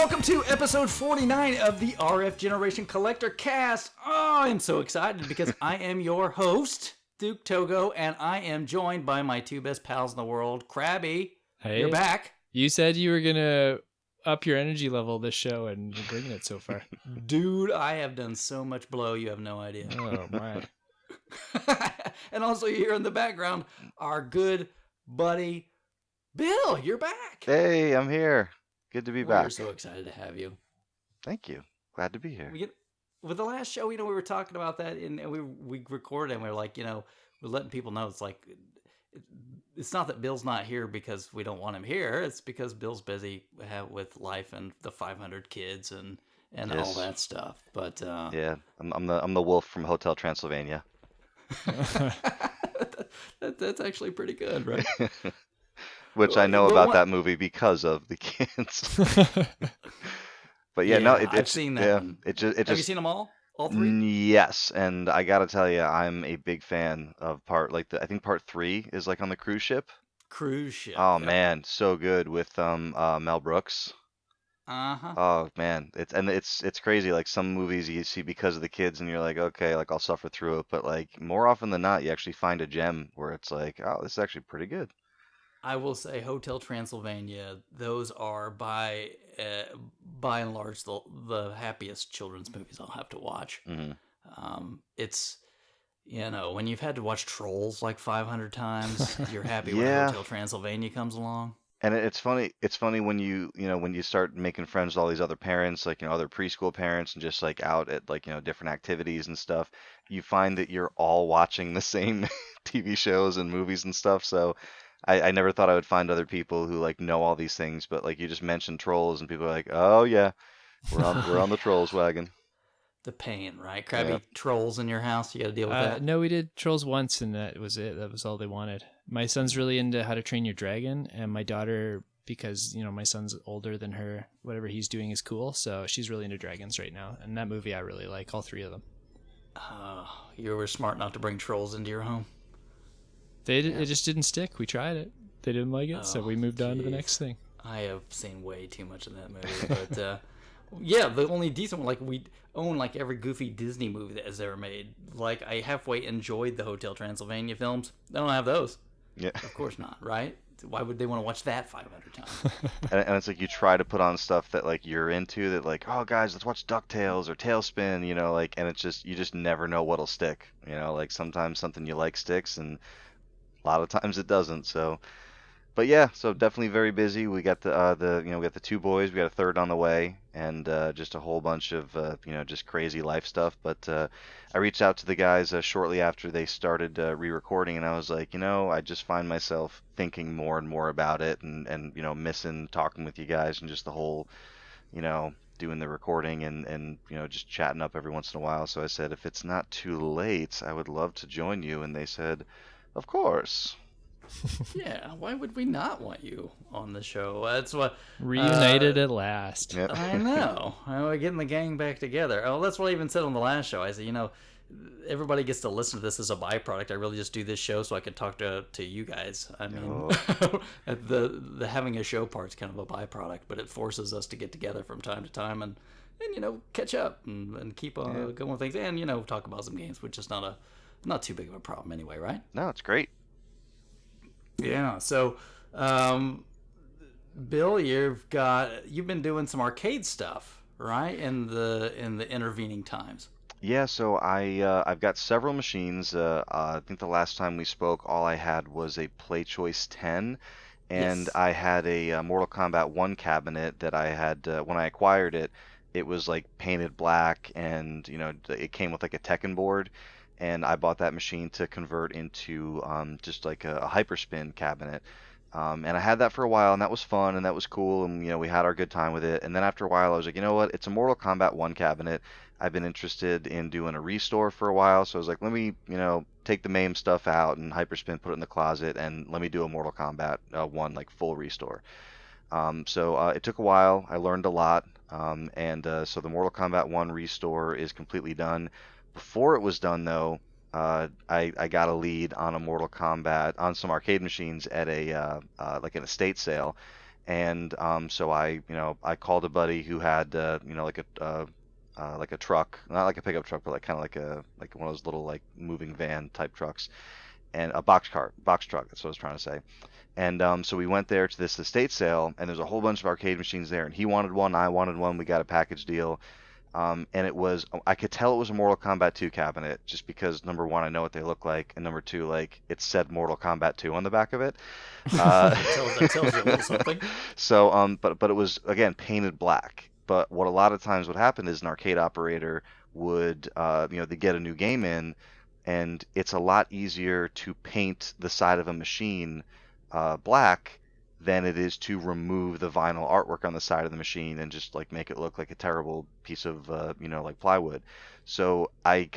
welcome to episode 49 of the RF Generation Collectorcast. Oh, I'm so excited because I am your host, Duke Togo, and I am joined by my two best pals in the world, Krabby. Hey, you're back. You said you were going to up your energy level this show, and you're bringing it so far. Dude, I have done so much blow, you have no idea. Oh, my. And also you hear in the background, our good buddy, Bill, you're back. Hey, I'm here. Good to be back. We're so excited to have you. Thank you. Glad to be here. With the last show, we were talking about that, and we recorded, and we were like, we're letting people know it's like, it's not that Bill's not here because we don't want him here. It's because Bill's busy with life and the 500 kids and all that stuff. But yeah, I'm the wolf from Hotel Transylvania. That's actually pretty good, right? Which I know about that movie because of the kids. But yeah, I've seen that. Yeah, one. It just. Have you seen them all? All three? Yes, and I gotta tell you, I'm a big fan of I think part 3 is like on the cruise ship. Cruise ship. Oh man, so good with Mel Brooks. Uh-huh. Oh man, it's crazy. Like some movies you see because of the kids, and you're like, okay, like I'll suffer through it. But like more often than not, you actually find a gem where it's like, oh, this is actually pretty good. I will say Hotel Transylvania, those are by and large the happiest children's movies I'll have to watch. Mm-hmm. It's, when you've had to watch Trolls like 500 times, you're happy when Hotel Transylvania comes along. And it's funny when when you start making friends with all these other parents, like, other preschool parents, and just like out at like, different activities and stuff, you find that you're all watching the same TV shows and movies and stuff. So I never thought I would find other people who like know all these things, but like you just mentioned Trolls, and people are like, "Oh yeah, we're on the Trolls wagon." The pain, right? Krabby, Trolls in your house, you got to deal with that. No, we did Trolls once, and that was it. That was all they wanted. My son's really into How to Train Your Dragon, and my daughter, because my son's older than her, whatever he's doing is cool. So she's really into dragons right now, and that movie I really like, all three of them. You were smart not to bring Trolls into your home. It just didn't stick. We tried it. They didn't like it, so we moved on to the next thing. I have seen way too much of that movie, but yeah, the only decent one, like we own like every goofy Disney movie that has ever made. Like I halfway enjoyed the Hotel Transylvania films. They don't have those. Yeah, of course not, right? Why would they want to watch that 500 times? and it's like you try to put on stuff that like you're into, that like, oh guys, let's watch DuckTales or Tailspin, like, and it's just, you just never know what'll stick. Like sometimes something you like sticks, and a lot of times it doesn't. So, but yeah, so definitely very busy. We got we got the two boys. We got a third on the way, and just a whole bunch of just crazy life stuff. But I reached out to the guys shortly after they started re-recording, and I was like, I just find myself thinking more and more about it, and missing talking with you guys, and just the whole, doing the recording and just chatting up every once in a while. So I said, if it's not too late, I would love to join you, and they said, of course. Yeah, why would we not want you on the show? That's what reunited at last. Yep. I know. We're getting the gang back together. Oh, that's what I even said on the last show. I said, everybody gets to listen to this as a byproduct. I really just do this show so I can talk to you guys. I mean, the having a show part's kind of a byproduct, but it forces us to get together from time to time and catch up and keep on going with things, and talk about some games, which is not too big of a problem anyway, right? No, it's great. Yeah. So, Bill, you've been doing some arcade stuff, right? In the intervening times. Yeah, so I've got several machines. I think the last time we spoke, all I had was a PlayChoice 10, and Yes. I had a Mortal Kombat 1 cabinet that I had when I acquired it. It was like painted black, and it came with like a Tekken board, and I bought that machine to convert into just like a hyperspin cabinet. And I had that for a while, and that was fun, and that was cool, and we had our good time with it. And then after a while, I was like, you know what? It's a Mortal Kombat 1 cabinet. I've been interested in doing a restore for a while, so I was like, let me, take the MAME stuff out and hyperspin, put it in the closet, and let me do a Mortal Kombat 1 like full restore. So it took a while. I learned a lot, and so the Mortal Kombat 1 restore is completely done. Before it was done, though, I got a lead on a Mortal Kombat on some arcade machines at a like an estate sale, And so I called a buddy who had like a truck, not like a pickup truck, but like kind of like one of those little like moving van type trucks, and a box truck. That's what I was trying to say. And so we went there to this estate sale, and there's a whole bunch of arcade machines there, and he wanted one, I wanted one. We got a package deal. And I could tell it was a Mortal Kombat 2 cabinet just because number one, I know what they look like, and number two, like it said Mortal Kombat 2 on the back of it. That tells you a little something. So, but it was again painted black. But what a lot of times would happen is an arcade operator would, they get a new game in, and it's a lot easier to paint the side of a machine black than it is to remove the vinyl artwork on the side of the machine and just like make it look like a terrible piece of like plywood. So I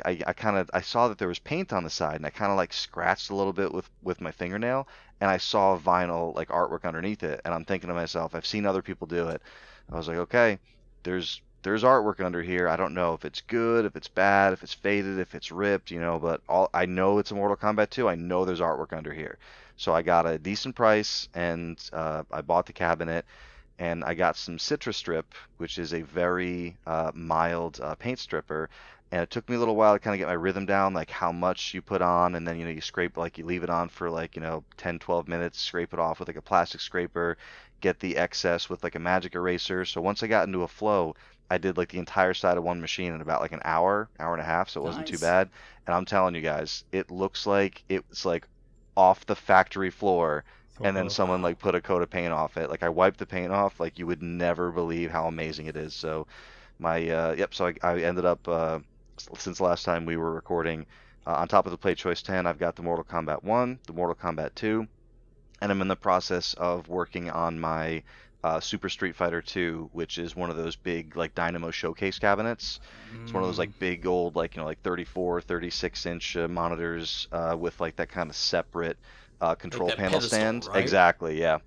saw that there was paint on the side, and I kind of like scratched a little bit with my fingernail, and I saw vinyl like artwork underneath it, and I'm thinking to myself, I've seen other people do it. I was like, okay, there's artwork under here. I don't know if it's good, if it's bad, if it's faded, if it's ripped, but all I know it's a Mortal Kombat 2. I know there's artwork under here. So I got a decent price, and I bought the cabinet, and I got some Citrus Strip, which is a very mild paint stripper. And it took me a little while to kind of get my rhythm down, like how much you put on, and then you scrape, like you leave it on for like 10, 12 minutes, scrape it off with like a plastic scraper, get the excess with like a magic eraser. So once I got into a flow, I did like the entire side of one machine in about like an hour, hour and a half, so it wasn't too Nice. bad. And I'm telling you guys, it looks like it's like off the factory floor, and then Oh, someone Wow. like put a coat of paint off it. Like I wiped the paint off, like you would never believe how amazing it is. So so I ended up since the last time we were recording, on top of the Play Choice 10, I've got the Mortal Kombat 1, the Mortal Kombat 2, and I'm in the process of working on my Super Street Fighter 2, which is one of those big like Dynamo showcase cabinets. It's one of those Mm, like big old like 34, 36-inch monitors with like that kind of separate like control that panel pedestal, stand. right? Exactly, yeah.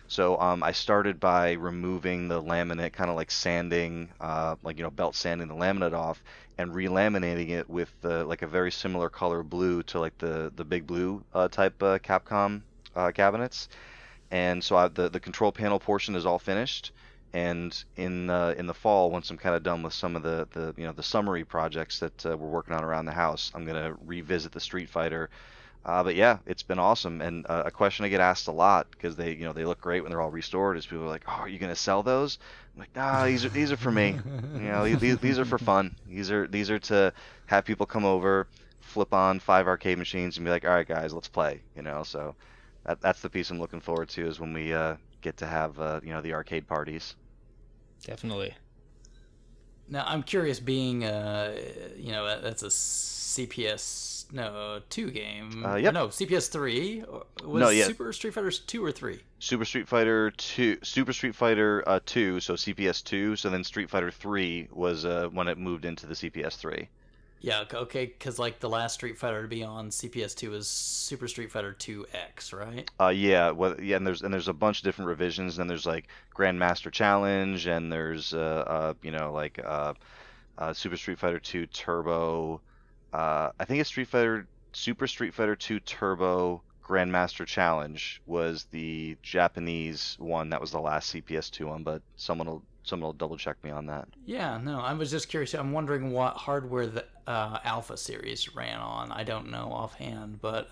So I started by removing the laminate, kind of like sanding, belt sanding the laminate off, and relaminating it with like a very similar color blue to like the big blue type Capcom cabinets. And so the control panel portion is all finished. And in the fall, once I'm kind of done with some of the summary projects that we're working on around the house, I'm gonna revisit the Street Fighter. But yeah, it's been awesome. And a question I get asked a lot, because they look great when they're all restored, is people are like, "Oh, are you gonna sell those?" I'm like, "Nah, these are for me. These are for fun. These are to have people come over, flip on 5 arcade machines, and be like, all right, guys, let's play. So that's the piece I'm looking forward to, is when we get to have the arcade parties. definitely. Now I'm curious, being that's a CPS no 2 game, or Yep. no CPS 3, No, was yeah. Super Street Fighter 2 or 3? Super Street Fighter 2, Super Street Fighter 2, so CPS 2. So then Street Fighter 3 was when it moved into the CPS 3. Yeah, okay, because like the last Street Fighter to be on CPS 2 was Super Street Fighter 2X, right? Yeah, yeah, and there's a bunch of different revisions. And there's like Grandmaster Challenge, and there's Super Street Fighter 2 Turbo. I think it's Super Street Fighter 2 Turbo Grandmaster Challenge was the Japanese one. That was the last CPS2 one, but someone will double check me on that. Yeah, no, I was just curious. I'm wondering what hardware the Alpha series ran on. I don't know offhand, but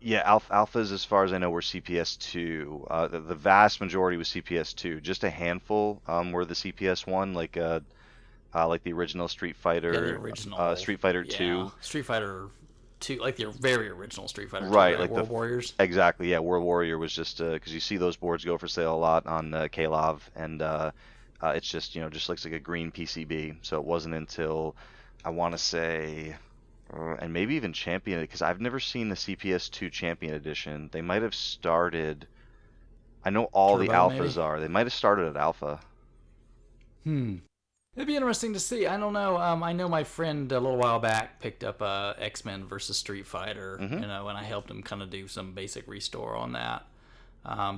Yeah, alphas, as far as I know, were CPS2. The vast majority was CPS2. Just a handful were the CPS1, like the original yeah, the original, Street Fighter yeah, 2. Street Fighter 2, like the very original Street Fighter 2, Right, right? like World Warriors. exactly, yeah. World Warrior was just because you see those boards go for sale a lot on KLOV, and it's just just looks like a green PCB. So it wasn't until I want to say, and maybe even Champion, because I've never seen the CPS2 Champion Edition. They might have started. I know all the Turbo, maybe. alphas are. They might have started at alpha. Hmm. It'd be interesting to see. I don't know. I know my friend a little while back picked up X-Men versus Street Fighter, Hmm. and I helped him kind of do some basic restore on that.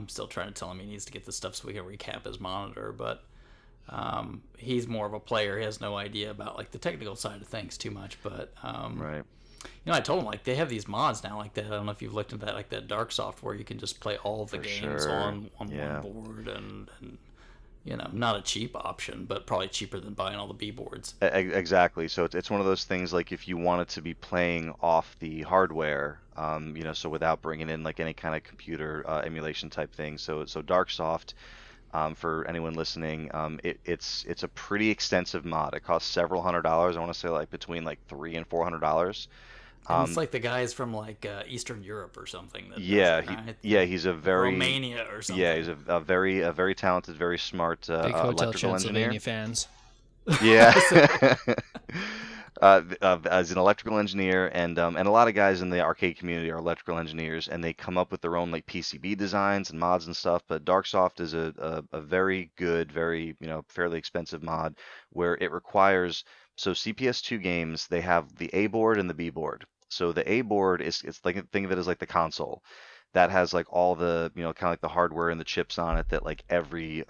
Still trying to tell him he needs to get the stuff so we can recap his monitor, but he's more of a player. He has no idea about like the technical side of things too much, but Right. You know, I told them like they have these mods now, like that. I don't know if you've looked at that, like that Darksoft, where you can just play all of the For games sure. on Yeah. one board, and you know, not a cheap option, but probably cheaper than buying all the B boards. Exactly. So it's one of those things like if you wanted to be playing off the hardware, so without bringing in like any kind of computer emulation type thing. So Darksoft, for anyone listening, it's a pretty extensive mod. It costs several $100s. I want to say like between like $300 and $400. And it's Um, like the guys from like Eastern Europe or something that does yeah, it, right? he's a Like very Romania or yeah, something. he's a very talented, very smart Big Hotel electrical engineer. Transylvania fans. Yeah. So, As an electrical engineer, and a lot of guys in the arcade community are electrical engineers, and they come up with their own like PCB designs and mods and stuff. But Darksoft is a very good, very fairly expensive mod where it requires so CPS2 games they have the A board and the B board. So the A board is it's like think of it as like the console that has like all the kind of like the hardware and the chips on it that like every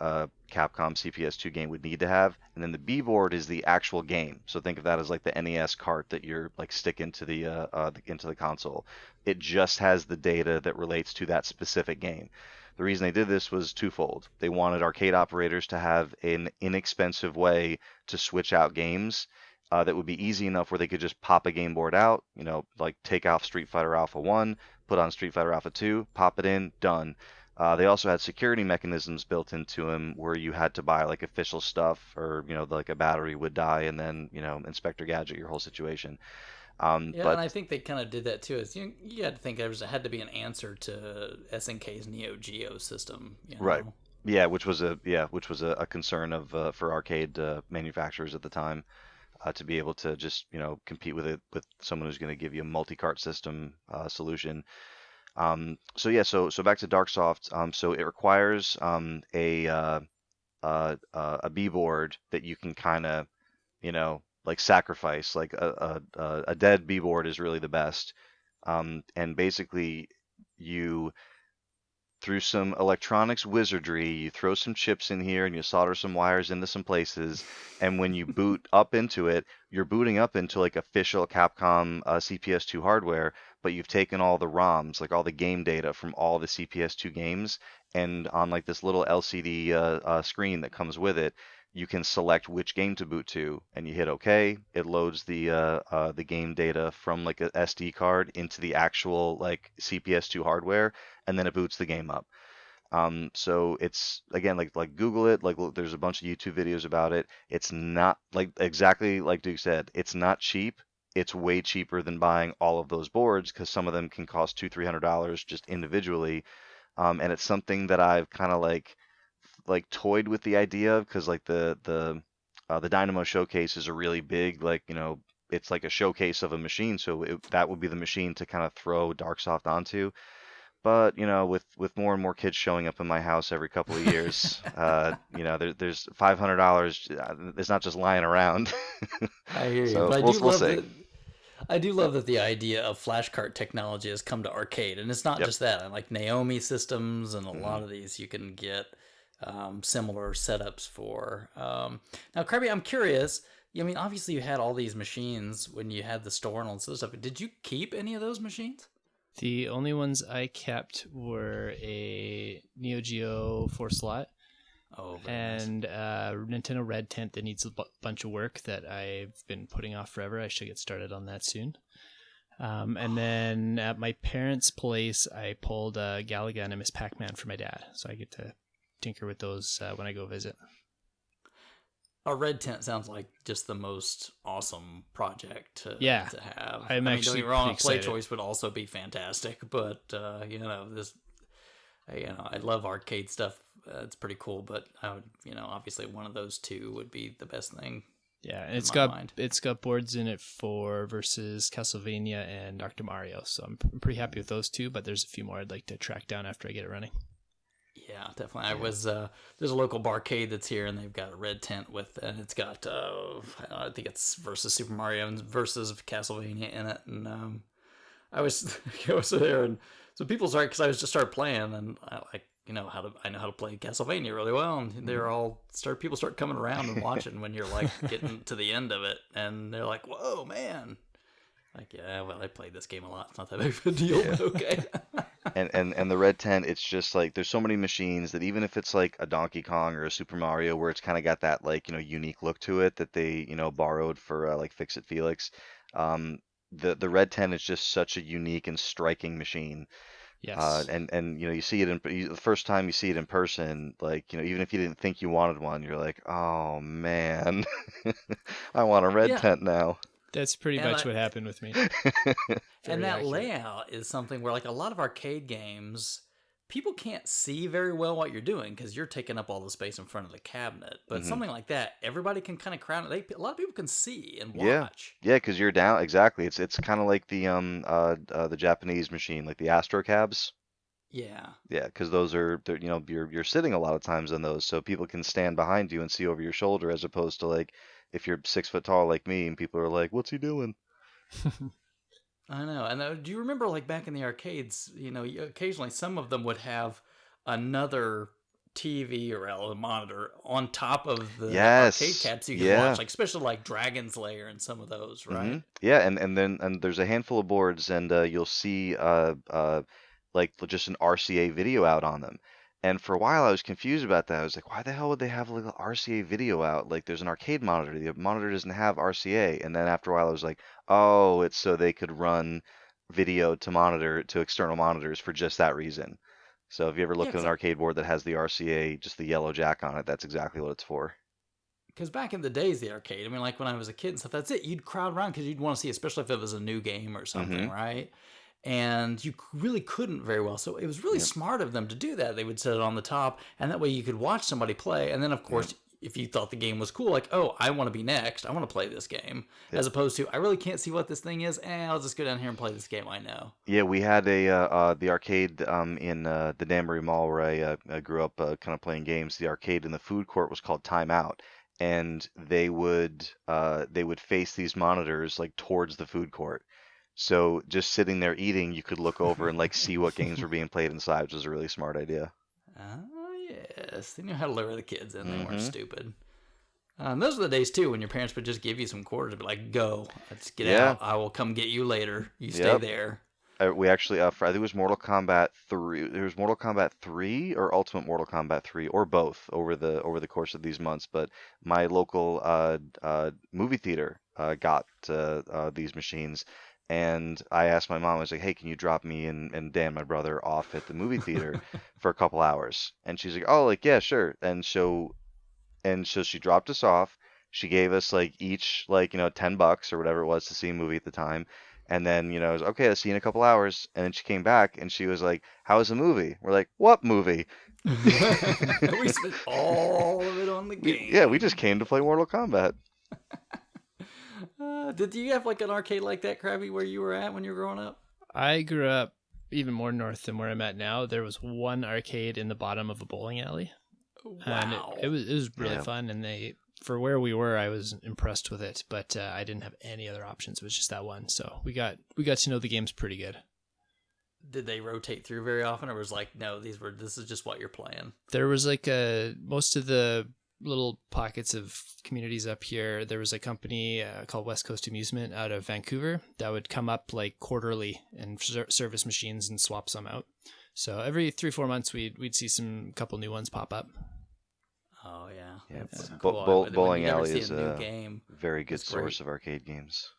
Capcom CPS2 game would need to have. And then the B board is the actual game. So think of that as like the NES cart that you're like stick into into the console. It just has the data that relates to that specific game. The reason they did this was twofold. They wanted arcade operators to have an inexpensive way to switch out games that would be easy enough where they could just pop a game board out, like take off Street Fighter Alpha 1, put on Street Fighter Alpha 2, pop it in, done. They also had security mechanisms built into them where you had to buy like official stuff or, like a battery would die and then, Inspector Gadget, your whole situation. yeah, and But I think they kind of did that too. Is you had to think had to be an answer to SNK's Neo Geo system, you right. know. Yeah, which was a concern of for arcade manufacturers at the time to be able to just compete with it with someone who's going to give you a multi-cart system solution. So back to Darksoft. So it requires a B board that you can kind of like sacrifice. Like a dead B board is really the best. And basically you through some electronics wizardry, you throw some chips in here and you solder some wires into some places. And when you boot up into it, you're booting up into like official Capcom CPS2 hardware, but you've taken all the ROMs, like all the game data from all the CPS2 games, and on like this little LCD screen that comes with it, you can select which game to boot to, and you hit OK. It loads the game data from like a SD card into the actual like CPS2 hardware, and then it boots the game up. So it's again like Google it. Like look, there's a bunch of YouTube videos about it. It's not like exactly like Duke said. It's not cheap. It's way cheaper than buying all of those boards because some of them can cost $200-300 just individually. And it's something that I've kind of like toyed with the idea of because like the Dynamo Showcase is a really big like it's like a showcase of a machine. So that would be the machine to kind of throw Darksoft onto. But with more and more kids showing up in my house every couple of years, there's $500. It's not just lying around. I hear you, So but we'll see. I do love that the idea of flashcard technology has come to arcade, and it's not Yep. just that. I like Naomi systems, and a Hmm. lot of these you can get similar setups for. Now, Kirby, I'm curious. I mean, obviously you had all these machines when you had the store and all this other stuff. Did you keep any of those machines? The only ones I kept were a Neo Geo 4 slot Oh, very nice. and a Nintendo Red Tent that needs a bunch of work that I've been putting off forever. I should get started on that soon. And then at my parents' place, I pulled a Galaga and a Miss Pac-Man for my dad, so I get to tinker with those when I go visit. A red tent sounds like just the most awesome project Yeah, to have. I'm I mean, don't actually get me wrong, pretty a play excited. choice would also be fantastic, but this, I love arcade stuff. It's pretty cool, but I would, obviously one of those two would be the best thing Yeah, and in my mind. it's got boards in it for versus Castlevania and Dr. Mario, so I'm pretty happy with those two. But there's a few more I'd like to track down after I get it running. Yeah, definitely. I Yeah. was there's a local barcade that's here, and they've got a red tent and it's got I think it's versus Super Mario and versus Castlevania in it, and I was I was there, and so people started because I was just started playing, and I know how to play Castlevania really well, and Mhm. people start coming around and watching when you're like getting to the end of it, and they're like, "Whoa, man!" Like, yeah, well, I played this game a lot. It's not that big of a deal, Yeah. but okay. And the red tent, it's just like there's so many machines that even if it's like a Donkey Kong or a Super Mario where it's kind of got that like unique look to it that they borrowed for like Fix It Felix, um, the red tent is just such a unique and striking machine. Yes. And you see it the first time you see it in person, like even if you didn't think you wanted one, you're like, oh man, I want a red Yeah, tent now. That's pretty and much what happened with me. and Very that accurate. layout is something where like a lot of arcade games, people can't see very well what you're doing because you're taking up all the space in front of the cabinet. But hmm something like that, everybody can kind of crowd it. A lot of people can see and Yeah, watch. yeah, because you're down exactly. It's kind of like the Japanese machine, like the Astro cabs. Yeah. Yeah, because those are you're sitting a lot of times on those, so people can stand behind you and see over your shoulder, as opposed to like if you're 6 foot tall like me and people are like, "What's he doing?" I know. And do you remember, like back in the arcades, occasionally some of them would have another TV or a monitor on top of the arcade Yes, cab so you could watch, yeah. like especially like Dragon's Lair and some of those, right? Yeah, and there's a handful of boards, and you'll see like just an RCA video out on them. And for a while, I was confused about that. I was like, why the hell would they have like an RCA video out? Like, there's an arcade monitor. The monitor doesn't have RCA. And then after a while, I was like, oh, it's so they could run video to external monitors for just that reason. So if you ever Yeah, look at an arcade board that has the RCA, just the yellow jack on it, that's exactly what it's for. because back in the days, the arcade, I mean, like when I was a kid and stuff, that's it. You'd crowd around because you'd want to see, especially if it was a new game or something, Mm-hmm. right? And you really couldn't very well. So it was really Yep. smart of them to do that. They would set it on the top, and that way you could watch somebody play. And then, of Yep. course, if you thought the game was cool, like, oh, I want to be next. I want to play this game. Yep. As opposed to, I really can't see what this thing is. I'll just go down here and play this game I know. Yeah, we had the arcade in the Danbury Mall where I grew up kind of playing games. The arcade in the food court was called Time Out, and they would face these monitors like towards the food court. So just sitting there eating, you could look over and like see what games were being played inside, which was a really smart idea. Oh, yes. They knew how to lure the kids in. They weren't hmm stupid. Those were the days too when your parents would just give you some quarters and be like, "Go, let's get Yeah. out. I will come get you later. You stay Yep. there." We actually, I think it was Mortal Kombat 3. There was Mortal Kombat 3 or Ultimate Mortal Kombat 3 or both over the course of these months. But my local movie theater got these machines, and I asked my mom. I was like, "Hey, can you drop me and Dan, my brother, off at the movie theater for a couple hours?" And she's like, "Oh, like yeah, sure." And so she dropped us off. She gave us like each like $10 or whatever it was to see a movie at the time. And then it was okay. I'll see you in a couple hours. And then she came back and she was like, "How was the movie?" We're like, "What movie?" We spent all of it on the We just game. came to play Mortal Kombat. Did you have like an arcade like that, Krabby, where you were at when you were growing up? I grew up even more north than where I'm at now. There was one arcade in the bottom of a bowling alley, and Wow. it was really Yeah. fun. And for where we were, I was impressed with it. But I didn't have any other options. It was just that one. So we got to know the games pretty good. Did they rotate through very often, or was like, no, this is just what you're playing? There was like most of the little pockets of communities up here. There was a company called West Coast Amusement out of Vancouver that would come up like quarterly and service machines and swap some out. So every 3-4 months we'd see some couple new ones pop up. Oh yeah, Yeah, that's Bo- cool. Bo- When Bowling you never Alley see a is new a game, very good it's great. source of arcade games.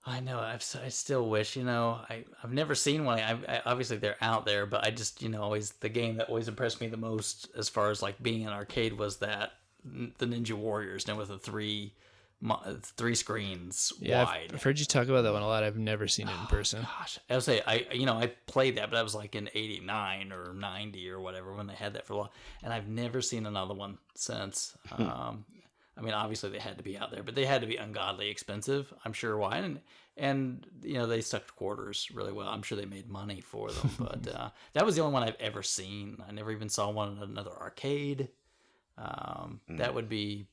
I know. I still wish. I've never seen one. Obviously they're out there, but I just always the game that always impressed me the most as far as like being an arcade was that the Ninja Warriors, with the three screens Yeah, wide. I've heard you talk about that one a lot. I've never seen it in person. Gosh, I would say I played that, but I was like in '89 or '90 or whatever when they had that for a while, and I've never seen another one since. I mean, obviously they had to be out there, but they had to be ungodly expensive. I'm sure why, and they stuck to quarters really well. I'm sure they made money for them, but that was the only one I've ever seen. I never even saw one in another arcade. That would be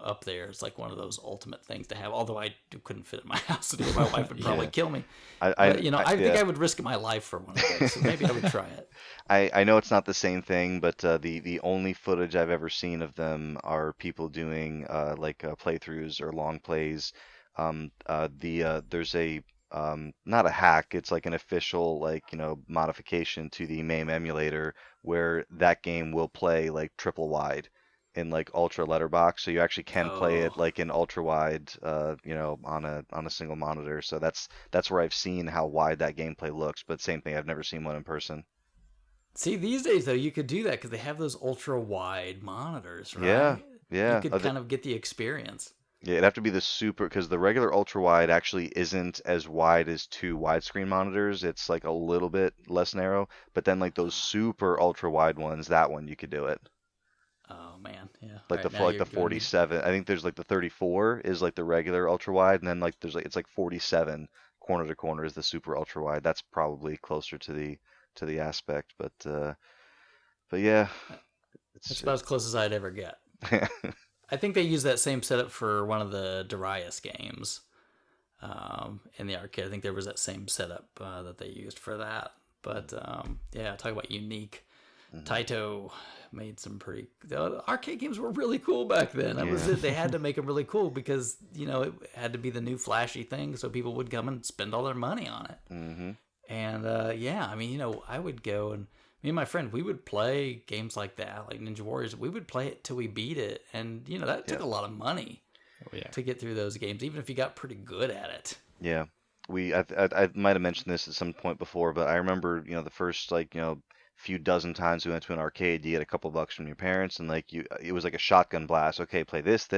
up there. It's like one of those ultimate things to have. Although I couldn't fit in my house, my wife would probably Yeah. kill me. I, But I, I think yeah. I would risk my life for one of those. So maybe I would try it. I know it's not the same thing, but the only footage I've ever seen of them are people doing like playthroughs or long plays there's a not a hack, it's like an official like modification to the MAME emulator where that game will play like triple wide in like ultra letterbox, so you actually can play it Oh, like in ultra wide, on a single monitor. So that's where I've seen how wide that gameplay looks, but same thing, I've never seen one in person. see, these days though, you could do that because they have those ultra wide monitors, Yeah, right? You yeah. could kind of get the experience. Yeah, it'd have to be the super because the regular ultra wide actually isn't as wide as two widescreen monitors. It's like a little bit less narrow, but then like those super ultra wide ones, that one you could do it. Oh man, yeah. All Like right, now like you're the giving me. 47. I think there's like the 34 is like the regular ultra wide, and then like there's like it's like 47 corner to corner is the super ultra wide. That's probably closer to the aspect, but yeah, That's about as it's close as I'd ever get. I think they use that same setup for one of the Darius games in the arcade. I think there was that same setup that they used for that. But yeah, talk about unique. Mhm. Taito made some pretty. The arcade games were really cool back then. That was Yeah. it. They had to make them really cool because it had to be the new flashy thing, so people would come and spend all their money on it. Hmm. And yeah, I mean, I would go and me and my friend, we would play games like that, like Ninja Warriors. We would play it till we beat it, and that took Yeah. a lot of money Oh yeah. to get through those games, even if you got pretty good at it. Yeah, I might have mentioned this at some point before, but I remember the first like few dozen times we went to an arcade, you get a couple bucks from your parents, and like it was like a shotgun blast. Okay, play this.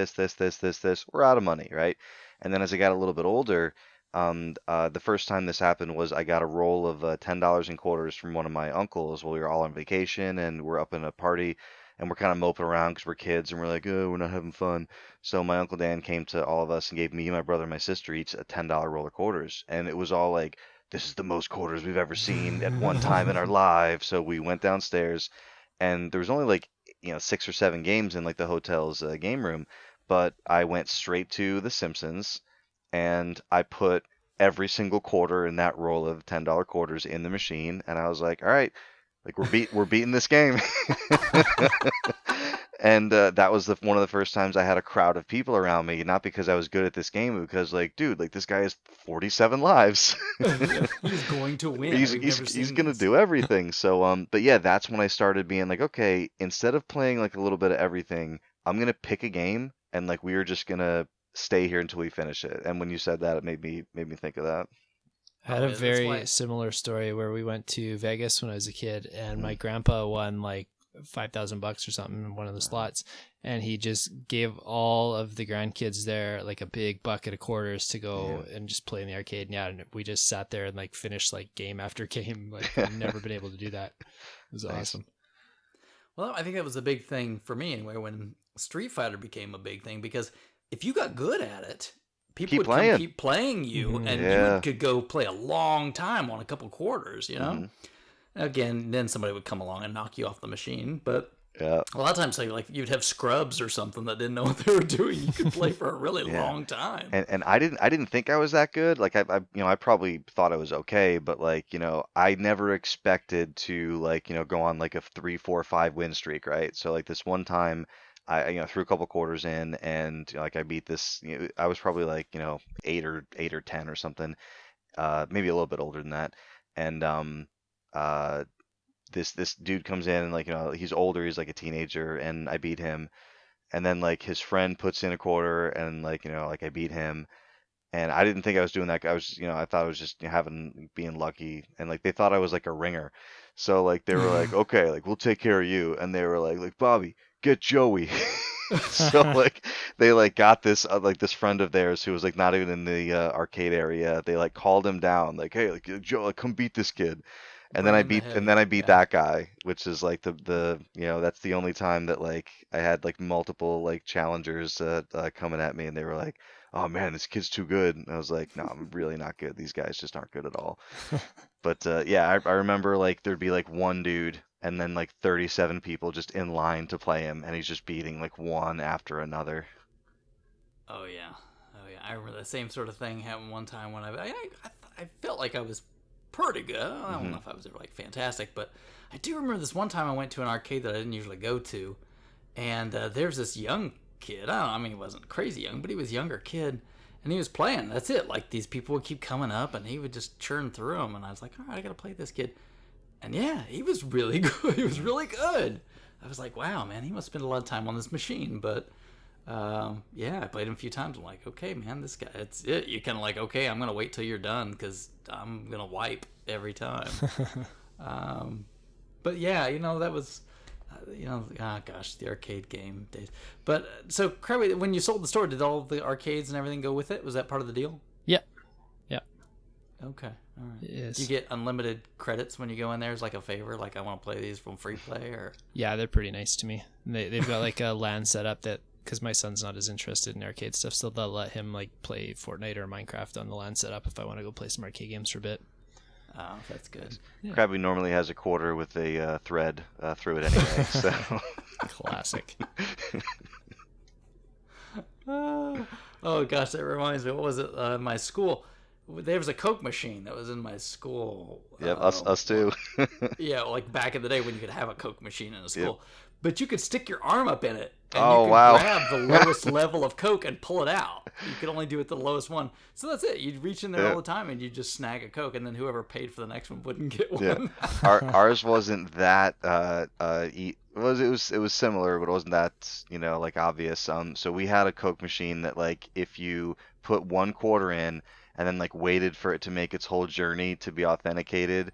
We're out of money, right? And then as I got a little bit older, the first time this happened was I got a roll of $10 in quarters from one of my uncles while we were all on vacation and we're up in a party. And we're kind of moping around because we're kids and we're like, oh, we're not having fun. So my Uncle Dan came to all of us and gave me, my brother, and my sister each a $10 roll of quarters. And it was all like, this is the most quarters we've ever seen at one time in our lives. So we went downstairs and there was only like, 6 or 7 games in like the hotel's game room. But I went straight to The Simpsons and I put every single quarter in that roll of $10 quarters in the machine. And I was like, all right, like we're beating this game. And that was one of the first times I had a crowd of people around me, not because I was good at this game, but because like, dude, like this guy has 47 lives. He's going to win. He's We've he's never he's seen gonna this. do everything. So but yeah, that's when I started being like, okay, instead of playing like a little bit of everything, I'm gonna pick a game and like we are just gonna stay here until we finish it. And when you said that, it made me think of that. I had Oh, a yeah, that's very why. similar story where we went to Vegas when I was a kid, and Hmm. my grandpa won like $5,000 or something in one of the Wow. slots, and he just gave all of the grandkids there like a big bucket of quarters to Yeah. go and just play in the arcade. And yeah, and we just sat there and like finished like game after game. Like I've never been able to do that. It was Nice. awesome. Well, I think that was a big thing for me anyway when Street Fighter became a big thing because if you got good at it, people Keep would come playing. keep playing you, Hmm. and you Yeah. could go play a long time on a couple quarters. Hmm. Again, then somebody would come along and knock you off the machine, but Yeah. a lot of times, like you'd have scrubs or something that didn't know what they were doing. You could play for a really Yeah. long time. And I didn't think I was that good. Like I probably thought I was okay, but like I never expected to like go on like a 3, 4, 5 win streak, right? So like this one time, I threw a couple quarters in, and like I beat this. I was probably like 8 or 10 or something, maybe a little bit older than that, and uh, this dude comes in and like he's older, he's like a teenager, and I beat him, and then like his friend puts in a quarter, and like like I beat him, and I didn't think I was doing that. I was, I thought I was just being lucky, and like they thought I was like a ringer, so like they were like, okay, like we'll take care of you, and they were like Bobby, get Joey. So like they like got this like this friend of theirs who was like not even in the arcade area. They like called him down, like, hey, like Joe, like, come beat this kid. Bring in the And heavy then I beat guy. that guy, which is like the that's the only time that like I had like multiple like challengers coming at me, and they were like, oh man, this kid's too good. And I was like, no, I'm really not good. These guys just aren't good at all. But yeah, I remember like there'd be like one dude and then like 37 people just in line to play him, and he's just beating like one after another. Oh yeah, oh yeah. I remember the same sort of thing happened one time when I felt like I was pretty good. I don't Hmm. know if I was like fantastic, but I do remember this one time I went to an arcade that I didn't usually go to, and there's this young kid. I don't know, I mean, he wasn't crazy young, but he was a younger kid, and he was playing. That's it. Like, these people would keep coming up, and he would just churn through them. And I was like, all right, I got to play this kid. And yeah, he was really good. He was really good. I was like, wow, man, he must spend a lot of time on this machine. But yeah, I played him a few times. I'm like, okay, man, this guy, it's it. You're kind of like, okay, I'm going to wait till you're done because I'm going to wipe every time. But yeah, that was, gosh, the arcade game days. But so, Krabby, when you sold the store, did all the arcades and everything go with it? Was that part of the deal? Yeah. Okay. All right. Yes. Do you get unlimited credits when you go in there as like a favor? Like, I want to play these from free play, or? Yeah, they're pretty nice to me. They've got like a LAN setup that, because my son's not as interested in arcade stuff, so they'll let him like play Fortnite or Minecraft on the LAN setup if I want to go play some arcade games for a bit. Oh, that's good. Yeah. Krabby normally has a quarter with a thread through it anyway. So. Classic. Oh gosh, that reminds me. What was it? My school. There was a Coke machine that was in my school. Yep, us too. Yeah, like back in the day when you could have a Coke machine in a school. Yep. But you could stick your arm up in it, and Oh, you could wow. grab the lowest level of Coke and pull it out. You could only do it the lowest one. So that's it. You'd reach in there all the time, and you'd just snag a Coke, and then whoever paid for the next one wouldn't get one. Yeah. Ours wasn't that it was similar, but it wasn't that, like obvious. So we had a Coke machine that, like, if you put 1 quarter in and then like waited for it to make its whole journey to be authenticated,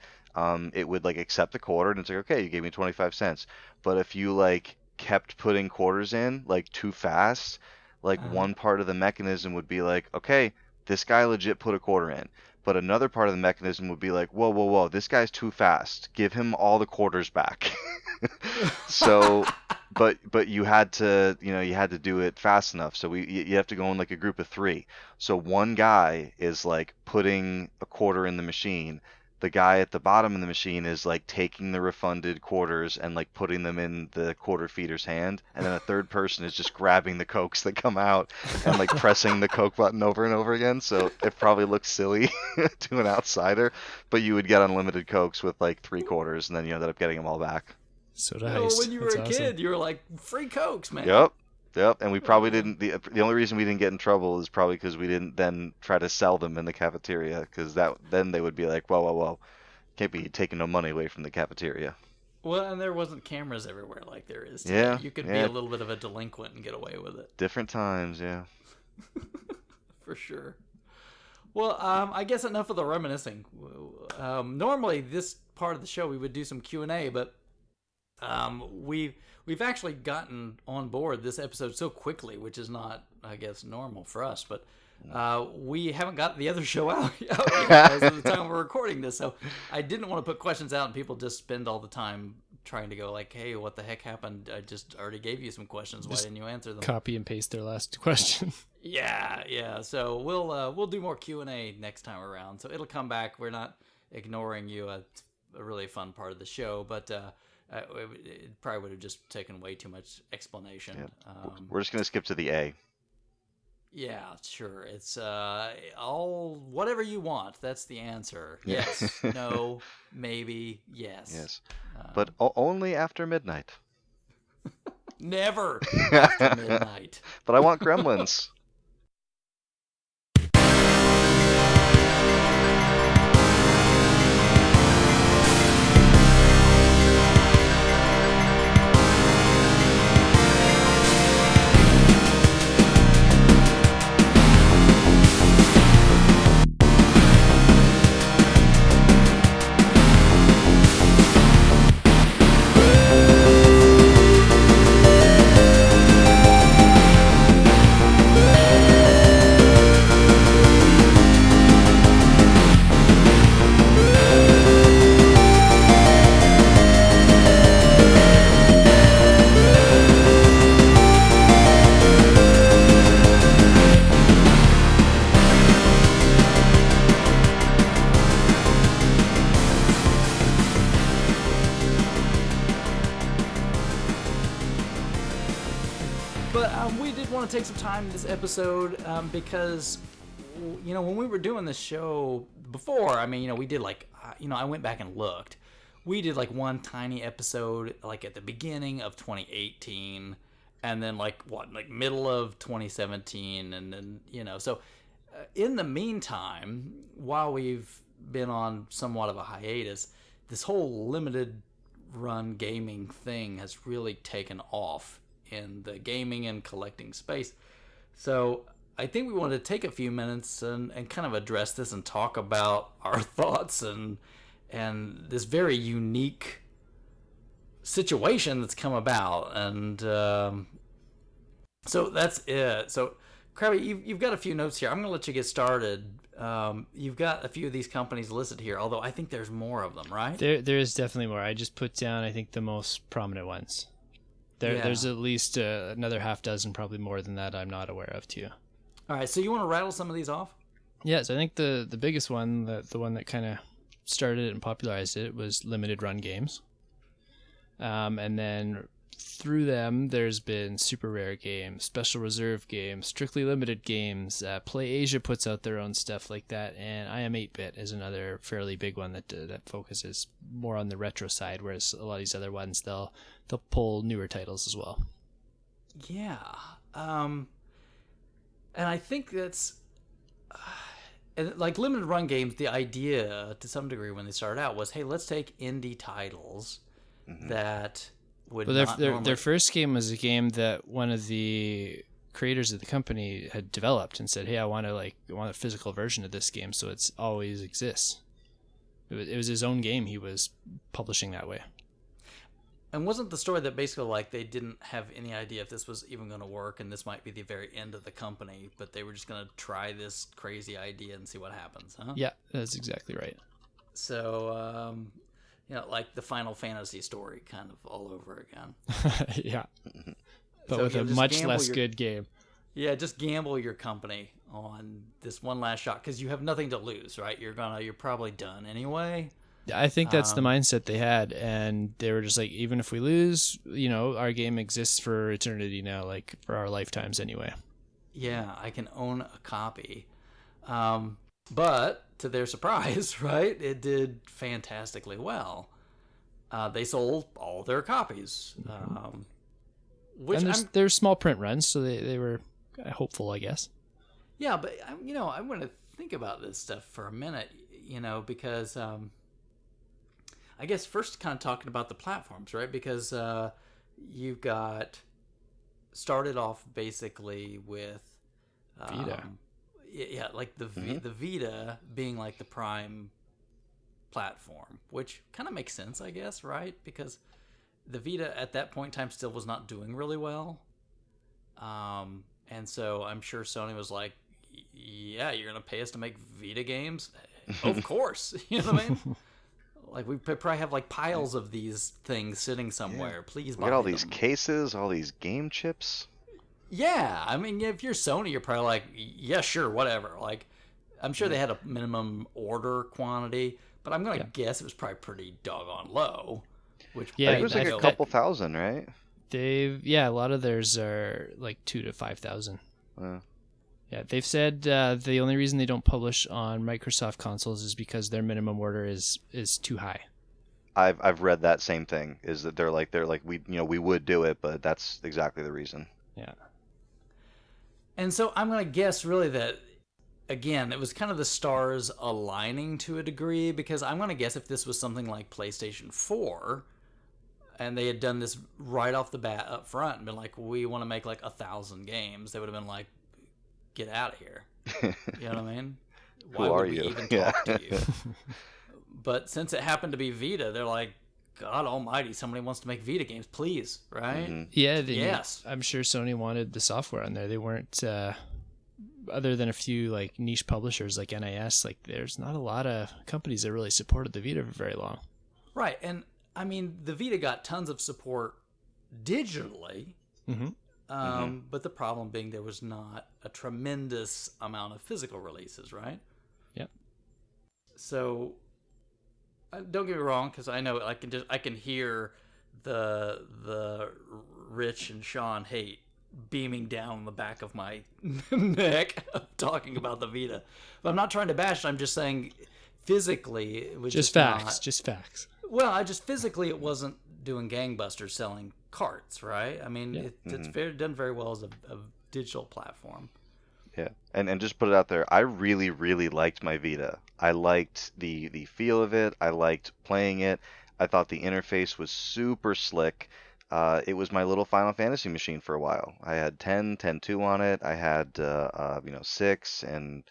it would like accept the quarter, and it's like, okay, you gave me 25 cents. But if you like kept putting quarters in like too fast, like one part of the mechanism would be like, okay, this guy legit put a quarter in. But another part of the mechanism would be like, whoa, whoa, whoa, this guy's too fast. Give him all the quarters back. So, but you had to, you had to do it fast enough. So you have to go in like a group of 3. So one guy is like putting a quarter in the machine. The guy at the bottom of the machine is like taking the refunded quarters and like putting them in the quarter feeder's hand, and then a third person is just grabbing the Cokes that come out and like pressing the Coke button over and over again. So it probably looks silly to an outsider, but you would get unlimited Cokes with like 3 quarters, and then you ended up getting them all back. So When you were a kid, you were like, free Cokes, man. Yep, and we probably didn't. The only reason we didn't get in trouble is probably because we didn't then try to sell them in the cafeteria, because then they would be like, whoa, whoa, whoa, can't be taking no money away from the cafeteria. Well, and there wasn't cameras everywhere like there is today. Yeah, You could be a little bit of a delinquent and get away with it. Different times, yeah. For sure. Well, I guess enough of the reminiscing. Normally, this part of the show we would do some Q&A, but we've actually gotten on board this episode so quickly, which is not, I guess, normal for us. But we haven't got the other show out yet as of the time we're recording this. So I didn't want to put questions out and people just spend all the time trying to go like, hey, what the heck happened? I just already gave you some questions. Why didn't you answer them? Copy and paste their last question. Yeah. So we'll do more Q&A next time around. So it'll come back. We're not ignoring you. It's a really fun part of the show, but it probably would have just taken way too much explanation. Yeah. We're just going to skip to the A. Yeah, sure. It's all whatever you want. That's the answer. Yes, no, maybe, yes. Yes, but only after midnight. Never after midnight. But I want Gremlins. Take some time in this episode because when we were doing this show before, we did like I went back and looked. We did like one tiny episode like at the beginning of 2018, and then like middle of 2017, and then so in the meantime, while we've been on somewhat of a hiatus, this whole limited run gaming thing has really taken off in the gaming and collecting space. So I think we want to take a few minutes and kind of address this and talk about our thoughts and this very unique situation that's come about. And so that's it. So Krabby, you've got a few notes here. I'm going to let you get started. You've got a few of these companies listed here, although I think there's more of them, right? There is definitely more. I just put down, I think, the most prominent ones. There's at least another half dozen, probably more than that, I'm not aware of too. All right, so you want to rattle some of these off? Yes, I think the biggest one, the one that kind of started it and popularized it, was limited run games. And then through them, there's been super rare games, special reserve games, strictly limited games. Play Asia puts out their own stuff like that, and I Am 8-Bit is another fairly big one that focuses more on the retro side, whereas a lot of these other ones, they'll pull newer titles as well. Yeah, and I think that's and like limited run games. The idea, to some degree, when they started out, was, hey, let's take indie titles that would their first game was a game that one of the creators of the company had developed and said, hey, I want a physical version of this game, so it's always exists. It was his own game he was publishing that way. And wasn't the story that basically like they didn't have any idea if this was even going to work and this might be the very end of the company, but they were just going to try this crazy idea and see what happens, huh? Yeah, that's exactly right. So, like the Final Fantasy story kind of all over again. Yeah. But so with a much less good game. Yeah, just gamble your company on this one last shot because you have nothing to lose, right? You're probably done anyway. I think that's the mindset they had, and they were just like, even if we lose, our game exists for eternity now, like for our lifetimes anyway. Yeah, I can own a copy. But to their surprise, right, it did fantastically well. They sold all their copies. Which and there's small print runs, so they were hopeful, I guess. Yeah, but I'm going to think about this stuff for a minute, because I guess first kind of talking about the platforms, right? Because you've got started off basically with Vita. Yeah, like the Vita being like the prime platform, which kind of makes sense, I guess, right? Because the Vita at that point in time still was not doing really well. And so I'm sure Sony was like, yeah, you're going to pay us to make Vita games? Of course. You know what I mean? Like, we probably have like piles of these things sitting somewhere. Yeah. Please buy them. We got all these cases, all these game chips. Yeah, I mean, if you're Sony, you're probably like, yeah, sure, whatever. Like, I'm sure they had a minimum order quantity, but I'm going to guess it was probably pretty doggone low. Which it was like a couple thousand, right? A lot of theirs are like 2,000 to 5,000. Yeah, they've said the only reason they don't publish on Microsoft consoles is because their minimum order is too high. I've read that same thing. Is that they're like we would do it, but that's exactly the reason. Yeah. And so I'm gonna guess really that again it was kind of the stars aligning to a degree, because I'm gonna guess if this was something like PlayStation 4, and they had done this right off the bat up front and been like, we want to make like 1,000 games, they would have been like, get out of here. You know what I mean? Why would we even talk to you? But since it happened to be Vita, they're like, God almighty, somebody wants to make Vita games, please, right? Mm-hmm. Yeah, yes. I'm sure Sony wanted the software on there. They weren't, other than a few like niche publishers like NIS, like there's not a lot of companies that really supported the Vita for very long. Right, and I mean, the Vita got tons of support digitally. But the problem being there was not a tremendous amount of physical releases, right? Yep. So don't get me wrong, because I know I can hear the Rich and Sean hate beaming down the back of my neck talking about the Vita. But I'm not trying to bash it. I'm just saying physically it was just facts. Just facts. Well, physically it wasn't doing gangbusters selling carts, right? I mean, it's done very well as a digital platform. Yeah, and just put it out there. I really, really liked my Vita. I liked the feel of it. I liked playing it. I thought the interface was super slick. It was my little Final Fantasy machine for a while. I had 10, 10.2 on it. I had 6, and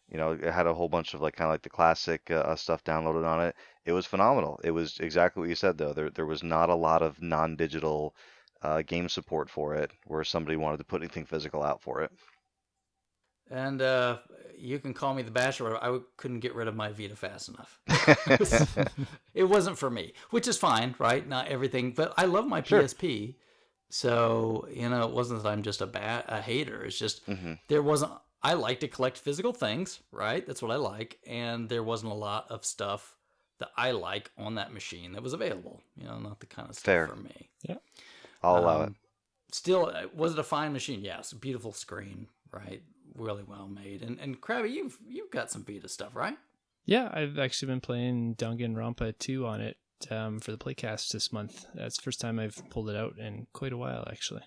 it had a whole bunch of like kind of like the classic stuff downloaded on it. It was phenomenal. It was exactly what you said though. There was not a lot of non-digital game support for it, where somebody wanted to put anything physical out for it. And you can call me the bachelor. Couldn't get rid of my Vita fast enough. It wasn't for me, which is fine, right? Not everything, but I love my Sure. PSP. So it wasn't that I'm just a hater. It's just Hmm. there wasn't. I like to collect physical things, right? That's what I like, and there wasn't a lot of stuff that I like on that machine that was available. Not the kind of stuff Fair. for me. Yeah. I'll allow it. Still, was it a fine machine? Yes, beautiful screen, right? Really well made. And Krabby, you've got some Vita stuff, right? Yeah, I've actually been playing Danganronpa 2 on it for the playcast this month. That's the first time I've pulled it out in quite a while, actually.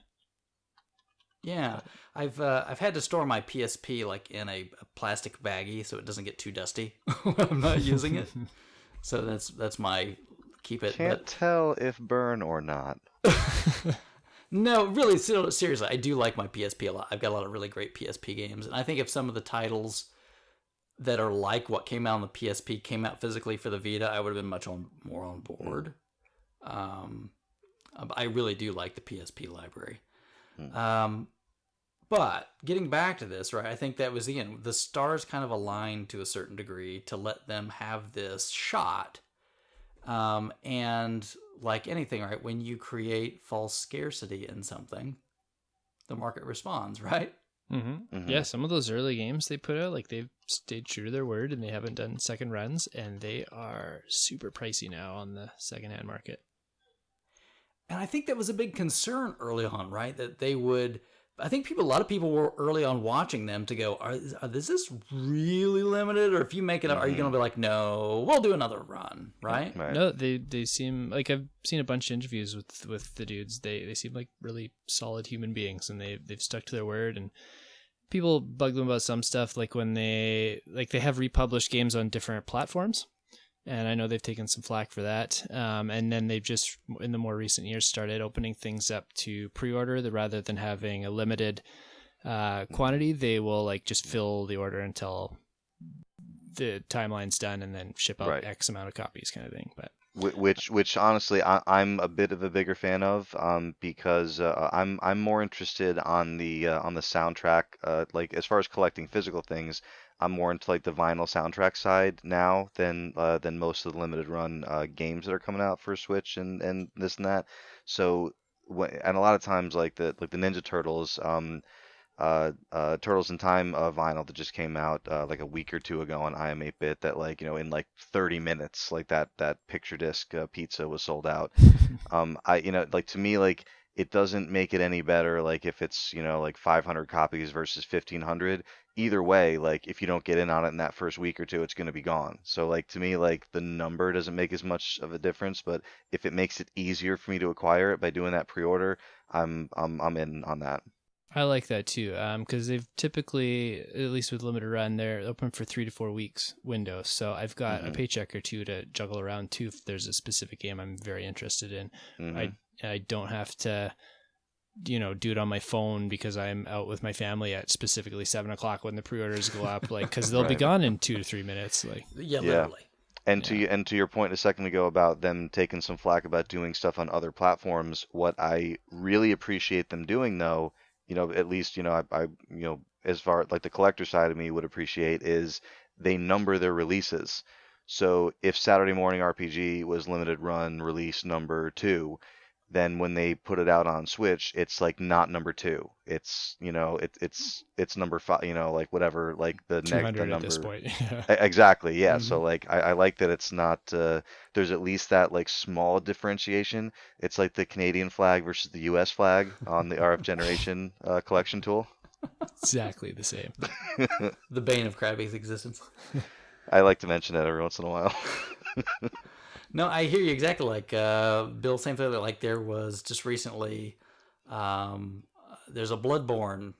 Yeah, I've had to store my PSP like in a plastic baggie so it doesn't get too dusty when I'm not using it. So that's my keep it. Can't But tell if burn or not. no, really, seriously, I do like my PSP a lot. I've got a lot of really great PSP games, and I think if some of the titles that are like what came out on the PSP came out physically for the Vita, I would have been more on board. I really do like the PSP library. But getting back to this, right? I think that was the end. The stars kind of aligned to a certain degree to let them have this shot. And like anything, right? When you create false scarcity in something, the market responds, right? Yeah, some of those early games they put out, like they've stayed true to their word and they haven't done second runs, and they are super pricey now on the secondhand market. And I think that was a big concern early on, right? That they would. I think a lot of people were early on watching them to go, is this really limited? Or if you make it up, are you going to be like, no, we'll do another run, right? Right. No, they seem like, I've seen a bunch of interviews with the dudes. They seem like really solid human beings, and they've stuck to their word. And people bug them about some stuff, like when they have republished games on different platforms, and I know they've taken some flack for that. And then they've just, in the more recent years, started opening things up to pre-order. Rather than having a limited quantity, they will like just fill the order until the timeline's done, and then ship out Right. X amount of copies, kind of thing. But Which honestly I'm a bit of a bigger fan of, because I'm more interested on the soundtrack, like as far as collecting physical things. I'm more into like the vinyl soundtrack side now than most of the limited run games that are coming out for Switch and this and that. So and a lot of times like the Ninja Turtles, Turtles in Time vinyl that just came out like a week or two ago on I Am 8-Bit, that like in like 30 minutes, like that picture disc pizza was sold out. I like, to me, like, it doesn't make it any better like if it's like 500 copies versus 1500. Either way, like if you don't get in on it in that first week or two, it's going to be gone. So like, to me, like, the number doesn't make as much of a difference, but if it makes it easier for me to acquire it by doing that pre-order, I'm in on that. I like that too, because they've typically, at least with limited run, they're open for 3 to 4 weeks windows. So I've got a paycheck or two to juggle around too if there's a specific game I'm very interested in. I don't have to, do it on my phone because I'm out with my family at specifically 7 o'clock when the pre-orders go up, like, because they'll be Right. gone in 2 to 3 minutes, like. Yeah, Yeah. literally. And to your point a second ago about them taking some flack about doing stuff on other platforms, what I really appreciate them doing, though, at least, as far like the collector side of me would appreciate, is they number their releases. So if Saturday Morning RPG was limited run release number 2, then when they put it out on Switch, it's like not number 2. It's it's number 5. Like whatever, like the 200 at this number. point. Exactly, yeah. So Mm-hmm. like, I like that it's not there's at least that like small differentiation. It's like the Canadian flag versus the US flag on the RF Generation collection tool. Exactly the same. The bane of Krabby's existence. I like to mention that every once in a while. No, I hear you exactly. Like Bill, same thing. Like there was just recently, there's a Bloodborne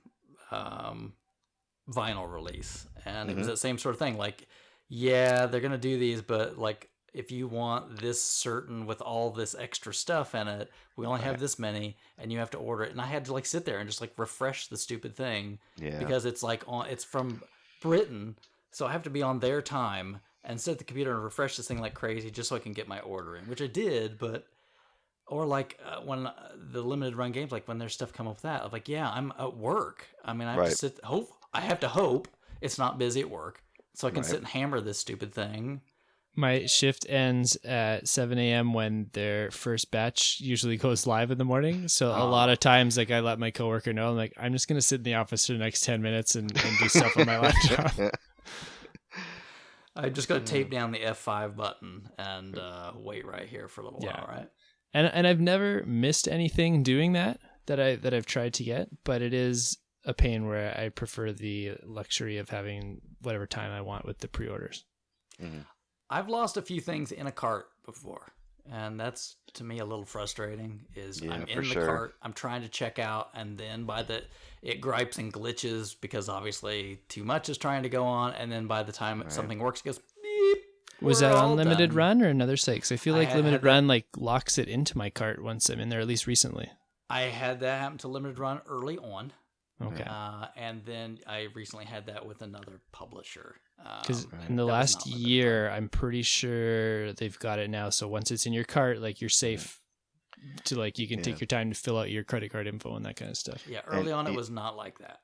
vinyl release, and it was Hmm. that same sort of thing. Like, yeah, they're gonna do these, but like, if you want this certain with all this extra stuff in it, we only have Right. this many, and you have to order it. And I had to like sit there and just like refresh the stupid thing Yeah. because it's from Britain, so I have to be on their time and sit at the computer and refresh this thing like crazy just so I can get my order in, which I did, but. Or like when the limited run games, like when there's stuff come up with that, I'm like, yeah, I'm at work. I mean, I have to Right. sit. I have to hope it's not busy at work, so I can Right. sit and hammer this stupid thing. My shift ends at 7 a.m. when their first batch usually goes live in the morning. So a lot of times, like I let my coworker know, I'm like, I'm just gonna sit in the office for the next 10 minutes and do stuff on my laptop. I just got to tape down the F5 button and wait right here for a little Yeah. while, right? And I've never missed anything doing that I've tried to get, but it is a pain where I prefer the luxury of having whatever time I want with the pre-orders. Hmm. I've lost a few things in a cart before, and that's to me a little frustrating. Is Yeah, I'm for in the sure. cart, I'm trying to check out, and then it gripes and glitches because obviously too much is trying to go on, and then by the time Right. something works, it goes beep. Was We're that all on Limited done. Run or another site? 'Cause I feel I like had Limited that- Run like locks it into my cart once I'm in there, at least recently. I had that happen to Limited Run early on. Okay. And then I recently had that with another publisher. Because in the that was last not Limited year, I'm pretty sure they've got it now. So once it's in your cart, like you're safe to like you can Yeah. take your time to fill out your credit card info and that kind of stuff. Yeah, early on it it- was not like that.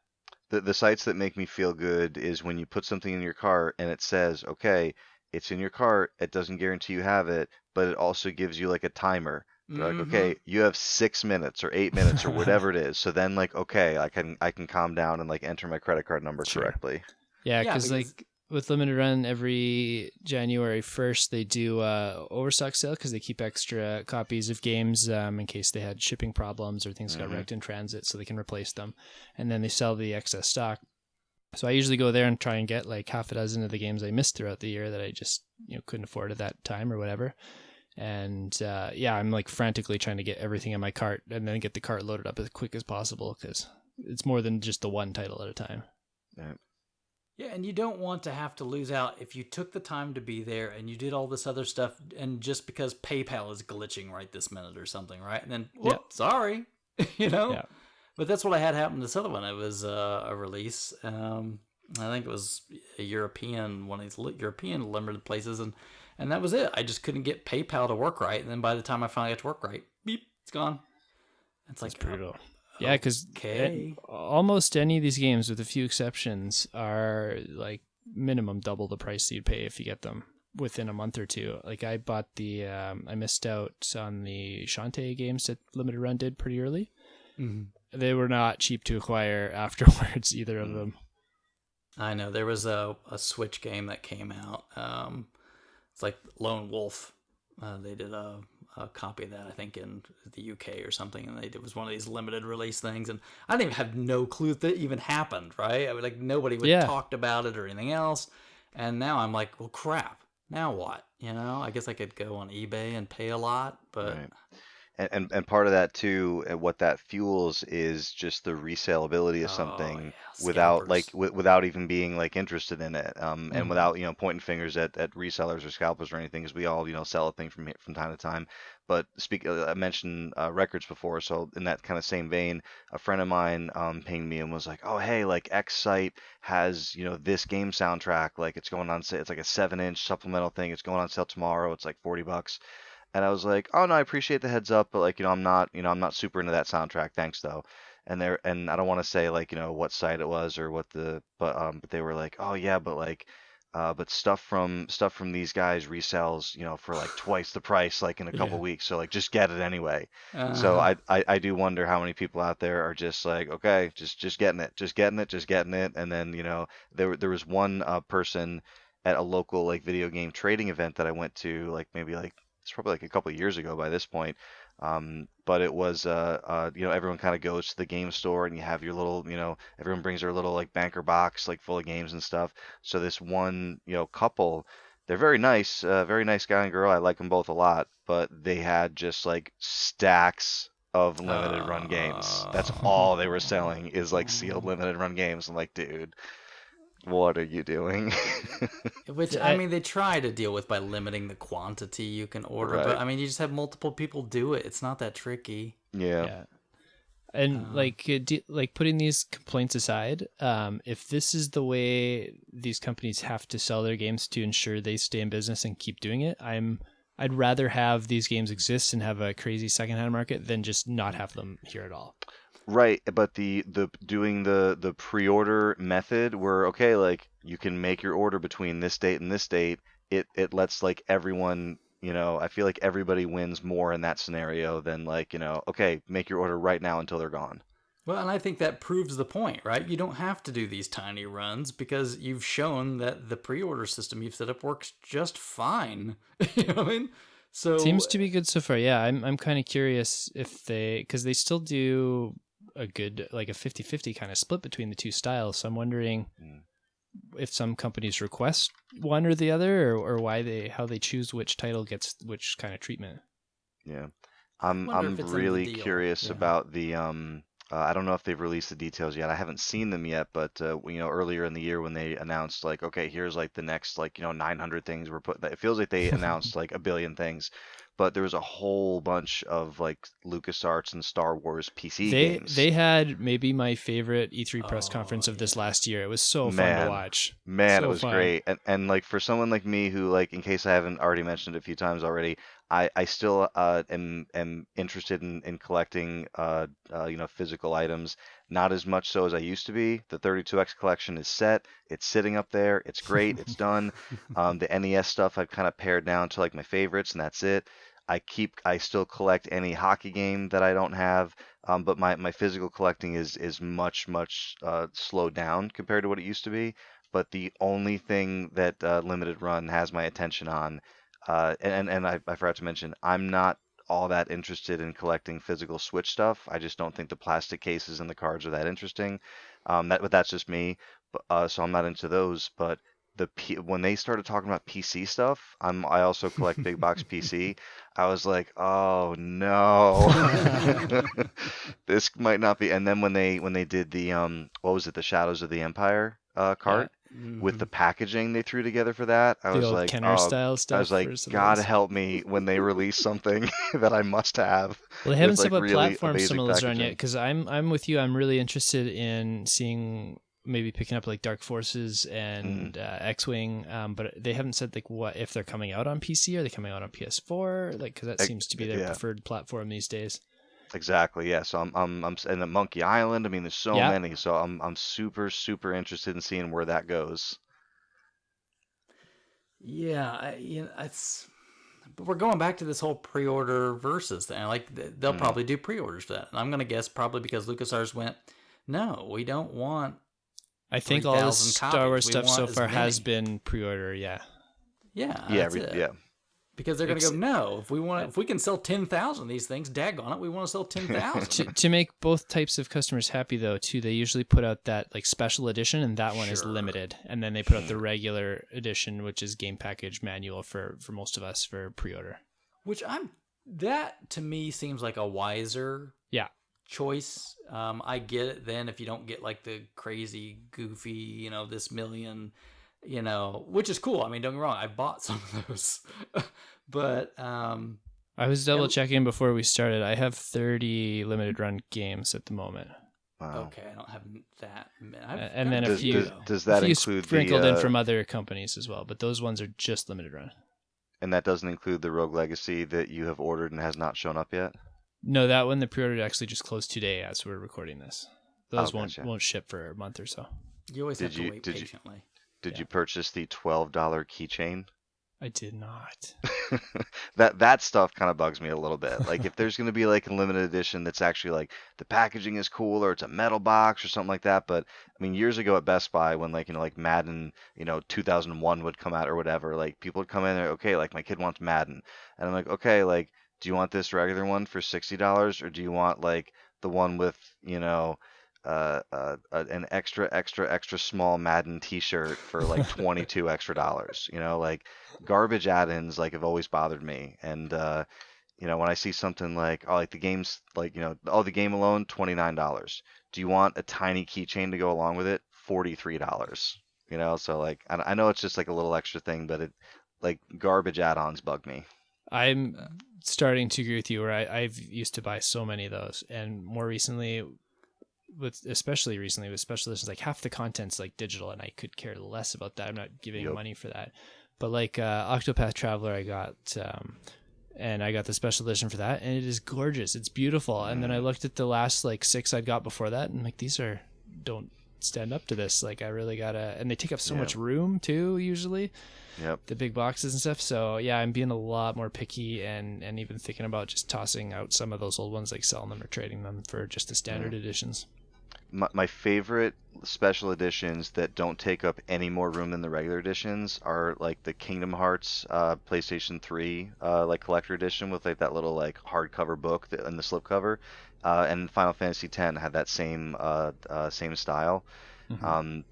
the sites that make me feel good is when you put something in your cart and it says, okay, it's in your cart. It doesn't guarantee you have it, but it also gives you like a timer. They're like, okay, you have 6 minutes or 8 minutes or whatever it is. So then like, okay, I can calm down and like enter my credit card number Sure. correctly. Yeah, Yeah, because because- like with Limited Run, every January 1st, they do overstock sale because they keep extra copies of games in case they had shipping problems or things got wrecked in transit so they can replace them. And then they sell the excess stock. So I usually go there and try and get like half a dozen of the games I missed throughout the year that I just couldn't afford at that time or whatever. And yeah, I'm like frantically trying to get everything in my cart and then get the cart loaded up as quick as possible because it's more than just the one title at a time. Yeah. Yeah, and you don't want to have to lose out if you took the time to be there and you did all this other stuff, and just because PayPal is glitching right this minute or something, right? And then, whoop, sorry, Yeah. But that's what I had happen to this other one. It was a release. I think it was a European, one of these European limited places, and that was it. I just couldn't get PayPal to work right, and then by the time I finally got to work right, beep, it's gone. It's like Brutal. Yeah, because okay. almost any of these games, with a few exceptions, are like minimum double the price you'd pay if you get them within a month or two. Like I bought I missed out on the Shantae games that Limited Run did pretty early. They were not cheap to acquire afterwards, either of them. I know there was a Switch game that came out. It's like Lone Wolf. They did a copy of that, I think, in the UK or something, and it was one of these limited release things. And I didn't even have no clue that even happened, right? I mean, like nobody would talked about it or anything else. And now I'm like, well, crap. Now what? I guess I could go on eBay and pay a lot, but. Right. And part of that too, what that fuels is just the resaleability of something without scalpers. without even being like interested in it, and without pointing fingers at resellers or scalpers or anything, because we all sell a thing from time to time. But I mentioned records before, so in that kind of same vein, a friend of mine pinged me and was like, oh hey, like X site has this game soundtrack, like it's going on sale. It's like a 7-inch supplemental thing. It's going on sale tomorrow. It's like $40. And I was like, oh no, I appreciate the heads up, but like, I'm not super into that soundtrack. Thanks though. And I don't want to say like, what site it was or but they were like, oh yeah, but like, but stuff from these guys resells, for like twice the price, like in a couple weeks. So like, just get it anyway. So I do wonder how many people out there are just like, okay, just getting it. And then, there was one person at a local like video game trading event that I went to, like maybe like it's probably like a couple of years ago by this point. But it was everyone kind of goes to the game store and you have your little, everyone brings their little like banker box like full of games and stuff. So this one, couple, they're very nice guy and girl. I like them both a lot, but they had just like stacks of limited run games. That's all they were selling is like sealed limited run games. I'm like, dude, What are you doing? Which, So I mean, they try to deal with by limiting the quantity you can order, but Right. I mean, you just have multiple people do it. It's not that tricky. Yeah. yeah. And Um, like putting these complaints aside, if this is the way these companies have to sell their games to ensure they stay in business and keep doing it, I'd rather have these games exist and have a crazy secondhand market than just not have them here at all. Right, but the doing the pre-order method where okay, like you can make your order between this date and this date, it lets like everyone, I feel like everybody wins more in that scenario than like, okay, make your order right now until they're gone. well, and I think that proves the point, right? You don't have to do these tiny runs because you've shown that the pre-order system you've set up works just fine. You know what I mean? So, Seems to be good so far. Yeah, I'm kind of curious if because they still do a good, like a 50-50 kind of split between the two styles. So I'm wondering Mm, if some companies request one or the other, or how they choose which title gets which kind of treatment. yeah. I I'm wonder I'm if it's in the really deal. curious Yeah. about the I don't know if they've released the details yet. I haven't seen them yet, but earlier in the year when they announced like, okay, here's like the next like 900 things we're putting. It feels like they announced like a billion things, but there was a whole bunch of like LucasArts and Star Wars PC games. They had maybe my favorite E3 press Oh, conference of this yeah. last year. It was so fun to Man, watch. man, it So was fun. great. And like for someone like me who like in case I haven't already mentioned it a few times already, I still am interested in collecting physical items. Not as much so as I used to be. The 32X collection is set. It's sitting up there. It's great. It's done. The NES stuff I've kind of pared down to like my favorites and that's it. I still collect any hockey game that I don't have. But my physical collecting is much slowed down compared to what it used to be. But the only thing that Limited Run has my attention on, and I forgot to mention, I'm not all that interested in collecting physical Switch stuff. I just don't think the plastic cases and the cards are that interesting. But that's just me. So I'm not into those. But when they started talking about PC stuff, I also collect big box PC. I was like, oh no. This might not be. And then when they did the what was it, the Shadows of the Empire Yeah, cart with the packaging they threw together for that, I the was old like, Kenner oh, style I stuff was like, for some of God those. help me when they release something that I must have Well, they haven't with said like what really platform some amazing of those are on yet. packaging. Because I'm with you. I'm really interested in seeing maybe picking up like Dark Forces Mm, and X-wing. But they haven't said like what if they're coming out on PC. Are they coming out on PS4? Like, because that seems to be their yeah, preferred platform these days. exactly. Yeah. So and the Monkey Island. I mean, there's so Yeah, many. So I'm super interested in seeing where that goes. Yeah, it's. But we're going back to this whole pre-order versus thing. Like they'll Mm, probably do pre-orders for that, and I'm gonna guess probably because LucasArts went, no, we don't want I three think all the thousand Star copies. Wars We stuff want so as far has many. been pre-order. Yeah, Yeah, yeah. that's it. Yeah. Because they're gonna go, Ex- no, if we can sell 10,000 of these things, daggone it, we want to sell 10,000. to make both types of customers happy though too, they usually put out that like special edition, and that one is Sure. limited, and then they put out the Mm, regular edition, which is game package manual for most of us for pre-order. Which that to me seems like a wiser Yeah, choice. I get it then if you don't get like the crazy, goofy, this million, which is cool. I mean, don't get me wrong, I bought some of those, but I was double and checking before we started. I have 30 limited run games at the moment. wow. okay, I don't have that many. I've And got then a a Does few few does though. does a that few include the sprinkled in from other companies as well, but those ones are just limited run. and that doesn't include the Rogue Legacy that you have ordered and has not shown up yet? No, that one the pre-order actually just closed today as we're recording this. Oh, Those won't gotcha. won't ship for a month or so. You always have Did to you wait did you patiently. did Yeah, you purchase the $12 keychain? I did not. That stuff kind of bugs me a little bit. Like if there's going to be like a limited edition that's actually like the packaging is cool or it's a metal box or something like that. But I mean, years ago at Best Buy when like like Madden 2001 would come out or whatever, like people would come in there, okay, like my kid wants Madden, and I'm like, okay, like do you want this regular one for $60 or do you want like the one with an extra small Madden T-shirt for like 22 extra dollars? Like garbage add-ins like have always bothered me. And when I see something like oh like the game's like oh the game alone $29. Do you want a tiny keychain to go along with it? $43. you know. So like I know it's just like a little extra thing, but it like garbage add-ons bug me. I'm starting to agree with you where I've used to buy so many of those, and more recently especially recently with special editions, like half the content's like digital, and I could care less about that. I'm not giving Yep. money for that. But like Octopath Traveler, I got and I got the special edition for that, and it is gorgeous. It's beautiful. And then I looked at the last like 6 I'd got before that, and like these don't stand up to this. Like I really gotta, and they take up so much room too usually. Yep. The big boxes and stuff. So yeah, I'm being a lot more picky, and even thinking about just tossing out some of those old ones, like selling them or trading them for just the standard editions. My favorite special editions that don't take up any more room than the regular editions are like the Kingdom Hearts PlayStation 3 like collector edition with like that little like hardcover book and the slipcover, and Final Fantasy X had that same style.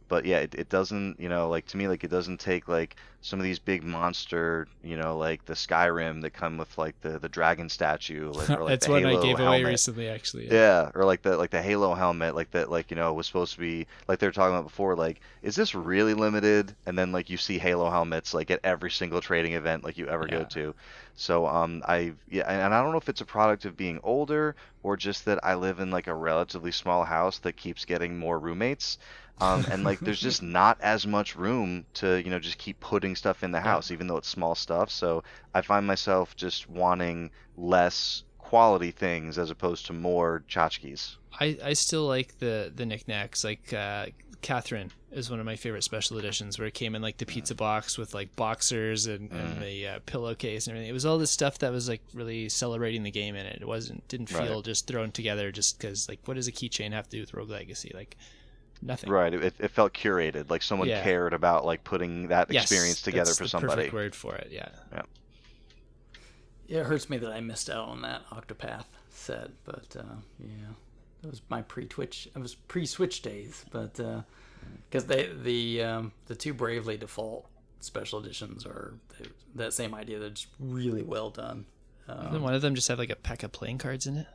But yeah, it doesn't, like to me, like it doesn't take like some of these big monster, like the Skyrim that come with like the dragon statue, like, or like That's the one Halo I gave away helmet. recently, actually. Yeah, or like the Halo helmet, like that, like was supposed to be like they were talking about before. Like, is this really limited? And then like you see Halo helmets like at every single trading event like you ever go to. So and I don't know if it's a product of being older or just that I live in like a relatively small house that keeps getting more roommates. And like there's just not as much room to just keep putting stuff in the house, even though it's small stuff. So I find myself just wanting less quality things as opposed to more tchotchkes. I still like the knickknacks. Like Catherine is one of my favorite special editions, where it came in like the pizza box with like boxers and the pillowcase and everything. It was all this stuff that was like really celebrating the game in it. It didn't feel just thrown together just because, like, what does a keychain have to do with Rogue Legacy? Like, nothing. Right. It felt curated, like someone cared about like putting that experience together for somebody. Perfect word for it. Yeah. Yeah, it hurts me that I missed out on that Octopath set, but yeah, that was my pre-Twitch. It was pre-Switch days, but because the two Bravely Default special editions are that same idea. They're just really well done. Doesn't one of them just have like a pack of playing cards in it?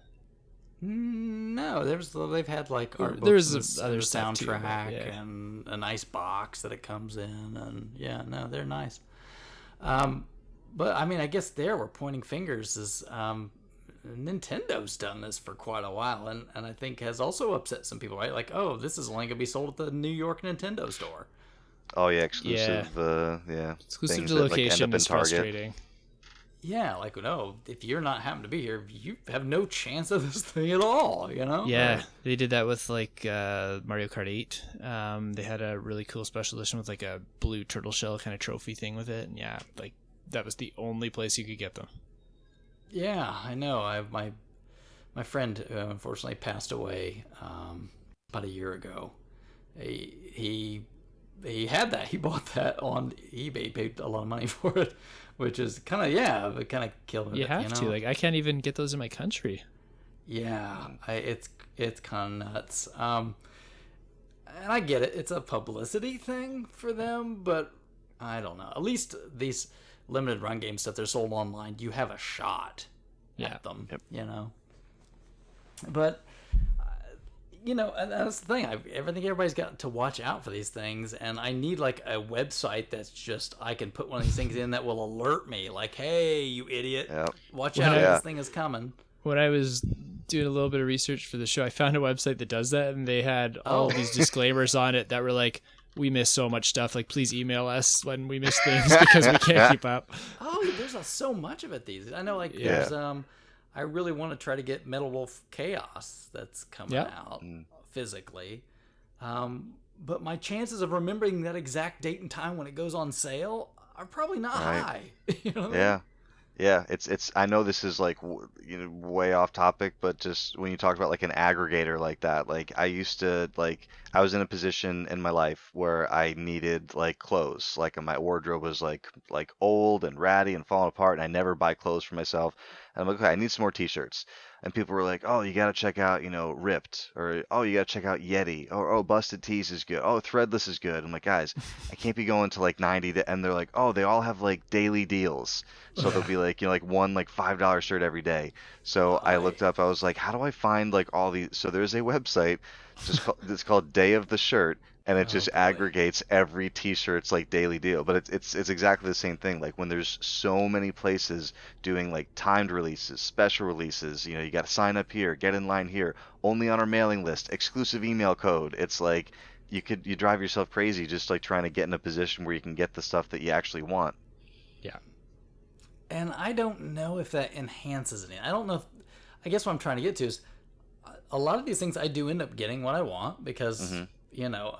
No, they've had like art There's books and other the stuff too, soundtrack and a nice box that it comes in, and yeah, no, they're nice. But I mean, I guess there we're pointing fingers is Nintendo's done this for quite a while, and I think has also upset some people, right? Like, oh, this is only gonna be sold at the New York Nintendo store. Oh yeah, exclusive. Exclusive things to that, like, location end up in is Target. frustrating. Yeah, like, no, if you're not happen to be here, you have no chance of this thing at all, Yeah, they did that with like Mario Kart 8. They had a really cool special edition with like a blue turtle shell kind of trophy thing with it, and yeah, like that was the only place you could get them. Yeah, I know. My friend unfortunately passed away about a year ago. He had that. He bought that on eBay. He paid a lot of money for it, which is kind of it kind of killed me. You have to. Like, I can't even get those in my country. Yeah, it's kind of nuts. And I get it. It's a publicity thing for them, but I don't know. At least these limited run game stuff, they're sold online. You have a shot at them. Yep. But and that's the thing. I think everybody's got to watch out for these things, and I need like a website that's just I can put one of these things in that will alert me, like, "Hey, you idiot, watch out! This thing is coming." When I was doing a little bit of research for the show, I found a website that does that, and they had all these disclaimers on it that were like, "We miss so much stuff. Like, please email us when we miss things because we can't keep up." Oh, there's so much of it. I know, like there's I really want to try to get Metal Wolf Chaos that's coming out physically. But my chances of remembering that exact date and time when it goes on sale are probably not high. You know what I mean? Yeah, it's. I know this is like way off topic, but just when you talk about like an aggregator like that, like I used to like I was in a position in my life where I needed like clothes, like my wardrobe was like old and ratty and falling apart, and I never buy clothes for myself. And I'm like, okay, I need some more T-shirts. And people were like, oh, you got to check out, Ripped, or oh, you got to check out Yeti, or oh, Busted Tees is good, oh, Threadless is good. I'm like, guys, I can't be going to like 90 and they're like, oh, they all have like daily deals, so there'll be like like one like $5 shirt every day. So I looked up, I was like, how do I find like all these? So there's a website it's called Day of the Shirt, and it Oh just boy. aggregates every T-shirt's like daily deal. But it's exactly the same thing. Like when there's so many places doing like timed releases, special releases, you got to sign up here, get in line here, only on our mailing list, exclusive email code. It's like you drive yourself crazy just like trying to get in a position where you can get the stuff that you actually want. Yeah. And I don't know if that enhances anything. I don't know if, I guess what I'm trying to get to is a lot of these things I do end up getting what I want because, Hmm.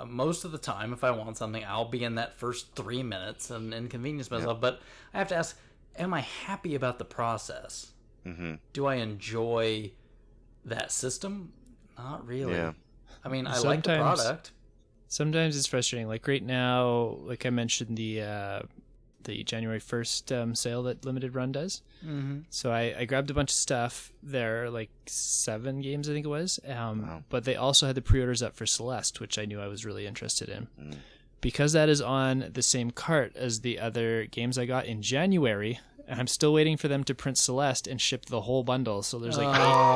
most of the time if I want something, I'll be in that first 3 minutes and inconvenience Yep. myself. But I have to ask, am I happy about the process? Hmm. Do I enjoy that system? Not Yeah. really. I mean, I like the Sometimes product. sometimes it's frustrating. Like right now, like I mentioned the January 1st sale that Limited Run does. Mm-hmm. So I grabbed a bunch of stuff there, like 7 games, I think it was. Wow. But they also had the pre-orders up for Celeste, which I knew I was really interested in. Mm. Because that is on the same cart as the other games I got in January, and I'm still waiting for them to print Celeste and ship the whole bundle. So there's like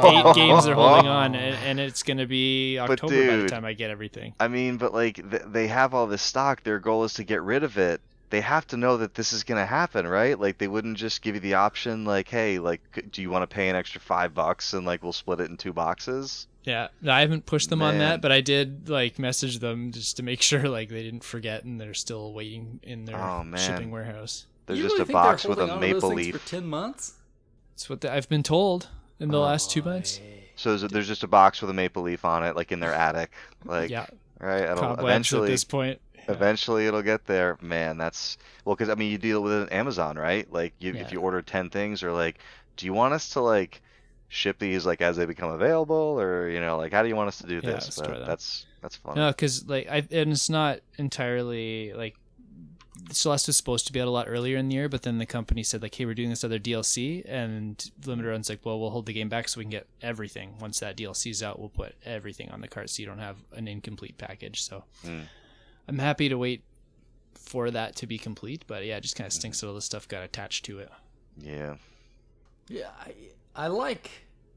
eight games they're holding on, and it's going to be But October by the dude, time I get everything. I mean, but like they have all this stock. Their goal is to get rid of it. They have to know that this is gonna happen, right? Like they wouldn't just give you the option, like, hey, like, do you want to pay an extra $5 and like we'll split it in 2 boxes? Yeah, I haven't pushed them on that, Man, but I did like message them just to make sure like they didn't forget and they're still waiting in their oh shipping man, warehouse. there's You just really a think they're box with a holding on to those maple things for leaf. 10 months? It's what I've been told in the Oh, last 2 months. so there's just a box with a maple leaf on it, like in their attic, like, Yeah, right? It'll cobwebs at this point. Yeah, eventually it'll get there. Man, that's well, because I mean, you deal with it on Amazon, right? Like, if yeah, you order 10 things, or like, do you want us to like ship these like as they become available, or like how do you want us to do yeah. this? Store But them. that's No, funny. because like and it's not entirely like Celeste was supposed to be out a lot earlier in the year, but then the company said like, "Hey, we're doing this other DLC," and Limited Run's like, "Well, we'll hold the game back so we can get everything. Once that DLC's out, we'll put everything on the cart so you don't have an incomplete package." So Mm, I'm happy to wait for that to be complete, but yeah, it just kind of mhm. stinks that all this stuff got attached to it. Yeah. Yeah, I like.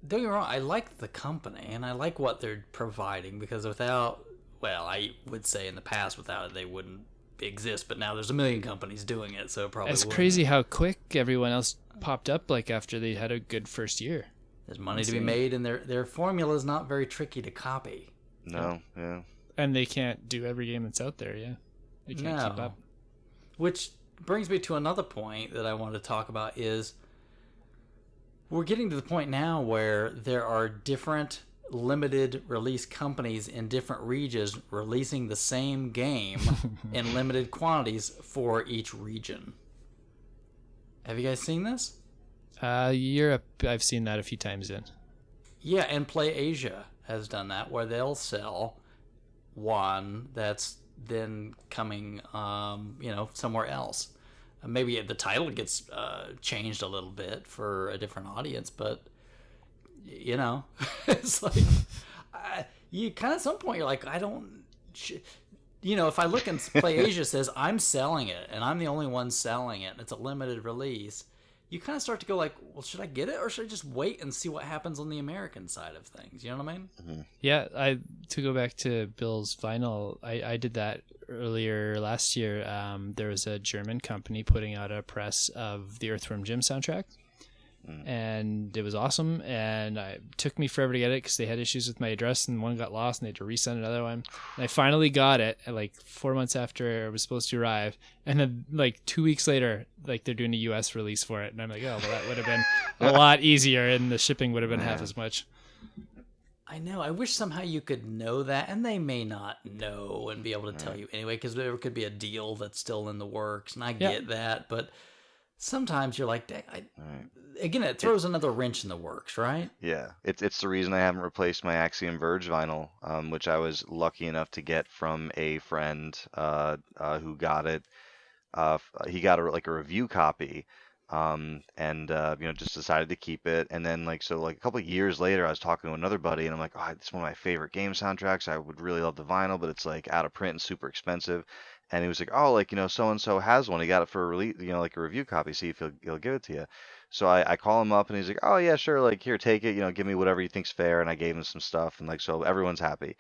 Don't get me wrong. I like the company and I like what they're providing because without, well, I would say in the past without it they wouldn't exist. But now there's a million companies doing it, so it probably It's wouldn't. crazy how quick everyone else popped up like after they had a good first year. There's money to be Insane. made, and their formula is not very tricky to copy. Yeah. No. Yeah. And they can't do every game that's out there, yeah. They can't keep No, up. which brings me to another point that I want to talk about is we're getting to the point now where there are different limited release companies in different regions releasing the same game in limited quantities for each region. Have you guys seen this? Europe, I've seen that a few times in. Yeah, and Play Asia has done that where they'll sell one that's then coming, somewhere else. Maybe the title gets changed a little bit for a different audience, but it's like you kind of at some point you're like, I don't, if I look and Play Asia says I'm selling it and I'm the only one selling it and it's a limited release, you kind of start to go like, well, should I get it or should I just wait and see what happens on the American side of things? You know what I mean? Hmm. Yeah, to go back to Bill's vinyl, I did that earlier last year. There was a German company putting out a press of the Earthworm Jim soundtrack, Mm. and it was awesome. And it took me forever to get it because they had issues with my address, and one got lost, and they had to resend another one. And I finally got it like 4 months after it was supposed to arrive, and then like 2 weeks later, like they're doing a U.S. release for it, and I'm like, oh well, that would have been a lot easier, and the shipping would have been half Man. as much. I know. I wish somehow you could know that, and they may not know and be able to tell Right. you anyway, because there could be a deal that's still in the works, and I Yeah, get that. But sometimes you're like, dang, Right. again, it It throws another wrench in the works, right? Yeah, it's the reason I haven't replaced my Axiom Verge vinyl, which I was lucky enough to get from a friend who got it. He got like a review copy, and just decided to keep it. And then like so like a couple of years later, I was talking to another buddy, and I'm like, oh, it's one of my favorite game soundtracks. I would really love the vinyl, but it's like out of print and super expensive. And he was like, oh, like so and so has one. He got it for a release, like a review copy. See if he'll give it to you. So I call him up, and he's like, oh yeah, sure, like here, take it. Give me whatever you think's fair. And I gave him some stuff, and like so everyone's happy.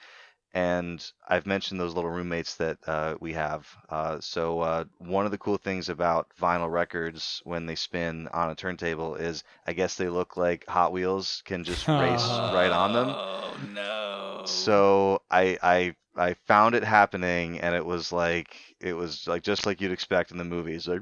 And I've mentioned those little roommates that we have. So one of the cool things about vinyl records when they spin on a turntable is I guess they look like Hot Wheels can just race right on them. Oh no. So I found it happening, and it was like just like you'd expect in the movies, like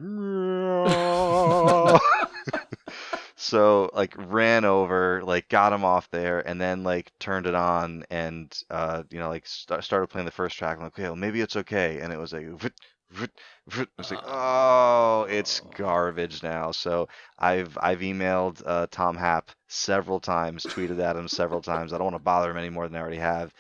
so like ran over, like got him off there, and then like turned it on, and like started playing the first track. I'm like, okay, well maybe it's okay, and it was like, vroot, vroot, vroot. I was like, oh, it's Oh. garbage now. So I've emailed Tom Happ several times, tweeted at him several times. I don't want to bother him any more than I already have.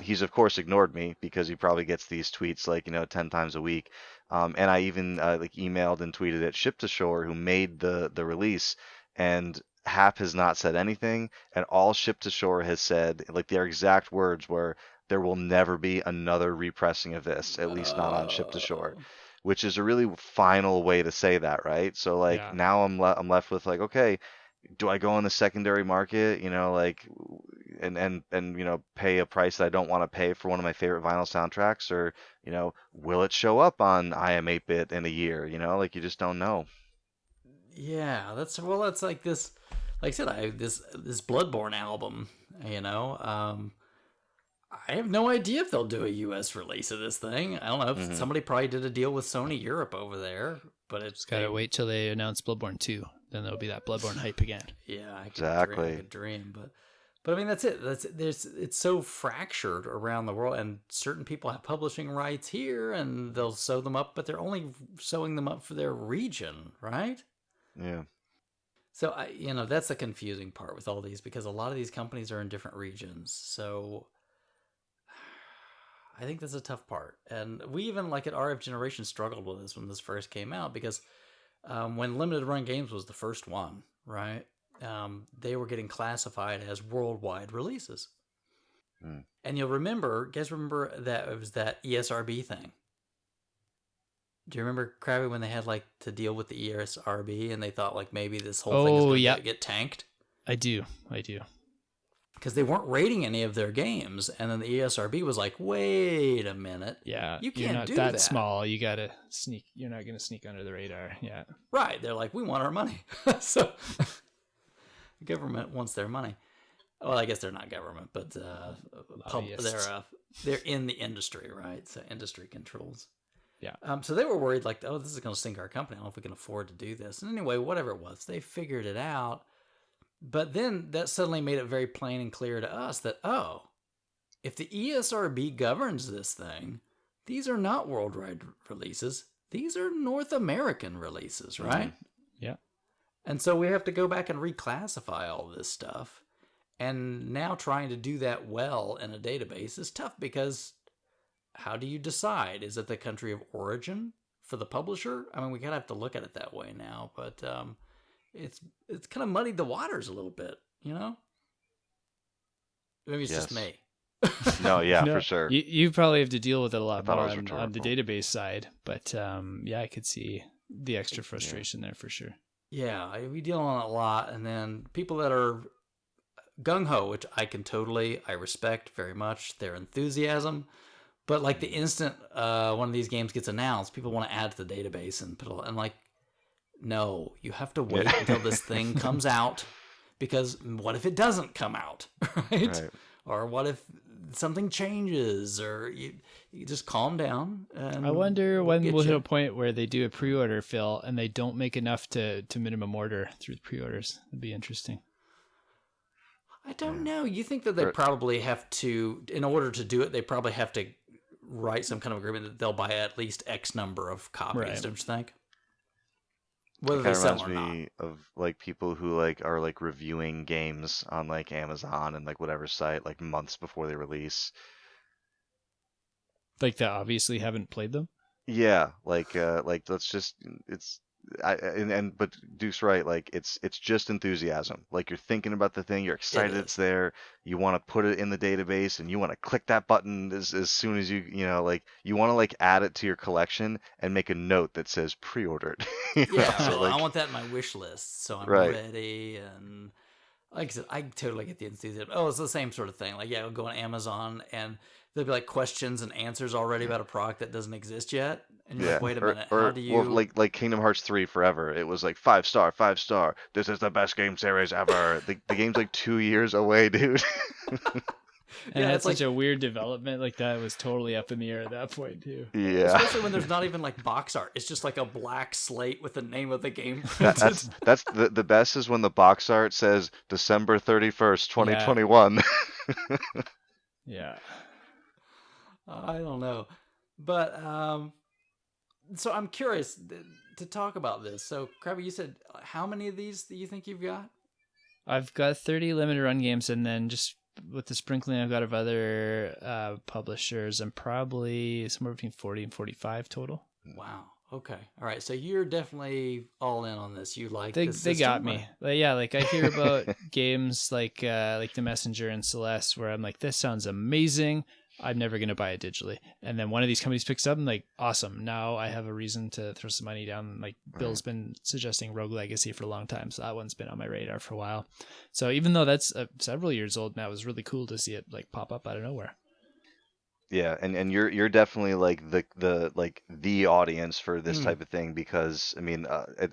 He's of course ignored me because he probably gets these tweets like 10 times a week. And I even like emailed and tweeted at Ship to Shore, who made the release, and Hap has not said anything, and all Ship to Shore has said, like their exact words were, "There will never be another repressing of this, at least not on Ship to Shore," Oh. which is a really final way to say that, right? So like Yeah. now I'm left with like, okay, do I go on the secondary market, like, and pay a price that I don't want to pay for one of my favorite vinyl soundtracks, or will it show up on I Am 8-bit in a year? Like you just don't know. Yeah, that's like this. Like I said, this Bloodborne album. You know, I have no idea if they'll do a U.S. release of this thing. I don't know if Hmm. somebody probably did a deal with Sony Europe over there, but Just gotta wait till they announce Bloodborne 2. Then there'll be that Bloodborne hype again. yeah, I Exactly. could dream, but I mean that's it. It's so fractured around the world, and certain people have publishing rights here, and they'll sew them up, but they're only sewing them up for their region, right? Yeah. So that's the confusing part with all these because a lot of these companies are in different regions. So I think that's a tough part, and we even like at RF Generation struggled with this when this first came out because when limited run games was the first one, right? They were getting classified as worldwide releases, Mm. and guys remember that it was that ESRB thing. Do you remember Krabby when they had like to deal with the ESRB and they thought like maybe this whole thing is Oh, going to yeah. get tanked? I do. I do. Because they weren't rating any of their games, and then the ESRB was like, "Wait a minute, Yeah. you You're can't not do that that." small. You gotta sneak. You're not gonna sneak under the radar. Yeah. Right? They're like, "We want our money," so the government wants their money. Well, I guess they're not government, but Lobbyists. they're in the industry, right? So industry controls. Yeah. So they were worried, like, "Oh, this is going to sink our company. I don't know if we can afford to do this." And anyway, whatever it was, they figured it out. But then that suddenly made it very plain and clear to us that, oh, if the ESRB governs this thing, these are not worldwide releases. These are North American releases, Hmm. right? Yeah. And so we have to go back and reclassify all this stuff. And now trying to do that well in a database is tough because how do you decide? Is it the country of origin for the publisher? I mean, we kind of have to look at it that way now, but it's it's kind of muddied the waters a little bit, you know? Maybe it's just Yes. me. No, yeah, for No, sure. you probably have to deal with it a I lot thought it more was on the rhetorical. database side. But yeah, I could see the extra Yeah. frustration there for sure. Yeah, we deal on it a lot, and then people that are gung ho, which I respect very much their enthusiasm. But like the Mhm. instant one of these games gets announced, people want to add to the database and put and like, no, you have to Yeah. wait until this thing comes out, because what if it doesn't come out, right? Right. Or what if something changes, or you just calm down I and wonder we'll when get we'll hit you. a point where they do a pre-order fill and they don't make enough to minimum order through the pre-orders. That'd be interesting. I don't Yeah. know. You think that they For, probably have to, in order to do it, they probably have to write some kind of agreement that they'll buy at least X number of copies, Right. don't you think? it Whether they kind of sell reminds or not. me of like people who like are like reviewing games on like Amazon and like whatever site like months before they release. Like that obviously haven't played them. Yeah, like let's just it's and but Duke's right, like it's just enthusiasm. Like you're thinking about the thing, you're It excited it's is. there, you want to put it in the database and you want to click that button as soon as like you want to like add it to your collection and make a note that says pre-ordered. Yeah, So I like want that in my wish list, so I'm right. ready. And like I said, I totally get the enthusiasm. Oh, it's the same sort of thing. Like, yeah, I'll go on Amazon, and there'll be like questions and answers already about a product that doesn't exist yet, and you're Yeah, like, wait a minute, how or do well, you? like Kingdom Hearts 3 forever. It was like 5 star, 5 star. This is the best game series ever. The game's like 2 years away, dude. And Yeah, that's it's such like a weird development. Like that was totally up in the air at that point too. Yeah. especially when there's not even like box art. It's just like a black slate with the name of the game That printed. that's the best is when the box art says December 31st, Yeah, 2021. yeah. I don't know, but so I'm curious to talk about this. So, Krabby, you said how many of these do you think you've got? I've got 30 limited run games, and then just with the sprinkling I've got of other publishers, I'm probably somewhere between 40 and 45 total. Wow. Okay. All right. So you're definitely all in on this. You like They this they got system? me. Like, yeah, like I hear about games like The Messenger and Celeste where I'm like, this sounds amazing. I'm never gonna buy it digitally. And then one of these companies picks up and like, awesome. Now I have a reason to throw some money down. Like Bill's been suggesting Rogue Legacy for a long time, so that one's been on my radar for a while. So even though that's several years old now, it was really cool to see it like pop up out of nowhere. Yeah, and you're definitely like the like the audience for this Mm. type of thing because I mean,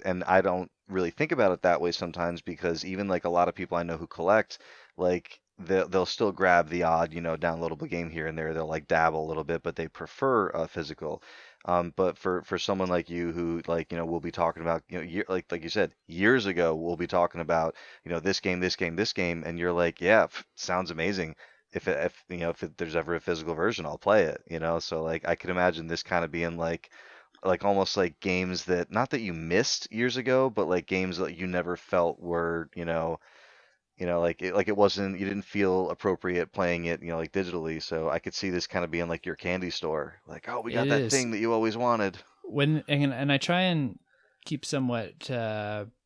and I don't really think about it that way sometimes because even like a lot of people I know who collect, like they'll still grab the odd, downloadable game here and there. They'll like dabble a little bit, but they prefer physical. But for someone like you who like we'll be talking about like you said years ago we'll be talking about this game, this game, this game, and you're like, yeah, sounds amazing if there's ever a physical version, I'll play it, So like I could imagine this kind of being like almost like games that not that you missed years ago, but like games that you never felt were, like it wasn't you didn't feel appropriate playing it, like digitally. So I could see this kind of being like your candy store. Like, oh, we It got that is. thing that you always wanted. And I try and keep somewhat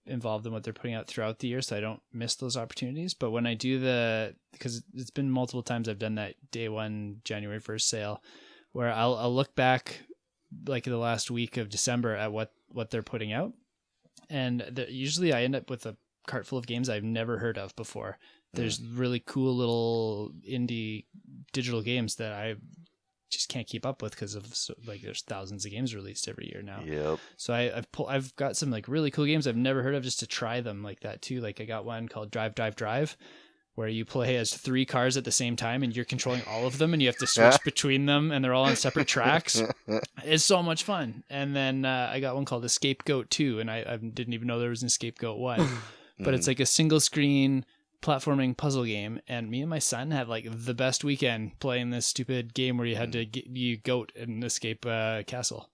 involved in what they're putting out throughout the year, so I don't miss those opportunities. But when I do because it's been multiple times I've done that day one January 1st sale, where I'll look back like the last week of December at what they're putting out, and usually I end up with a cart full of games I've never heard of before. There's really cool little indie digital games that I just can't keep up with because of like there's thousands of games released every year now. Yep. So I've got some like really cool games I've never heard of just to try them like that too. Like I got one called Drive Drive Drive where you play as 3 cars at the same time and you're controlling all of them and you have to switch between them and they're all on separate tracks. It's so much fun. And then I got one called Escape Goat 2 and I didn't even know there was an Escape Goat 1. But it's like a single screen platforming puzzle game, and me and my son had like the best weekend playing this stupid game where you had to be a goat and escape a castle.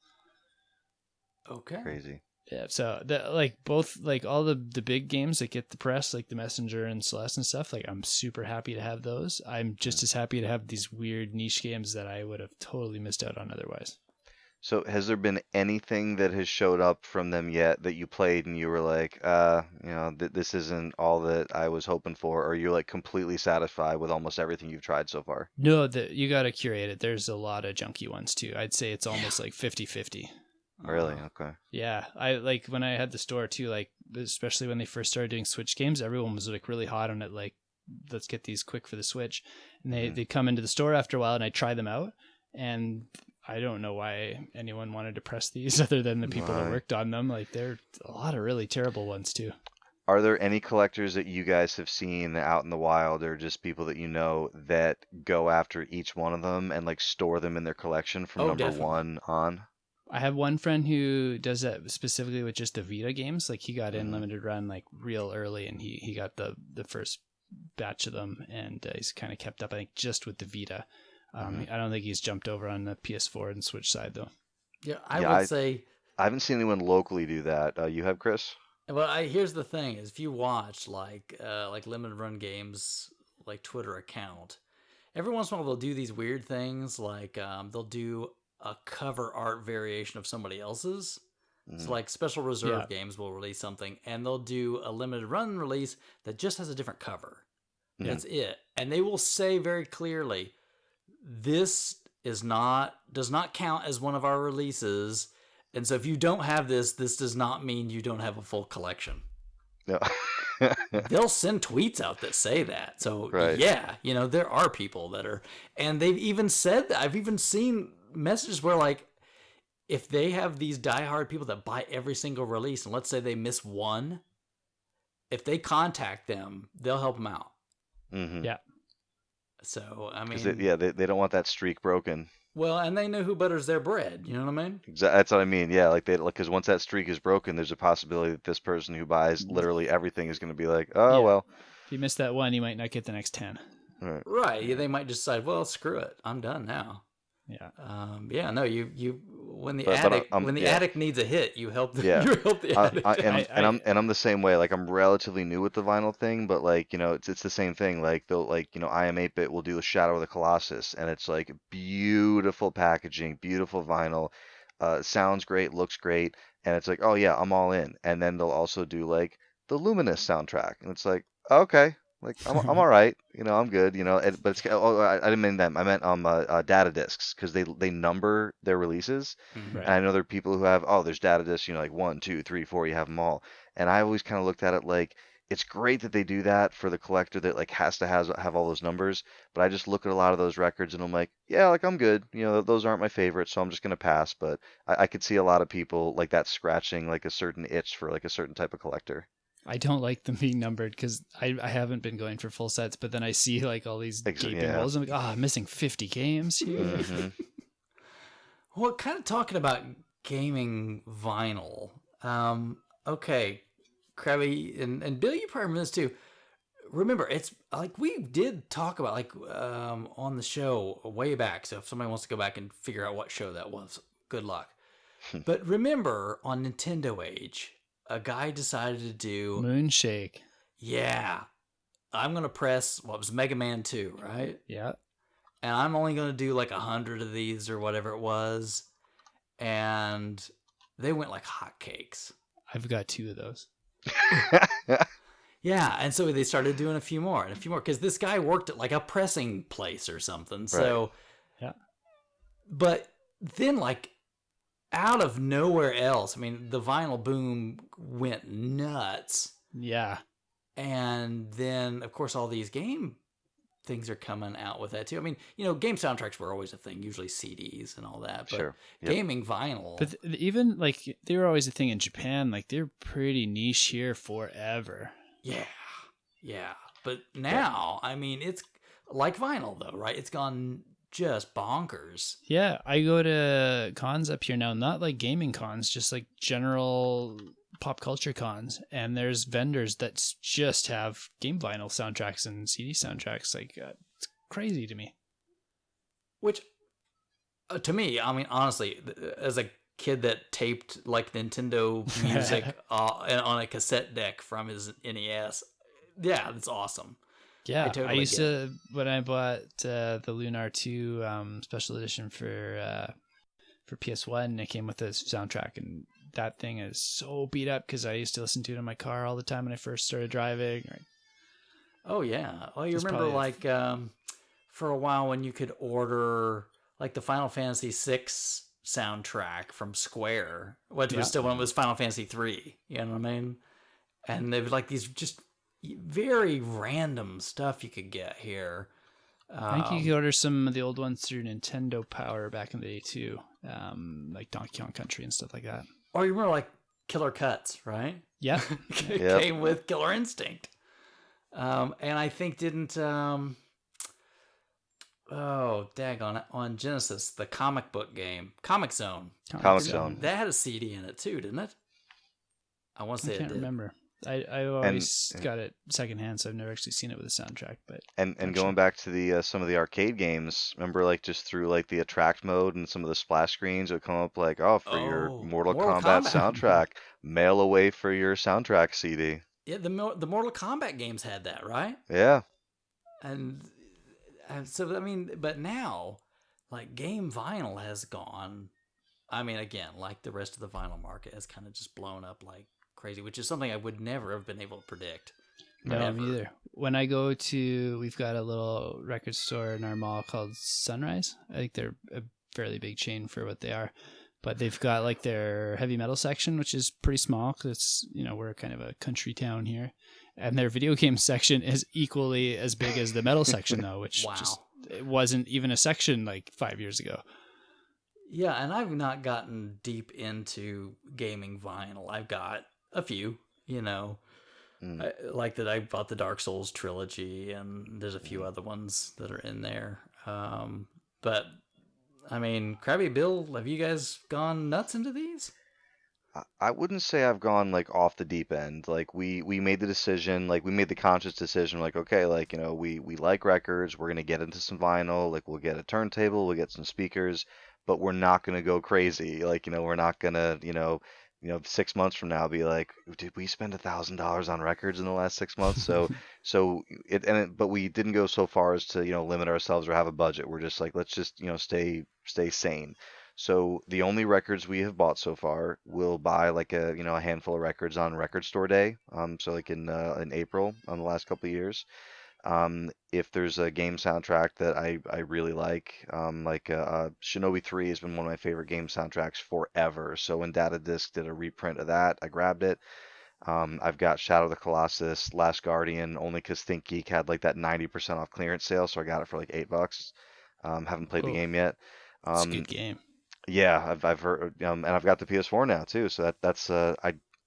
Okay. Crazy. Yeah, so like both like all the big games that get the press, like The Messenger and Celeste and stuff, like I'm super happy to have those. I'm just as happy to have these weird niche games that I would have totally missed out on otherwise. So has there been anything that has showed up from them yet that you played and you were like, this isn't all that I was hoping for, or you're like completely satisfied with almost everything you've tried so far? No, you got to curate it. There's a lot of junky ones too. I'd say it's almost like 50-50. Really? Okay. Yeah, I like when I had the store too, like especially when they first started doing Switch games, everyone was like really hot on it, like let's get these quick for the Switch. And they come into the store after a while and I try them out and I don't know why anyone wanted to press these other than the people that worked on them. Like there are a lot of really terrible ones too. Are there any collectors that you guys have seen out in the wild or just people that that go after each one of them and like store them in their collection from number definitely. 1 on? I have one friend who does that specifically with just the Vita games. Like he got in limited run like real early and he got the first batch of them and he's kind of kept up, I think, just with the Vita. I don't think he's jumped over on the PS4 and Switch side though. Yeah, I would say. I haven't seen anyone locally do that. You have, Chris? Well, here's the thing: is if you watch like limited run games, like Twitter account, every once in a while they'll do these weird things. Like they'll do a cover art variation of somebody else's. So like Special Reserve Games will release something, and they'll do a limited run release that just has a different cover. That's it, and they will say very clearly, this does not count as one of our releases, and so if you don't have this does not mean you don't have a full collection. No. they'll send tweets out that say that. So Right. yeah, there are people that are, and they've even said that. I've even seen messages where like, if they have these diehard people that buy every single release, and let's say they miss one, if they contact them, they'll help them out. Mm-hmm. Yeah. So I Because mean, they don't want that streak broken. well, and they know who butters their bread. You know what I mean? That's what I mean. Yeah, like because once that streak is broken, there's a possibility that this person who buys literally everything is going to be like, oh Yeah. well. If you miss that one, you might not get the next 10. Right. Right. Yeah. They might just decide, well, screw it, I'm done now. Yeah. Yeah. No. You when the But yeah. addict needs a hit, you help the Yeah. you help the addict. I'm the same way. Like I'm relatively new with the vinyl thing, but like it's the same thing. Like they'll like I Am 8-Bit will do the Shadow of the Colossus, and it's like beautiful packaging, beautiful vinyl, sounds great, looks great, and it's like, oh yeah, I'm all in. And then they'll also do like the Luminous soundtrack, and it's like, okay, like I'm all right, I'm good, but it's I didn't mean them. I meant data discs because they number their releases. Mhm. And Right. I know there are people who have, oh, there's data discs, like 1, 2, 3, 4, you have them all. And I always kind of looked at it like it's great that they do that for the collector that like has to have all those numbers. But I just look at a lot of those records and I'm like, yeah, like I'm good. Those aren't my favorites, so I'm just gonna pass. But I could see a lot of people like that scratching like a certain itch for like a certain type of collector. I don't like them being numbered because I haven't been going for full sets, but then I see like all these gaping Yeah. holes. I'm like, I'm missing 50 games here. Hmm. Well, kind of talking about gaming vinyl. Okay, Krabby and Bill, you probably remember this too. Remember, it's like we did talk about like on the show way back. So if somebody wants to go back and figure out what show that was, good luck. But remember, on Nintendo Age, a guy decided to do, Moonshake. yeah, I'm gonna press what was Mega Man 2, right? Yeah. And I'm only gonna do like 100 of these or whatever it was, and they went like hotcakes. I've got 2 of those. Yeah, and so they started doing a few more and a few more because this guy worked at like a pressing place or something. So, Yeah. but then like out of nowhere else, I mean, the vinyl boom went nuts, Yeah. and then of course all these game things are coming out with that too. I mean, game soundtracks were always a thing, usually CDs and all that, but Sure. Yep. gaming vinyl. But even like they were always a thing in Japan. Like they're pretty niche here forever. Yeah. But now, I mean, it's like vinyl though, right? It's gone just bonkers. Yeah, I go to cons up here now, not like gaming cons, just like general pop culture cons, and there's vendors that just have game vinyl soundtracks and CD soundtracks. Like it's crazy to me. Which, to me, I mean, honestly, as a kid that taped like Nintendo music on a cassette deck from his NES, yeah, that's awesome. Yeah, I totally used get to when I bought the Lunar 2 special edition for PS1. It came with this soundtrack, and that thing is so beat up because I used to listen to it in my car all the time when I first started driving. Right? Oh yeah. Oh, you That's remember probably like for a while when you could order like the Final Fantasy VI soundtrack from Square, which Yeah. was still when it was Final Fantasy 3. You know what I mean? And they were like these just very random stuff you could get here. I think you could order some of the old ones through Nintendo Power back in the day too, like Donkey Kong Country and stuff like that. Or you remember like Killer Cuts, right? Yeah, It Yep. came with Killer Instinct. And I think didn't oh daggone it, on Genesis, the comic book game, Comic Zone. Comic Zone. That had a CD in it too, didn't it? I want to say I it can't did. remember. I always got it secondhand, so I've never actually seen it with a soundtrack. But And going back to the some of the arcade games, remember like just through like the attract mode and some of the splash screens, it would come up like, oh, for your Oh, Mortal Mortal Kombat Kombat. soundtrack, mail away for your soundtrack CD. Yeah, the Mortal Kombat games had that, right? Yeah. And so I mean, but now, like game vinyl has gone. I mean, again, like the rest of the vinyl market has kind of just blown up like crazy, which is something I would never have been able to predict. no, Never. me either. When I go to, we've got a little record store in our mall called Sunrise. I think they're a fairly big chain for what they are. But they've got like their heavy metal section, which is pretty small because it's, we're kind of a country town here. And their video game section is equally as big as the metal section, though, which just it wasn't even a section like 5 years ago. Yeah, and I've not gotten deep into gaming vinyl. I've got a few, like that. I bought the Dark Souls trilogy, and there's a few other ones that are in there. But I mean, Krabby Bill, have you guys gone nuts into these? I wouldn't say I've gone like off the deep end. Like we made the decision, like we made the conscious decision, like okay, like we like records, we're gonna get into some vinyl, like we'll get a turntable, we'll get some speakers, but we're not gonna go crazy. Like we're not gonna 6 months from now be like, did we spend $1,000 on records in the last 6 months? But we didn't go so far as to limit ourselves or have a budget. We're just like, let's just stay sane. So the only records we have bought so far, we'll buy like a handful of records on Record Store Day. So like in April on the last couple of years. If there's a game soundtrack that I really like Shinobi 3 has been one of my favorite game soundtracks forever. So when Data Disc did a reprint of that, I grabbed it. I've got Shadow of the Colossus, Last Guardian, only because ThinkGeek had like that 90% off clearance sale, so I got it for like $8. Haven't played the game yet. It's a good game. Yeah, I've heard, and I've got the PS4 now too. So that's I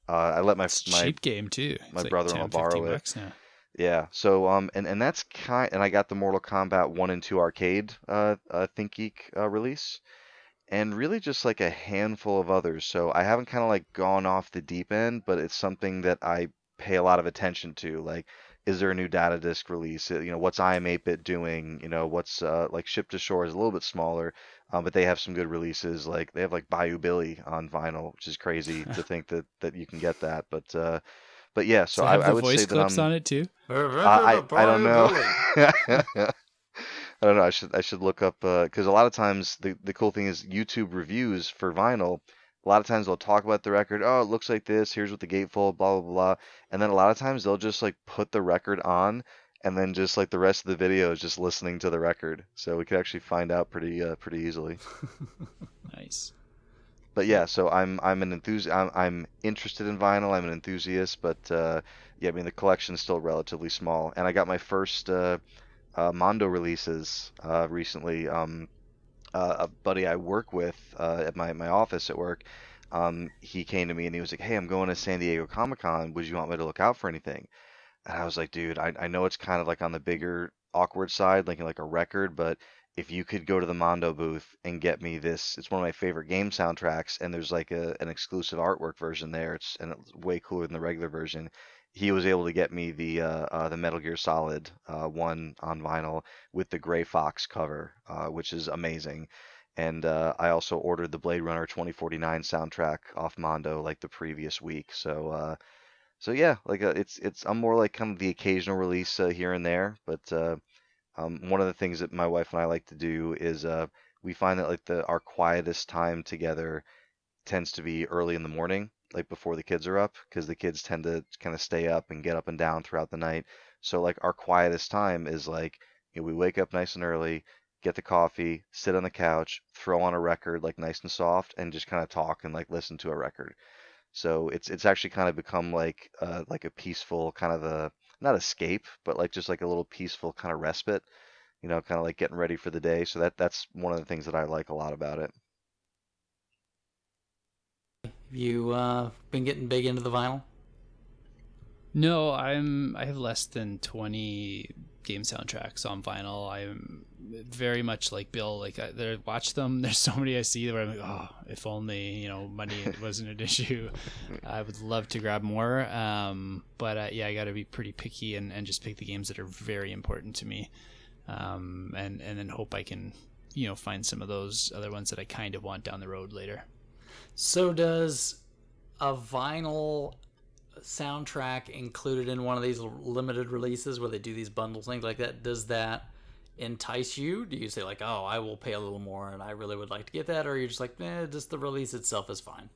let my cheap game too. My it's brother-in-law like borrow it. bucks now. Yeah. So and that's and I got the Mortal Kombat 1 and 2 arcade ThinkGeek release, and really just like a handful of others. So I haven't kind of like gone off the deep end, but it's something that I pay a lot of attention to. Like, is there a new data disc release? What's IM8-bit doing? What's like Ship to Shore is a little bit smaller, but they have some good releases. Like they have like Bayou Billy on vinyl, which is crazy to think that you can get that. But yeah, so Does it have I the would voice say that clips on it too? I don't know. I don't know. I should look up because a lot of times the cool thing is YouTube reviews for vinyl. A lot of times they'll talk about the record. Oh, it looks like this. Here's what the gatefold, blah blah blah. And then a lot of times they'll just like put the record on, and then just like the rest of the video is just listening to the record. So we could actually find out pretty easily. Nice. But yeah, so I'm an enthusiast. I'm interested in vinyl. I'm an enthusiast, but yeah, I mean the collection is still relatively small. And I got my first Mondo releases recently. A buddy I work with at my office at work, he came to me and he was like, "Hey, I'm going to San Diego Comic Con. Would you want me to look out for anything?" And I was like, "Dude, I know it's kind of like on the bigger awkward side, like a record, but if you could go to the Mondo booth and get me this, it's one of my favorite game soundtracks, and there's like an exclusive artwork version there. It's way cooler than the regular version." He was able to get me the Metal Gear Solid one on vinyl with the Gray Fox cover, which is amazing. And I also ordered the Blade Runner 2049 soundtrack off Mondo like the previous week. So yeah, like it's I'm more like kind of the occasional release here and there, but one of the things that my wife and I like to do is we find that like our quietest time together tends to be early in the morning, like before the kids are up, because the kids tend to kind of stay up and get up and down throughout the night. So like our quietest time is like we wake up nice and early, get the coffee, sit on the couch, throw on a record like nice and soft, and just kind of talk and like listen to a record. So it's actually kind of become like a peaceful kind of a not escape, but like just like a little peaceful kind of respite, kind of like getting ready for the day. So that's one of the things that I like a lot about it. You been getting big into the vinyl? No, I have less than 20 game soundtracks on vinyl. I'm very much like Bill. Like I watch them. There's so many I see where I'm like, oh, if only money wasn't an issue. I would love to grab more. But yeah, I got to be pretty picky and just pick the games that are very important to me. And then hope I can find some of those other ones that I kind of want down the road later. So does a vinyl soundtrack included in one of these limited releases where they do these bundles, things like that, does that entice you? Do you say like, oh, I will pay a little more and I really would like to get that? Or you're just like, just the release itself is fine?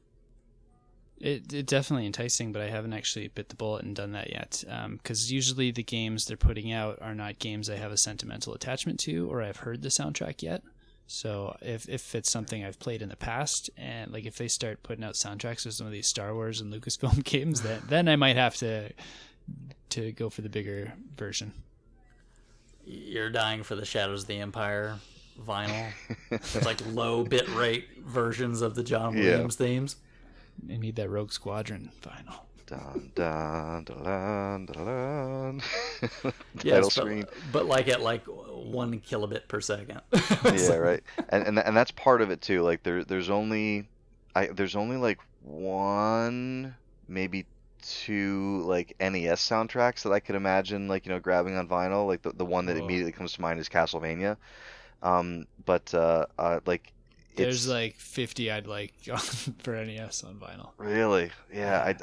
It definitely enticing, but I haven't actually bit the bullet and done that yet. Because usually the games they're putting out are not games I have a sentimental attachment to or I've heard the soundtrack yet. So if it's something I've played in the past, and like if they start putting out soundtracks of some of these Star Wars and Lucasfilm games, then I might have to go for the bigger version. You're dying for the Shadows of the Empire vinyl. It's like low bit rate versions of the John Williams themes. I need that Rogue Squadron vinyl. Dun, dun, dun, dun, dun, dun. Yes, Title screen. but like at like 1 kilobit per second. Yeah, right. And that's part of it too. Like there's only like one, maybe two like NES soundtracks that I could imagine like, grabbing on vinyl. Like the one that immediately comes to mind is Castlevania. But like there's like 50 I'd like for NES on vinyl. Really? Yeah,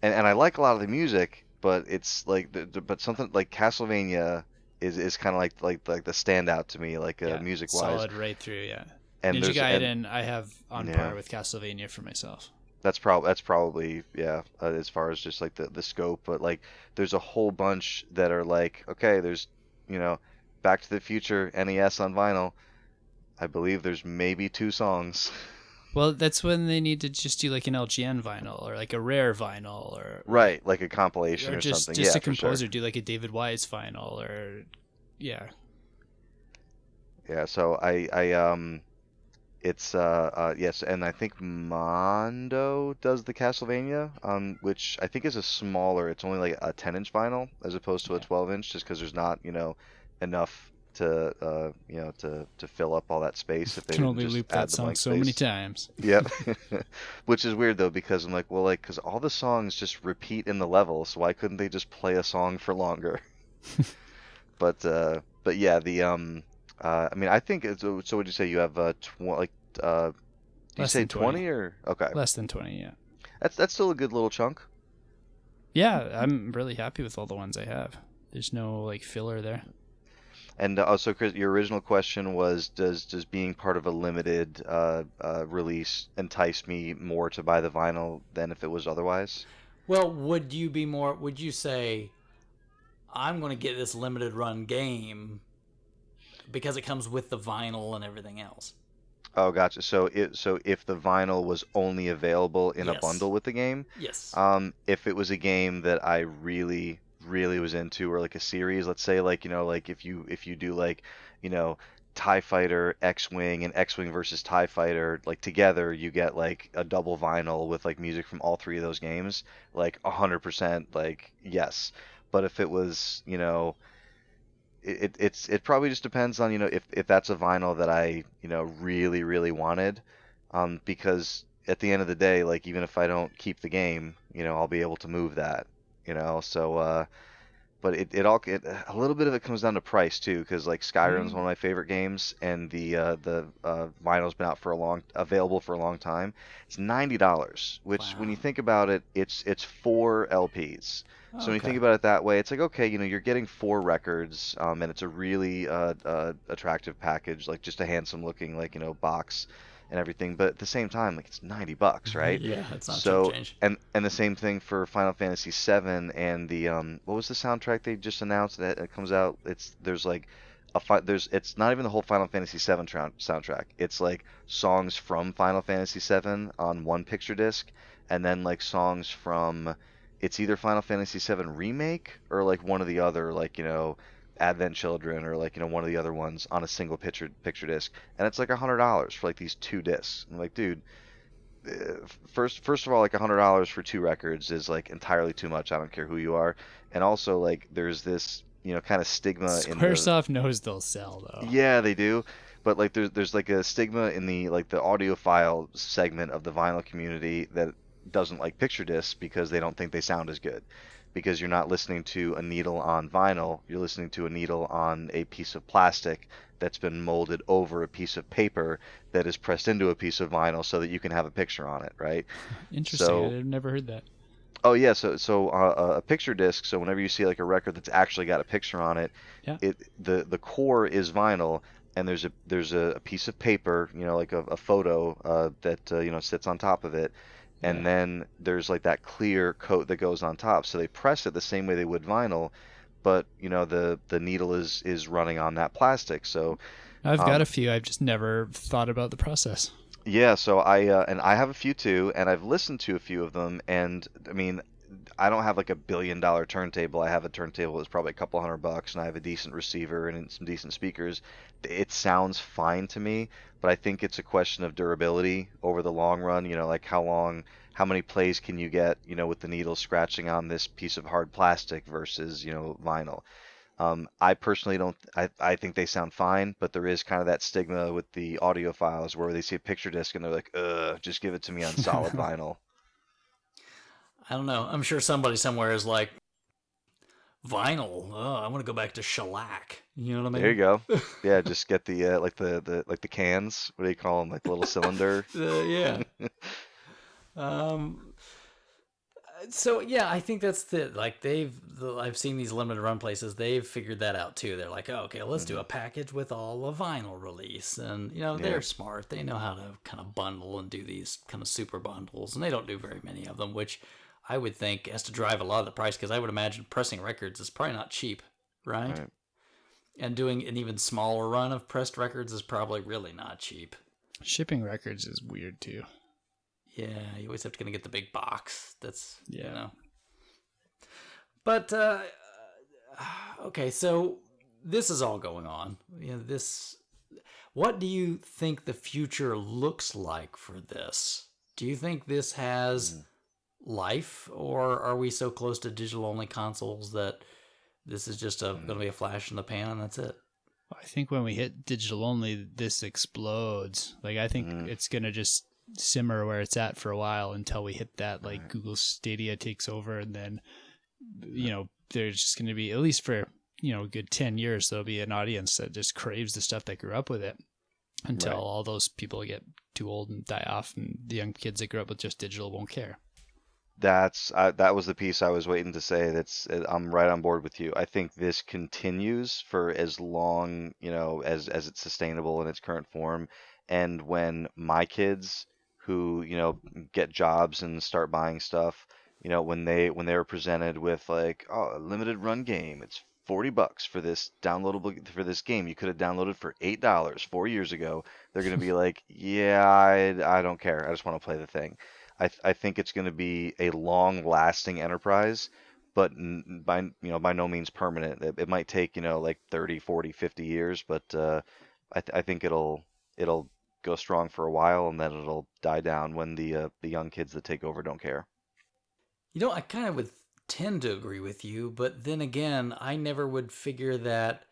and I like a lot of the music, but it's like but something like Castlevania is kind of like the standout to me, like music wise. Solid right through, yeah. And Ninja Gaiden I have on par with Castlevania for myself. That's probably as far as just like the scope, but like there's a whole bunch that are like, okay, there's Back to the Future NES on vinyl. I believe there's maybe 2 songs. Well, that's when they need to just do like an LGN vinyl or like a rare vinyl or right, like a compilation or something. Just yeah, a composer sure. do like a David Wise vinyl or yeah. Yeah, so it's yes, and I think Mondo does the Castlevania, which I think is a smaller. It's only like a 10-inch vinyl as opposed to a 12-inch, just because there's not enough to to fill up all that space if they can didn't only just loop add that the song blank so space. many times. Yep. Which is weird though, because I'm like, well, like, because all the songs just repeat in the level, so why couldn't they just play a song for longer? But yeah, the I mean, I think it's, so. Would you say you have did you say 20 or okay? Less than 20, yeah. That's still a good little chunk. Yeah, I'm really happy with all the ones I have. There's no like filler there. And also, Chris, your original question was, does being part of a limited release entice me more to buy the vinyl than if it was otherwise? Well, would you say, I'm going to get this limited run game because it comes with the vinyl and everything else? Oh, gotcha. So if the vinyl was only available in a bundle with the game, yes. If it was a game that I really was into, or like a series, let's say, like like if you do like TIE Fighter, X-Wing, and X-Wing versus TIE Fighter, like together you get like a double vinyl with like music from all 3 of those games, like 100% like yes. But if it was it probably just depends on if that's a vinyl that I really wanted, because at the end of the day, like even if I don't keep the game, I'll be able to move that, so but a little bit of it comes down to price too, because like Skyrim's one of my favorite games, and the vinyl's been available for a long time. It's $90, which when you think about it, it's 4 LPs. So when you think about it that way, it's like, okay, you're getting 4 records, and it's a really attractive package, like just a handsome looking like box and everything. But at the same time, like it's $90, right? Yeah, it's not so change. and the same thing for Final Fantasy VII and the what was the soundtrack they just announced that it comes out? There's like it's not even the whole Final Fantasy VII soundtrack. It's like songs from Final Fantasy VII on one picture disc, and then like songs from, it's either Final Fantasy VII Remake or like one of the other, like Advent Children, or like one of the other ones on a single picture disc, and it's like $100 for like these 2 discs. I'm like, dude, first of all, like $100 for 2 records is like entirely too much. I don't care who you are. And also, like, there's this kind of stigma Squaresoft knows they'll sell though. Yeah, they do. But like there's like a stigma in the audiophile segment of the vinyl community that doesn't like picture discs because they don't think they sound as good. Because you're not listening to a needle on vinyl, you're listening to a needle on a piece of plastic that's been molded over a piece of paper that is pressed into a piece of vinyl so that you can have a picture on it, right? Interesting. So, I've never heard that. Oh yeah, so a picture disc. So whenever you see like a record that's actually got a picture on it, the core is vinyl, and there's a piece of paper, like a photo that sits on top of it, and then there's like that clear coat that goes on top. So they press it the same way they would vinyl, but the needle is running on that plastic. So I've got a few. I've just never thought about the process. Yeah, so I have a few too, and I've listened to a few of them, and I mean, I don't have like $1 billion turntable. I have a turntable that's probably a couple $100, and I have a decent receiver and some decent speakers. It sounds fine to me, but I think it's a question of durability over the long run. Like how many plays can you get, with the needle scratching on this piece of hard plastic versus, vinyl. I personally don't. I think they sound fine, but there is kind of that stigma with the audiophiles where they see a picture disc and they're like, "Ugh, just give it to me on solid vinyl." I don't know. I'm sure somebody somewhere is like, vinyl. Oh, I want to go back to shellac. You know what I There you mean? go. Yeah, just get the like the cans. What do you call them? Like the little cylinder. Yeah. Um, so yeah, I think that's like I've seen these limited run places. They've figured that out too. They're like, oh, okay, let's do a package with all a vinyl release, and Yeah. they're smart. They know how to kind of bundle and do these kind of super bundles, and they don't do very many of them, which I would think has to drive a lot of the price because I would imagine pressing records is probably not cheap, right? Right. And doing an even smaller run of pressed records is probably really not cheap. Shipping records is weird too. Yeah, you always have to kind of get the big box. That's Yeah. But okay, so this is all going on. This. What do you think the future looks like for this? Do you think this has life, or are we so close to digital only consoles that this is just going to be a flash in the pan and that's it? I think when we hit digital only, this explodes. Like I think it's gonna just simmer where it's at for a while until we hit that. Like Google Stadia takes over, and then there's just gonna be, at least for a good 10 years, there'll be an audience that just craves the stuff that grew up with it until all those people get too old and die off, and the young kids that grew up with just digital won't care. That was the piece I was waiting to say. I'm right on board with you. I think this continues for as long, as it's sustainable in its current form. And when my kids who, get jobs and start buying stuff, when they were presented with like, oh, a limited run game, it's $40 for this downloadable for this game you could have downloaded for $8 4 years ago, they're gonna be like, yeah, I don't care. I just want to play the thing. I think it's going to be a long-lasting enterprise, but by no means permanent. It might take like 30, 40, 50 years, but I think it'll go strong for a while, and then it'll die down when the young kids that take over don't care. I kind of would tend to agree with you, but then again, I never would figure that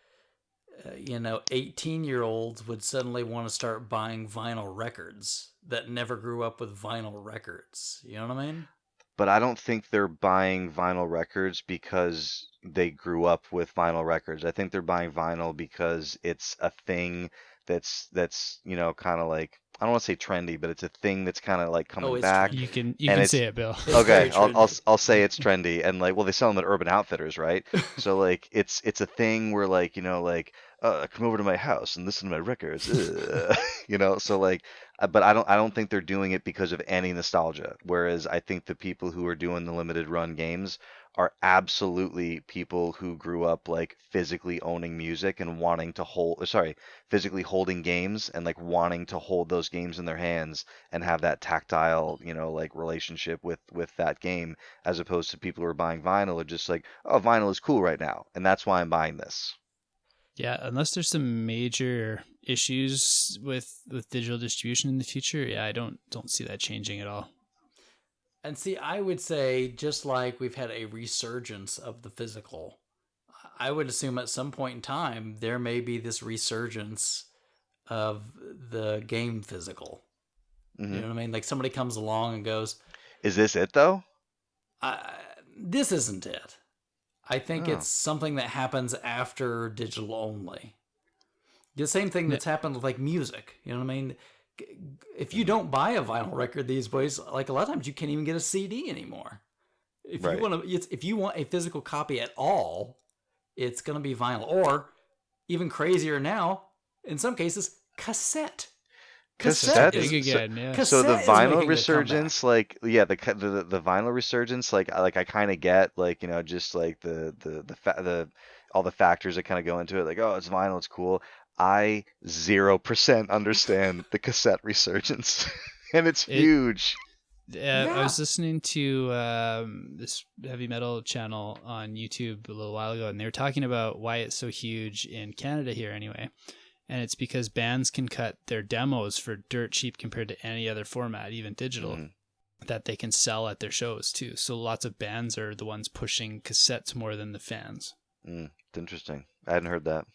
18-year-olds would suddenly want to start buying vinyl records that never grew up with vinyl records. You know what I mean? But I don't think they're buying vinyl records because they grew up with vinyl records. I think they're buying vinyl because it's a thing that's kind of like, I don't want to say trendy, but it's a thing that's kind of like coming It's back. You trendy. can And it's say it, Bill. It's okay. very I'll trendy. I'll say it's trendy, and like, well, they sell them at Urban Outfitters, right? So like, it's a thing where like, like, come over to my house and listen to my records, So like, but I don't think they're doing it because of any nostalgia. Whereas I think the people who are doing the limited run games are absolutely people who grew up like physically owning music and wanting to physically holding games and like wanting to hold those games in their hands and have that tactile, like relationship with that game, as opposed to people who are buying vinyl are just like, oh, vinyl is cool right now, and that's why I'm buying this. Yeah, unless there's some major issues with digital distribution in the future, yeah, I don't see that changing at all. And see, I would say just like we've had a resurgence of the physical, I would assume at some point in time there may be this resurgence of the game physical. Hmm. You know what I mean? Like somebody comes along and goes, Is this it though? "This isn't it." I think Oh. it's something that happens after digital only. The same thing that's happened with like music. You know what I mean? If you don't buy a vinyl record these days, like a lot of times you can't even get a CD anymore. If Right. if you want a physical copy at all, it's going to be vinyl, or even crazier now, in some cases, cassette. Cassette Big is again, yeah. so the Cassette is vinyl making a resurgence, comeback. like, yeah, the vinyl resurgence, like I kind of get, like, just like the all the factors that kind of go into it, like, oh, it's vinyl, it's cool. I 0% understand the cassette resurgence, and it's It huge. I Yeah. was listening to this heavy metal channel on YouTube a little while ago, and they were talking about why it's so huge in Canada here anyway. And it's because bands can cut their demos for dirt cheap compared to any other format, even digital, that they can sell at their shows too. So lots of bands are the ones pushing cassettes more than the fans. It's interesting. I hadn't heard that.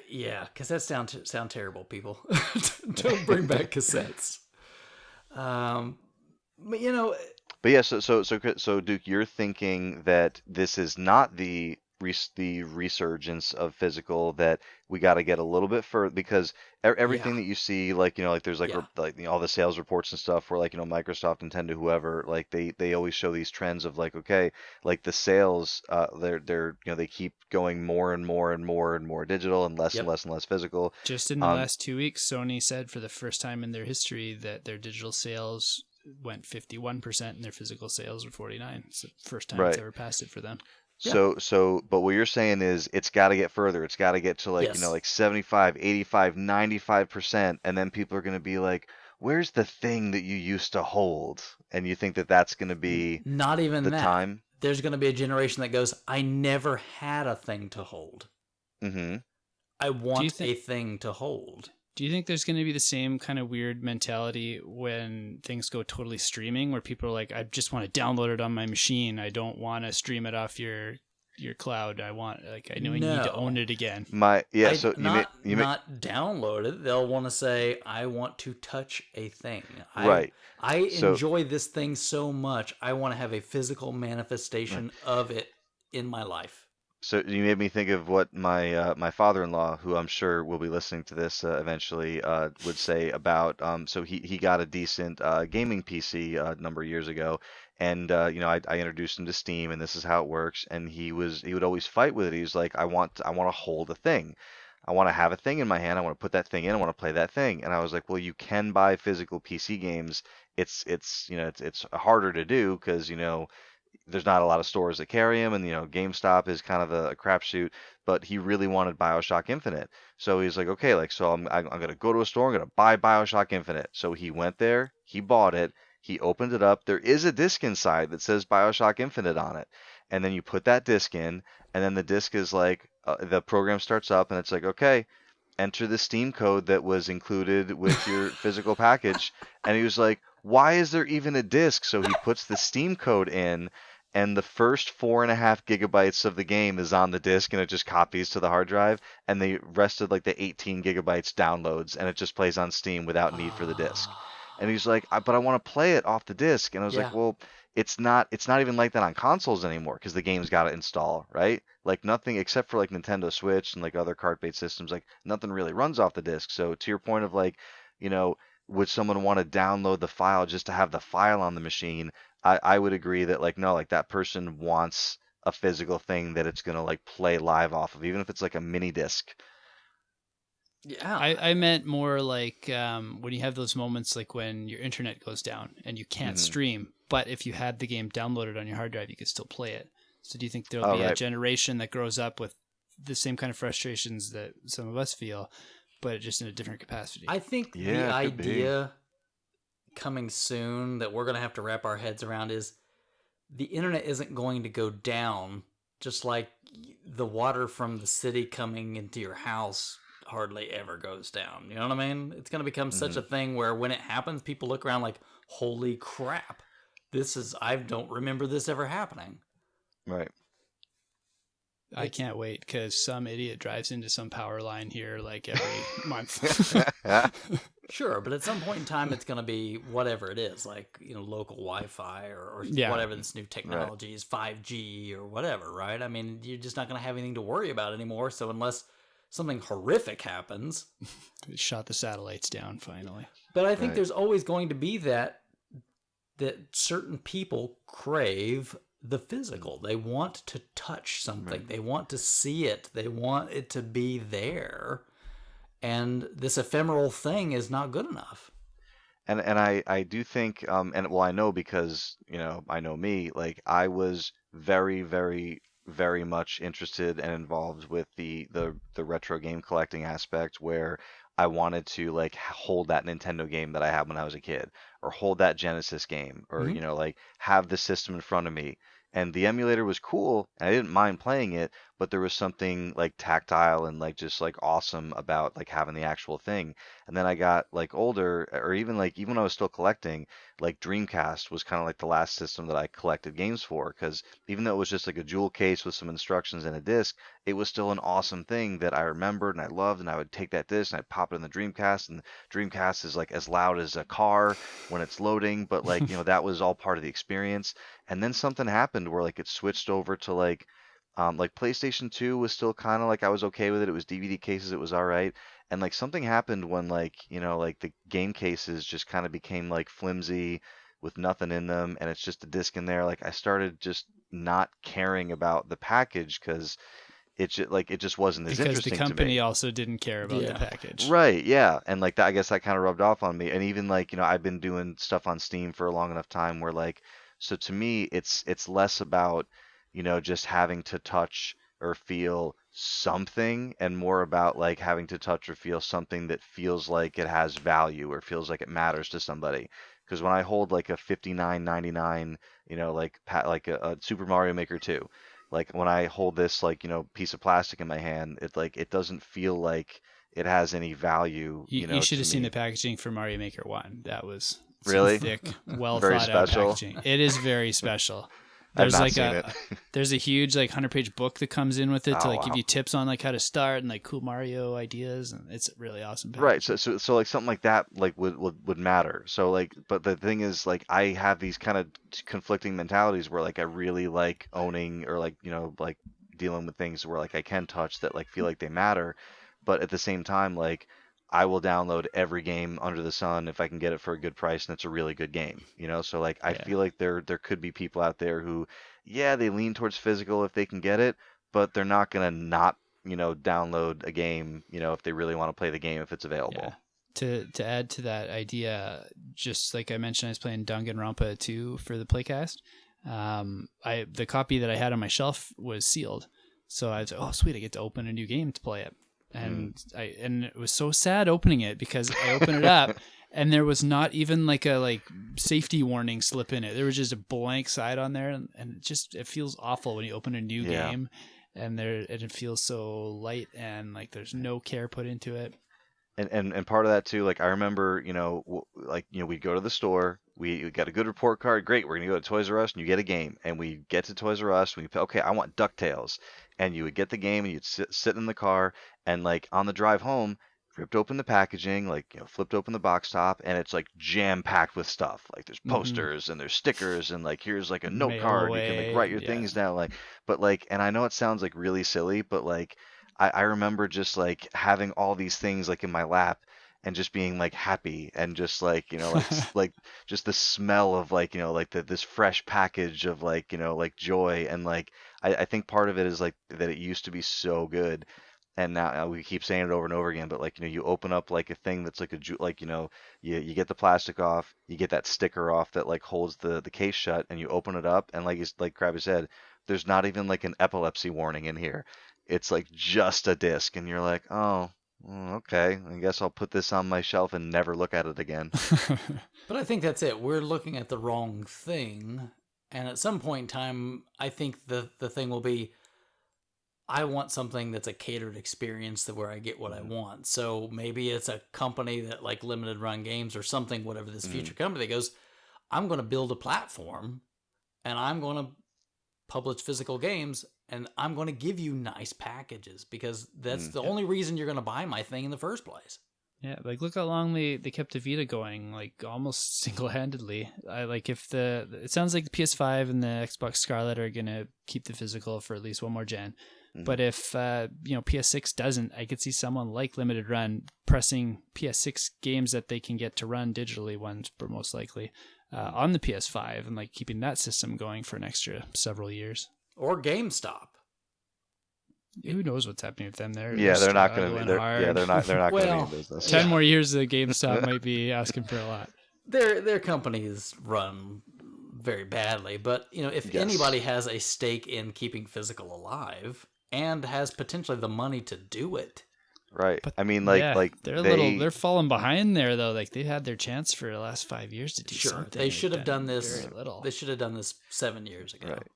Yeah, cassettes sound terrible, people. Don't bring back cassettes. But But yeah, so Duke, you're thinking that this is not the resurgence of physical, that we got to get a little bit further, because yeah, everything that you see, like like there's like yeah, all the sales reports and stuff, where like Microsoft, Nintendo, whoever, like they always show these trends of like, okay, like the sales, they're they keep going more and more and more and more digital and less and yep. less and less physical. Just in the last 2 weeks, Sony said for the first time in their history that their digital sales went 51% and their physical sales were 49. It's the first time it's Right. ever passed it for them. Yeah. But what you're saying is it's got to get further. It's got to get to like, Yes. like 75, 85, 95%. And then people are going to be like, where's the thing that you used to hold? And you think that that's going to be Not even the that. time? There's going to be a generation that goes, I never had a thing to hold. Mm-hmm. I Do you want think a thing to hold. Do you think there's going to be the same kind of weird mentality when things go totally streaming, where people are like, I just want to download it on my machine. I don't want to stream it off your cloud. I need to own No. it again. Yeah, I so not download it. They'll want to say, I want to touch a thing. right. I So enjoy this thing so much. I want to have a physical manifestation of it in my life. So you made me think of what my father-in-law, who I'm sure will be listening to this eventually, would say about. So he got a decent gaming PC a number of years ago, and I introduced him to Steam, and this is how it works. And he would always fight with it. He's like, I want to hold a thing. I want to have a thing in my hand. I want to put that thing in. I want to play that thing. And I was like, well, you can buy physical PC games. It's harder to do because there's not a lot of stores that carry him, and GameStop is kind of a crapshoot. But he really wanted BioShock Infinite, so he's like, okay, like so I'm gonna go to a store, I'm gonna buy BioShock Infinite. So he went there, he bought it, he opened it up. There is a disc inside that says BioShock Infinite on it, and then you put that disc in, and then the disc is like the program starts up, and it's like, okay, enter the Steam code that was included with your physical package. And he was like, why is there even a disc? So he puts the Steam code in, and the first 4.5 gigabytes of the game is on the disc, and it just copies to the hard drive. And the rest of like the 18 gigabytes downloads, and it just plays on Steam without need for the disc. And he's like, but I want to play it off the disc. And I was like, Yeah. well, it's not even like that on consoles anymore, because the game's got to install, right? Like nothing except for like Nintendo Switch and like other cart-based systems, like nothing really runs off the disc. So to your point of like, you know, would someone want to download the file just to have the file on the machine? I would agree that like no, like that person wants a physical thing that it's gonna like play live off of, even if it's like a mini disc. Yeah. I meant more like when you have those moments like when your internet goes down and you can't Mm-hmm. stream, but if you had the game downloaded on your hard drive, you could still play it. So do you think there'll Oh, be a right. generation that grows up with the same kind of frustrations that some of us feel, but just in a different capacity? I think the Yeah, it could be. idea coming soon that we're going to have to wrap our heads around is the internet isn't going to go down, just like the water from the city coming into your house hardly ever goes down. You know what I mean? It's going to become such Mm-hmm. a thing where when it happens, people look around like, holy crap, I don't remember this ever happening. Right. I can't wait because some idiot drives into some power line here like every month. Sure, but at some point in time, it's going to be whatever it is, like local Wi-Fi or Yeah. whatever this new technology is, 5G or whatever, right? I mean, you're just not going to have anything to worry about anymore. So unless something horrific happens, They shot the satellites down finally. but I think Right. there's always going to be that certain people crave the physical. They want to touch something. They want to see it. They want it to be there. And this ephemeral thing is not good enough. And I do think and well, I know because I know me, like I was very very very much interested and involved with the retro game collecting aspect, where I wanted to like hold that Nintendo game that I had when I was a kid, or hold that Genesis game, or Hmm. like have the system in front of me. And the emulator was cool, and I didn't mind playing it, but there was something like tactile and like just like awesome about like having the actual thing. And then I got like older, or even when I was still collecting, like Dreamcast was kind of like the last system that I collected games for, because even though it was just like a jewel case with some instructions and a disc, it was still an awesome thing that I remembered and I loved. And I would take that disc and I'd pop it in the Dreamcast, and Dreamcast is like as loud as a car when it's loading, but like, that was all part of the experience. And then something happened where like it switched over to like PlayStation 2 was still kind of like I was okay with it. It was DVD cases, it was all right. And like something happened when like, like the game cases just kind of became like flimsy with nothing in them, and it's just a disc in there. Like I started just not caring about the package because it just wasn't as Because the interesting to me. company also didn't care about the Yeah. package. Right, yeah. And like that, I guess that kind of rubbed off on me. And even like, I've been doing stuff on Steam for a long enough time where like, so to me, it's less about, just having to touch or feel something, and more about like having to touch or feel something that feels like it has value or feels like it matters to somebody. Because when I hold like a 59.99, like a Super Mario Maker 2, like when I hold this like, piece of plastic in my hand, it doesn't feel like it has any value, You should to have seen the me. packaging for Mario Maker 1. That was some Really? thick, well Very thought out special. packaging. It is very special. I've There's not like seen it. there's a huge like 100-page book that comes in with it to Oh like give wow. you tips on like how to start and like cool Mario ideas, and it's really awesome Right. packaging. So like something like that like would matter. So like, but the thing is like I have these kind of conflicting mentalities where like I really like owning, or like, like dealing with things where like I can touch that like feel like they matter, but at the same time like I will download every game under the sun if I can get it for a good price and it's a really good game. So like I Yeah. feel like there could be people out there who, yeah, they lean towards physical if they can get it, but they're not gonna not download a game, if they really want to play the game if it's Yeah. available. To add to that idea, just like I mentioned, I was playing Danganronpa 2 for the playcast. I the copy that I had on my shelf was sealed, so I was like, oh sweet, I get to open a new game to play it, Mm. and it was so sad opening it because I opened it up and there was not even like a safety warning slip in it. There was just a blank side on there, and it feels awful when you open a new Yeah. game and it feels so light and like there's no care put into it. And part of that too, like I remember, we'd go to the store, we got a good report card, great, we're gonna go to Toys R Us and you get a game, and we get to Toys R Us, okay, I want DuckTales, and you would get the game and you'd sit in the car, and like on the drive home, ripped open the packaging, like flipped open the box top, and it's like jam packed with stuff, like there's Mm-hmm. posters and there's stickers, and like here's like a note Mail card, you can like away, write your and yeah. things down, like, but like, and I know it sounds like really silly, but like I remember just like having all these things like in my lap and just being like happy, and just like, like just the smell of like, like this fresh package of like, like joy. And like I think part of it is like that it used to be so good, and now we keep saying it over and over again, but like, you open up like a thing that's like like, you get the plastic off, you get that sticker off that like holds the case shut, and you open it up, and like Krabby said, there's not even like an epilepsy warning in here. It's like just a disc, and you're like, oh, okay, I guess I'll put this on my shelf and never look at it again. But I think that's it. We're looking at the wrong thing. And at some point in time, I think the thing will be, I want something that's a catered experience that where I get what I Mm, want. So maybe it's a company that like limited run games or something, whatever this mm, future company that goes, I'm going to build a platform and I'm going to publish physical games and I'm going to give you nice packages because that's the Yep. only reason you're going to buy my thing in the first place. Yeah, like look how long they kept the Vita going, like almost single-handedly. I like if it sounds like the PS5 and the Xbox Scarlet are gonna keep the physical for at least one more gen. mm, But if PS6 doesn't, I could see someone like Limited Run pressing PS6 games that they can get to run digitally, ones most likely, mm. on the PS5, and like keeping that system going for an extra several years. Or GameStop. Who knows what's happening with them? They're Yeah, they're not gonna be. struggling Yeah, hard. they're not gonna be in Well, business. 10 yeah. more years of GameStop might be asking for a lot. Their companies run very badly. But if Yes. anybody has a stake in keeping physical alive and has potentially the money to do it, Right. But I mean, yeah, they they're falling behind there though. Like they've had their chance for the last 5 years to do sure, something. they should have done this. very little. They should have done this 7 years ago. Right.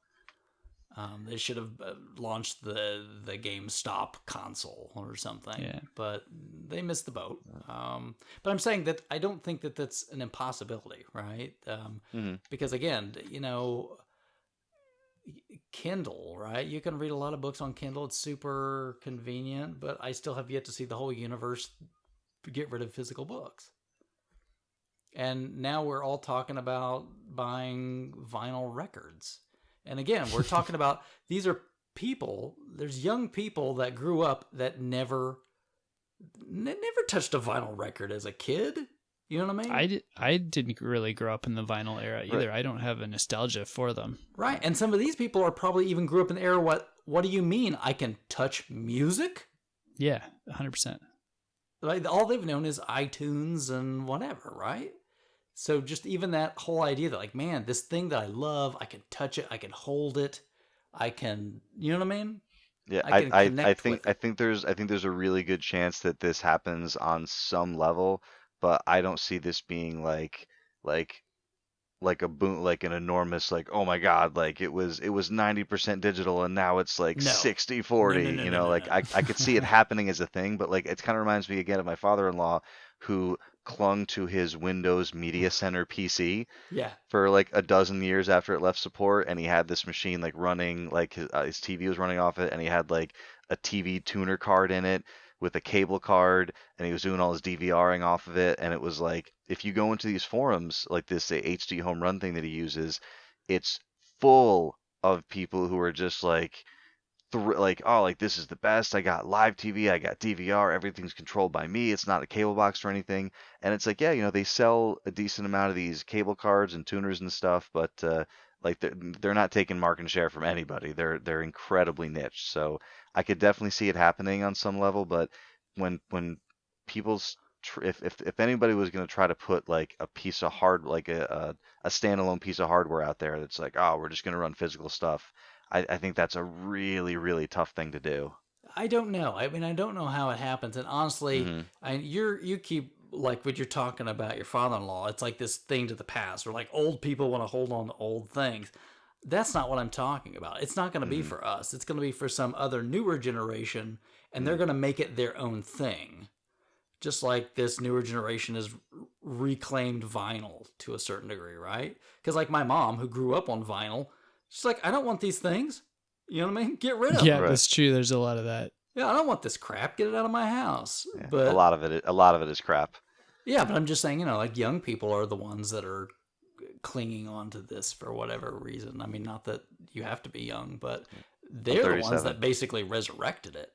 They should have launched the GameStop console or something. Yeah. But they missed the boat. But I'm saying that I don't think that that's an impossibility, right? Because again, Kindle, right? You can read a lot of books on Kindle. It's super convenient, but I still have yet to see the whole universe get rid of physical books. And now we're all talking about buying vinyl records. And again, we're talking about these are people, there's young people that grew up that never touched a vinyl record as a kid. You know what I mean? I didn't really grow up in the vinyl era either. Right. I don't have a nostalgia for them. Right. And some of these people are probably even grew up in the era. What do you mean I can touch music? Yeah, 100%. Like all they've known is iTunes and whatever, right? So just even that whole idea that like, man, this thing that I love, I can touch it, I can hold it, I can, you know what I mean? Yeah, I can I connect with think it. there's a really good chance that this happens on some level, but I don't see this being like like a boom, like an enormous, like, oh my God, like it was 90% digital and now it's like No. 60/40, like No. I could see it happening as a thing, but like it kind of reminds me again of my father-in-law who clung to his Windows Media Center PC Yeah. for like a dozen years after it left support, and he had this machine like running, like his TV was running off it, and he had like a TV tuner card in it with a cable card, and he was doing all his DVRing off of it. And it was like, if you go into these forums, like this HD home run thing that he uses, it's full of people who are just like like, oh, like this is the best. I got live TV, I got DVR, everything's controlled by me. It's not a cable box or anything. And it's like, yeah, they sell a decent amount of these cable cards and tuners and stuff, but like they're not taking market share from anybody. They're incredibly niche. So I could definitely see it happening on some level, but when people's if anybody was going to try to put like a piece of like a standalone piece of hardware out there that's like, oh, we're just going to run physical stuff, I think that's a really, really tough thing to do. I don't know. I mean, I don't know how it happens. And honestly, Hmm. you keep like what you're talking about your father-in-law. It's like this thing to the past, where like old people want to hold on to old things. That's not what I'm talking about. It's not going to be Hmm. for us. It's going to be for some other newer generation, and they're going to make it their own thing. Just like this newer generation has reclaimed vinyl to a certain degree, right? Because like my mom, who grew up on vinyl, she's like, I don't want these things. You know what I mean? Get rid of Yeah, them. that's true. There's a lot of that. Yeah, I don't want this crap. Get it out of my house. Yeah, But a lot of it is crap. yeah, but I'm just saying, like young people are the ones that are clinging on to this for whatever reason. I mean, not that you have to be young, but they're the ones 37. that basically resurrected it.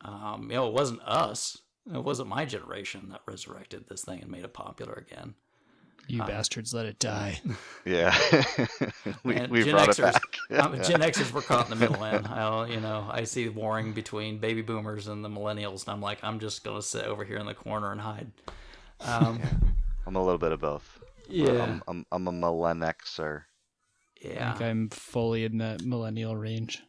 It wasn't us. It wasn't my generation that resurrected this thing and made it popular again. You bastards, let it die. Yeah, we And we Gen brought it Xers, back. Gen Xers were caught in the middle, man. I see warring between baby boomers and the millennials, and I'm like, I'm just gonna sit over here in the corner and hide. I'm a little bit of both. Yeah, I'm a millenniexer. I yeah, think I'm fully in that millennial range.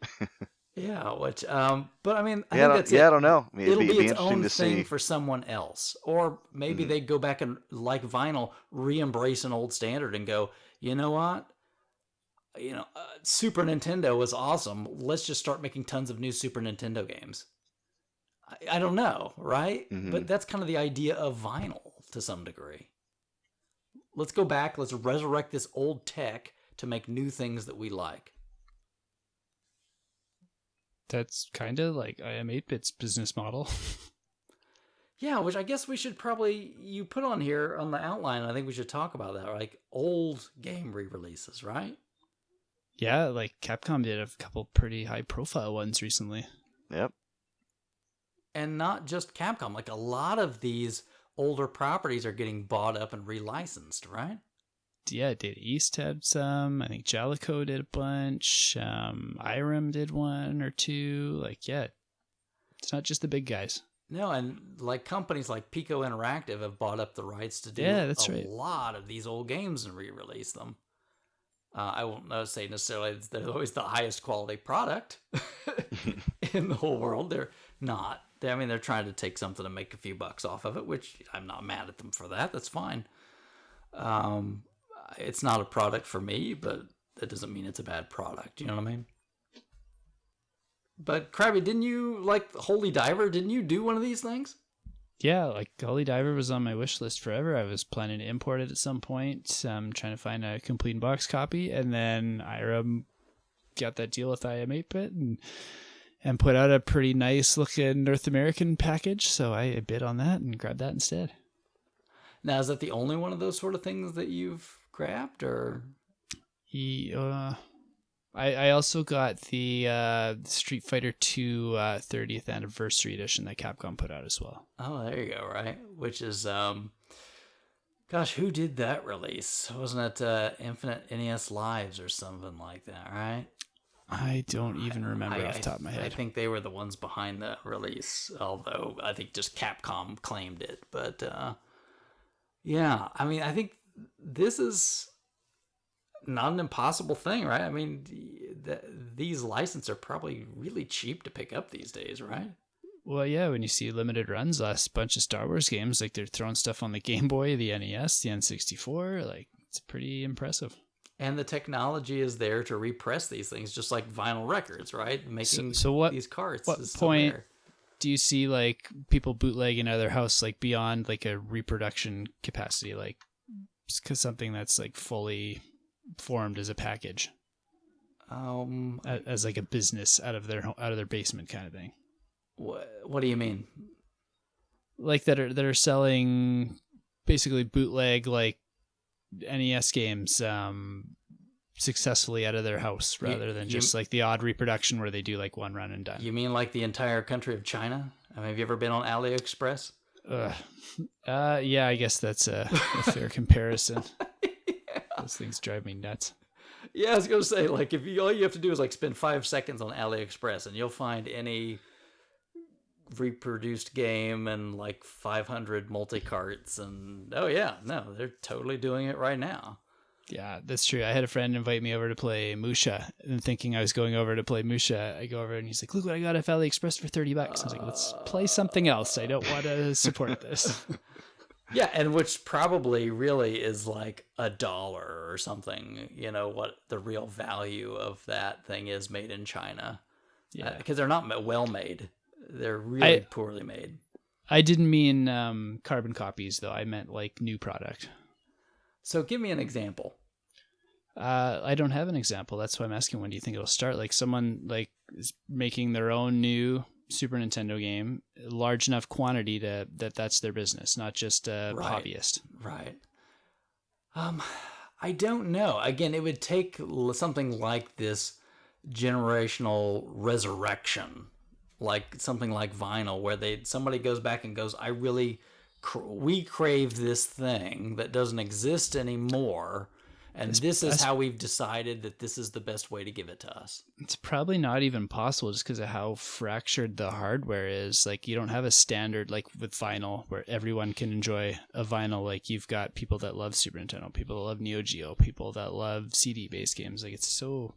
yeah. Which, but I mean, I Yeah, think that's yeah, it. I don't know. I mean, It'll be it'd be its interesting own to thing see. for someone else, or maybe they go back and like vinyl, re-embrace an old standard, and go, you know what? Super Nintendo was awesome. Let's just start making tons of new Super Nintendo games. I don't know, right? Hmm. But that's kind of the idea of vinyl to some degree. Let's go back. Let's resurrect this old tech to make new things that we like. That's kind of like I am 8-Bit's business model. Yeah, which I guess we should probably you put on here on the outline. I think we should talk about that, like old game re-releases, right? Yeah, like Capcom did a couple pretty high-profile ones recently. Yep. And not just Capcom. Like a lot of these older properties are getting bought up and relicensed, right? Yeah, Data East had some. I think Jalico did a bunch. Irem did one or two. Like, yeah, it's not just the big guys. No, and like companies like Pico Interactive have bought up the rights to do Yeah, that's a right. lot of these old games and re-release them. I won't say necessarily they're always the highest quality product in the whole world. They're not. I mean, they're trying to take something to make a few bucks off of it, which I'm not mad at them for that. That's fine. It's not a product for me, but that doesn't mean it's a bad product. You know what I mean? But Krabby, didn't you like Holy Diver? Didn't you do one of these things? Yeah, like Holy Diver was on my wish list forever. I was planning to import it at some point, trying to find a complete in-box copy, and then Ira got that deal with IM8bit and put out a pretty nice looking North American package, so I bid on that and grabbed that instead. Now, is that the only one of those sort of things that you've grabbed, or? I also got the Street Fighter 2 30th anniversary edition that Capcom put out as well. Oh, there you go, right? Which is, gosh, who did that release? Wasn't it Infinite NES Lives or something like that, right? I don't even remember off the top of my head. I think they were the ones behind the release, although I think just Capcom claimed it. But, yeah, I mean, I think this is not an impossible thing, right? I mean, these licenses are probably really cheap to pick up these days, right? Well, yeah, when you see limited runs, last bunch of Star Wars games, like they're throwing stuff on the Game Boy, the NES, the N64, like it's pretty impressive. And the technology is there to repress these things, just like vinyl records, right? Making these carts. What point do you see like people bootlegging out of their house, like beyond like a reproduction capacity, like because something that's like fully formed as a package, as like a business out of their basement kind of thing? What do you mean? Like that are selling basically bootleg like NES games successfully out of their house rather than just like the odd reproduction where they do like one run and done. You mean like the entire country of China? I mean, have you ever been on AliExpress? Yeah, I guess that's a fair comparison. Yeah. Those things drive me nuts. Yeah, I was gonna say, like, if all you have to do is like spend 5 seconds on AliExpress, and you'll find any reproduced game and like 500 multi-carts, and they're totally doing it right now. Yeah, that's true. I had a friend invite me over to play Musha, and thinking I was going over to play Musha, I go over and he's like, "Look what I got off AliExpress for $30." I was like, "Let's play something else. I don't want to support this." Yeah, and which probably really is like $1 or something. You know what the real value of that thing is made in China. Yeah, because they're not well made. They're really poorly made. I didn't mean carbon copies, though. I meant like new product. So give me an example. I don't have an example. That's why I'm asking, when do you think it'll start? Like someone like is making their own new Super Nintendo game, large enough quantity that's their business, not just a hobbyist. Right. I don't know. Again, it would take something like this generational resurrection, like something like vinyl, where somebody goes back and goes, we crave this thing that doesn't exist anymore, and this is how we've decided that this is the best way to give it to us. It's probably not even possible just because of how fractured the hardware is. Like, you don't have a standard like with vinyl where everyone can enjoy a vinyl. Like, you've got people that love Super Nintendo, people that love Neo Geo, people that love CD-based games. Like, it's so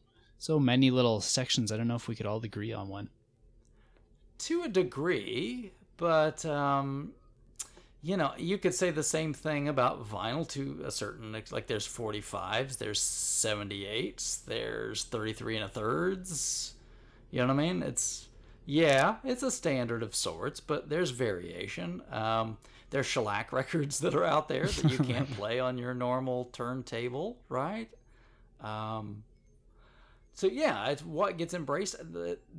many little sections. I don't know if we could all agree on one. To a degree, but you could say the same thing about vinyl to a certain, like there's 45s, there's 78s, there's 33 1/3s. You know what I mean? It's a standard of sorts, but there's variation. There's shellac records that are out there that you can't play on your normal turntable, right? So yeah, it's what gets embraced.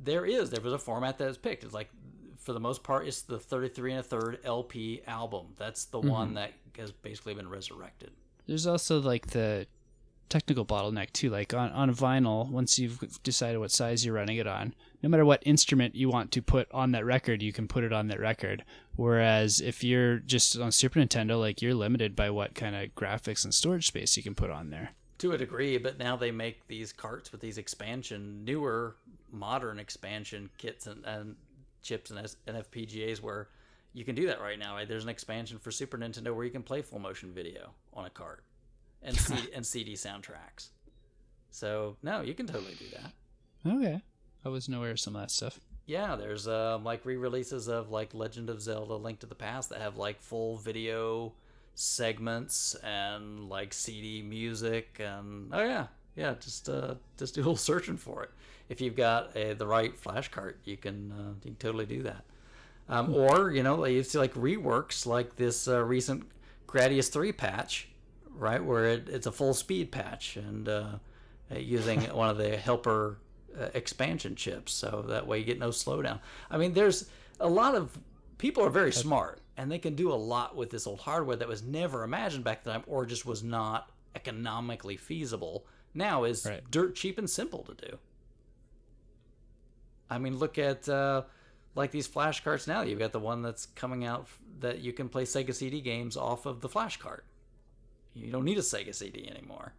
There was a format that is picked. It's like, for the most part, it's the 33 1/3 LP album. That's the one that has basically been resurrected. There's also like the technical bottleneck too. Like on a vinyl, once you've decided what size you're running it on, no matter what instrument you want to put on that record, you can put it on that record. Whereas if you're just on Super Nintendo, like, you're limited by what kind of graphics and storage space you can put on there. To a degree, but now they make these carts with these newer, modern expansion kits and chips and FPGAs where you can do that right now. Right? There's an expansion for Super Nintendo where you can play full motion video on a cart and CD soundtracks. So no, you can totally do that. Okay. I wasn't aware of some of that stuff. Yeah, there's like re-releases of like Legend of Zelda: Link to the Past that have like full video segments and like CD music and oh yeah, yeah, just do a little searching for it. If you've got the right flash cart, you can totally do that. Or you see like reworks like this recent Gradius 3 patch, right, where it's a full speed patch and using one of the helper expansion chips, so that way you get no slowdown. I mean, there's a lot of people are very smart, and they can do a lot with this old hardware that was never imagined back then, or just was not economically feasible. Now is dirt cheap and simple to do. I mean, look at like these flash carts now. You've got the one that's coming out that you can play Sega CD games off of the flash cart. You don't need a Sega CD anymore.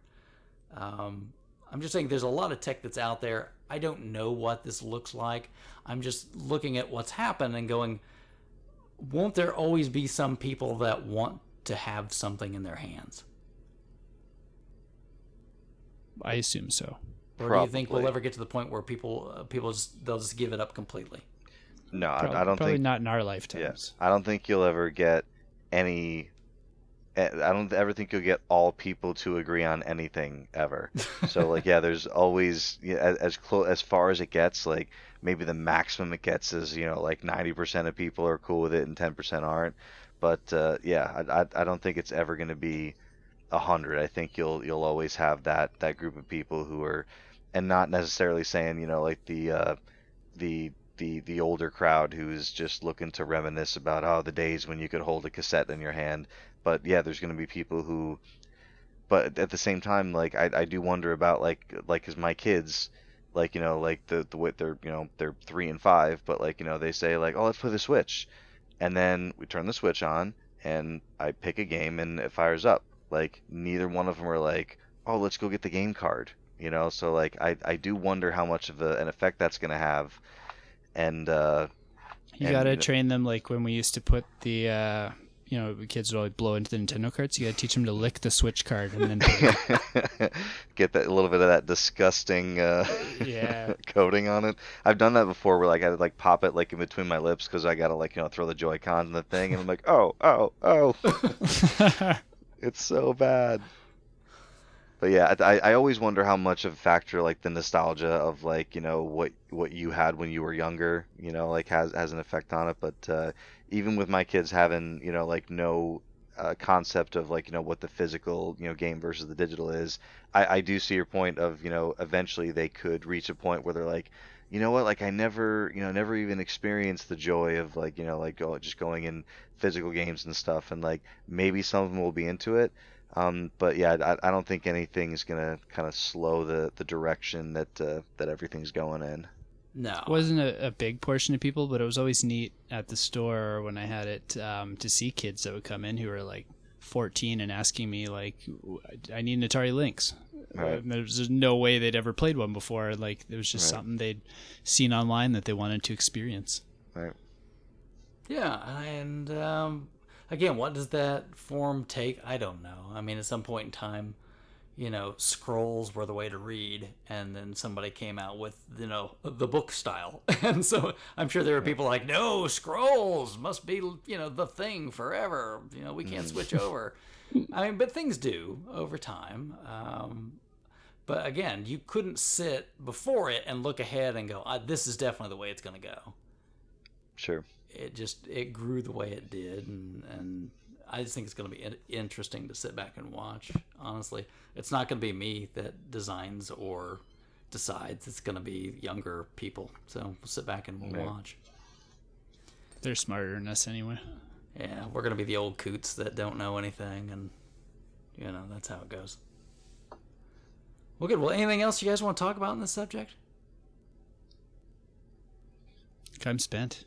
I'm just saying there's a lot of tech that's out there. I don't know what this looks like. I'm just looking at what's happened and going, won't there always be some people that want to have something in their hands? I assume so. Or do you think we'll ever get to the point where people they'll just give it up completely? No, I don't Probably think. not in our lifetimes. Yes, I don't think you'll ever get any. I don't ever think you'll get all people to agree on anything ever. So like, yeah, there's always as close as far as it gets. Like maybe the maximum it gets is like 90% of people are cool with it and 10% aren't. But yeah, I don't think it's ever going to be 100. I think you'll always have that group of people who are, and not necessarily saying like the older crowd who's just looking to reminisce about the days when you could hold a cassette in your hand. But yeah, there's going to be people who, but at the same time, like I do wonder about like 'cause my kids, like like the way they're 3 and 5, but like they say like, oh, let's play the Switch, and then we turn the Switch on and I pick a game and it fires up. Like neither one of them are like, oh, let's go get the game card. So like I do wonder how much of an effect that's going to have. And you gotta train them like when we used to put the kids would always blow into the Nintendo carts. You gotta teach them to lick the Switch card and then get that a little bit of that disgusting coating on it. I've done that before where like I would like pop it like in between my lips because I gotta like throw the Joy Cons in the thing and I'm like oh it's so bad. But yeah, I always wonder how much of a factor like the nostalgia of like what you had when you were younger like has an effect on it. But even with my kids having like no concept of like what the physical game versus the digital is, I do see your point of eventually they could reach a point where they're like, what, like I never never even experienced the joy of like like just going in physical games and stuff, and like maybe some of them will be into it. But yeah, I don't think anything is gonna kind of slow the direction that everything's going in. No, it wasn't a big portion of people, but it was always neat at the store when I had it to see kids that would come in who were like 14 and asking me like, I need an Atari Lynx. Right. There's no way they'd ever played one before. Like it was just Right. something they'd seen online that they wanted to experience. Right. Yeah, and again, what does that form take? I don't know. I mean, at some point in time, scrolls were the way to read, and then somebody came out with, the book style. And so I'm sure there were people like, no, scrolls must be, the thing forever. We can't switch over. I mean, but things do over time. But again, you couldn't sit before it and look ahead and go, this is definitely the way it's going to go. Sure. It grew the way it did, and I just think it's going to be interesting to sit back and watch. Honestly, it's not going to be me that designs or decides. It's going to be younger people. So we'll sit back and we'll watch. They're smarter than us anyway. Yeah, we're going to be the old coots that don't know anything, and that's how it goes. Well, good. Well, anything else you guys want to talk about in this subject? I'm spent.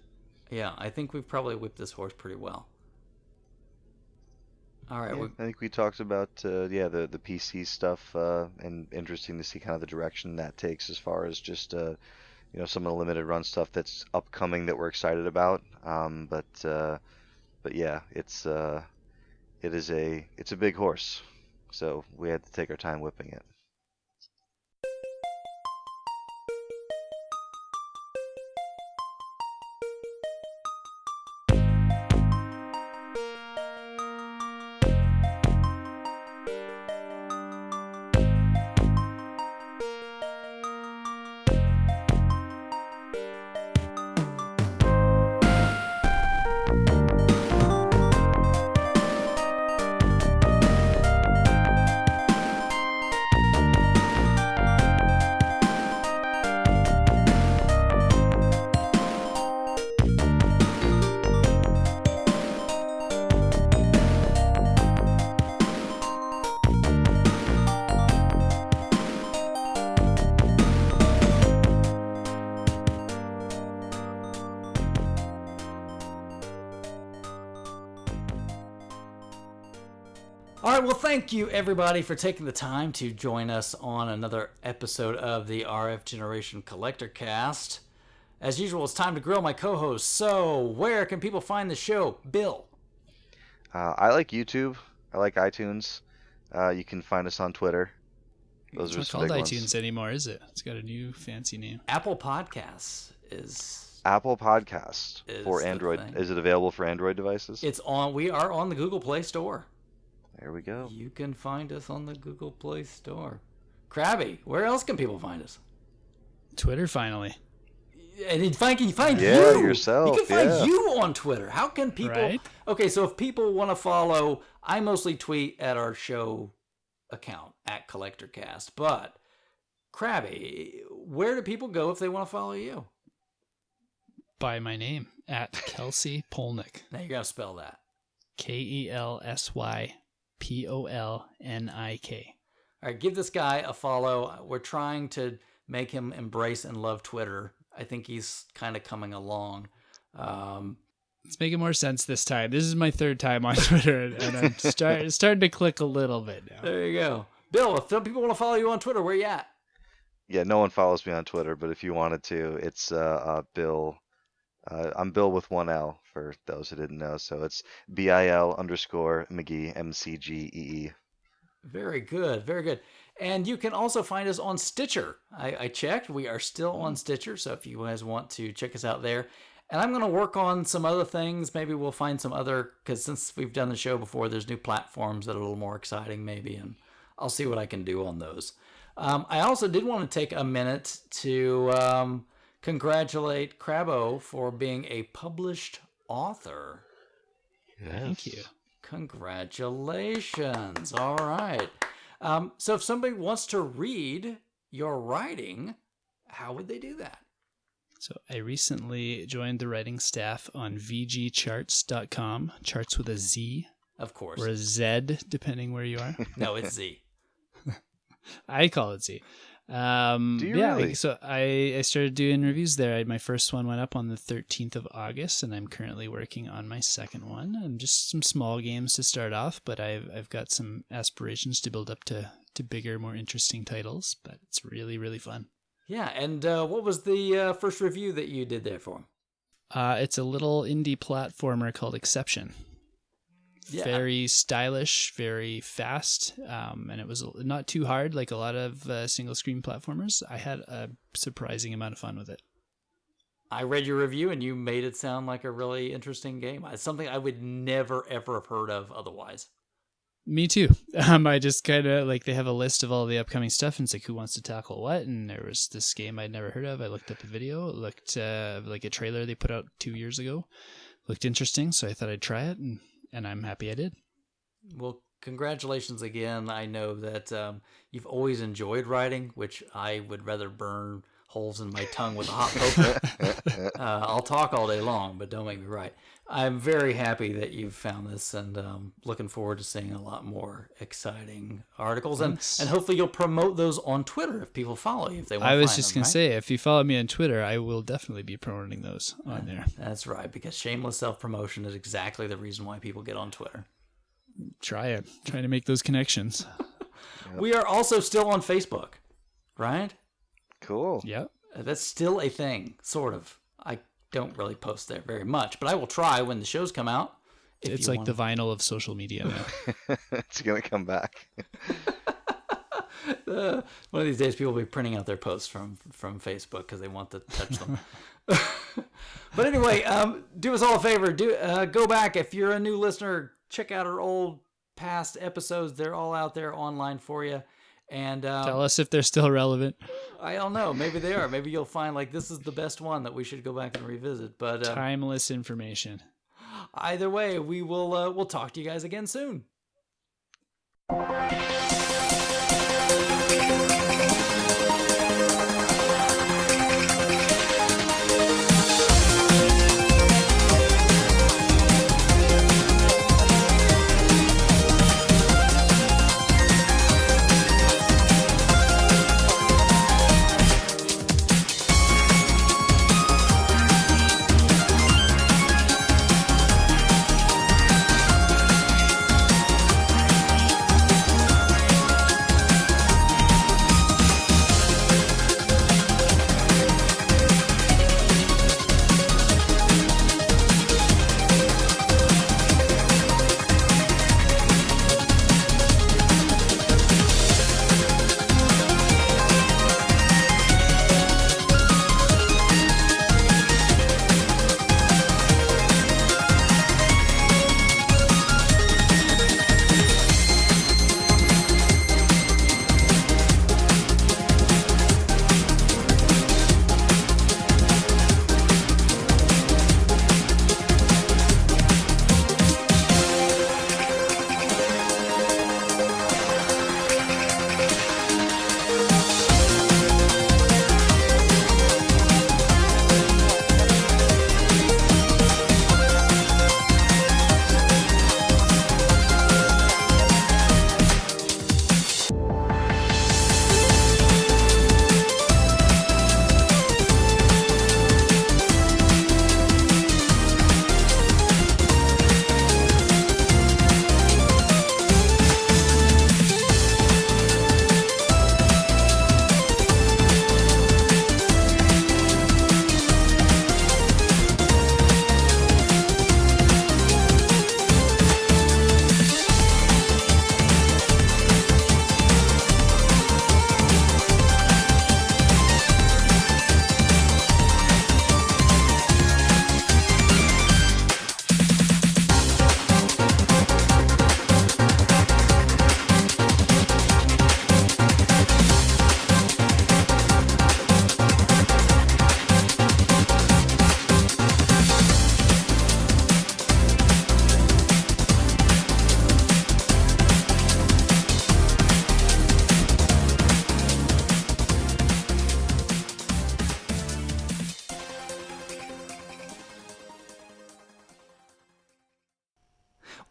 Yeah, I think we've probably whipped this horse pretty well. All right. Yeah, I think we talked about the PC stuff and interesting to see kind of the direction that takes as far as just some of the limited run stuff that's upcoming that we're excited about. But yeah, it's a big horse, so we had to take our time whipping it. All right, well, thank you, everybody, for taking the time to join us on another episode of the RF Generation Collectorcast. As usual, it's time to grill my co-host. So, where can people find the show? Bill. I like YouTube. I like iTunes. You can find us on Twitter. Those are It's some not big called ones. iTunes anymore, is it? It's got a new fancy name. Apple Podcasts is Apple Podcasts for the Android. thing. Is it available for Android devices? it's on. We are on the Google Play Store. There we go. You can find us on the Google Play Store. Krabby, where else can people find us? Twitter, finally. And you find Yeah, you yourself, You can find yeah. you on Twitter. How can people? Right? Okay, so if people want to follow, I mostly tweet at our show account at Collectorcast. But Krabby, where do people go if they want to follow you? By my name, at Kelsey Polnick. Now you gotta spell that. KELSYPOLNIK. All right, give this guy a follow. We're trying to make him embrace and love Twitter. I think he's kind of coming along. It's making more sense this time. This is my third time on Twitter, and I'm starting to click a little bit now. There you go. Bill, if some people want to follow you on Twitter, where you at? Yeah, no one follows me on Twitter, but if you wanted to, it's Bill. I'm Bill with one L for those who didn't know. So it's BIL_McGee, MCGEE. Very good, very good. And you can also find us on Stitcher. I checked. We are still on Stitcher, so if you guys want to check us out there. And I'm going to work on some other things. Maybe we'll find some other, because since we've done the show before, there's new platforms that are a little more exciting maybe, and I'll see what I can do on those. I also did want to take a minute to congratulate Crabbo for being a published author. Yes. Thank you. Congratulations. All right. So if somebody wants to read your writing, how would they do that? So I recently joined the writing staff on vgcharts.com, charts with a Z Of course. or a Z, depending where you are. No, it's Z. I call it Z. Do you really? So I started doing reviews there. My first one went up on the 13th of August, and I'm currently working on my second one. And just some small games to start off, but I've got some aspirations to build up to bigger, more interesting titles. But it's really, really fun. Yeah, and what was the first review that you did there for him? It's a little indie platformer called Exception. Yeah. Very stylish, very fast, and it was not too hard like a lot of single screen platformers. I had a surprising amount of fun with it. I read your review and you made it sound like a really interesting game. It's something I would never, ever have heard of otherwise. Me too. I just kind of like, they have a list of all the upcoming stuff and it's like, who wants to tackle what? And there was this game I'd never heard of. I looked up a video. It looked like a trailer they put out 2 years ago. Looked interesting, so I thought I'd try it, and I'm happy I did. Well, congratulations again. I know that you've always enjoyed writing, which I would rather burn holes in my tongue with a hot poker. I'll talk all day long, but don't make me write. I'm very happy that you've found this, and looking forward to seeing a lot more exciting articles. And hopefully you'll promote those on Twitter if people follow you. If they want I to was find just them, going right? to say, if you follow me on Twitter, I will definitely be promoting those on there. That's right, because shameless self-promotion is exactly the reason why people get on Twitter. Trying to make those connections. We are also still on Facebook, right? Cool. Yep. That's still a thing, sort of. I don't really post there very much, but I will try when the shows come out. It's like the vinyl of social media now. It's gonna come back. One of these days, people will be printing out their posts from Facebook because they want to touch them. But anyway, do us all a favor. Go back. If you're a new listener, check out our old past episodes. They're all out there online for you. And Tell us if they're still relevant. I don't know. Maybe they are. Maybe you'll find like this is the best one that we should go back and revisit. But Timeless information. Either way, we'll talk to you guys again soon.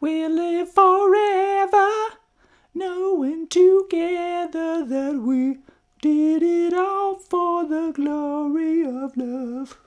we'll live forever, knowing together that we did it all for the glory of love.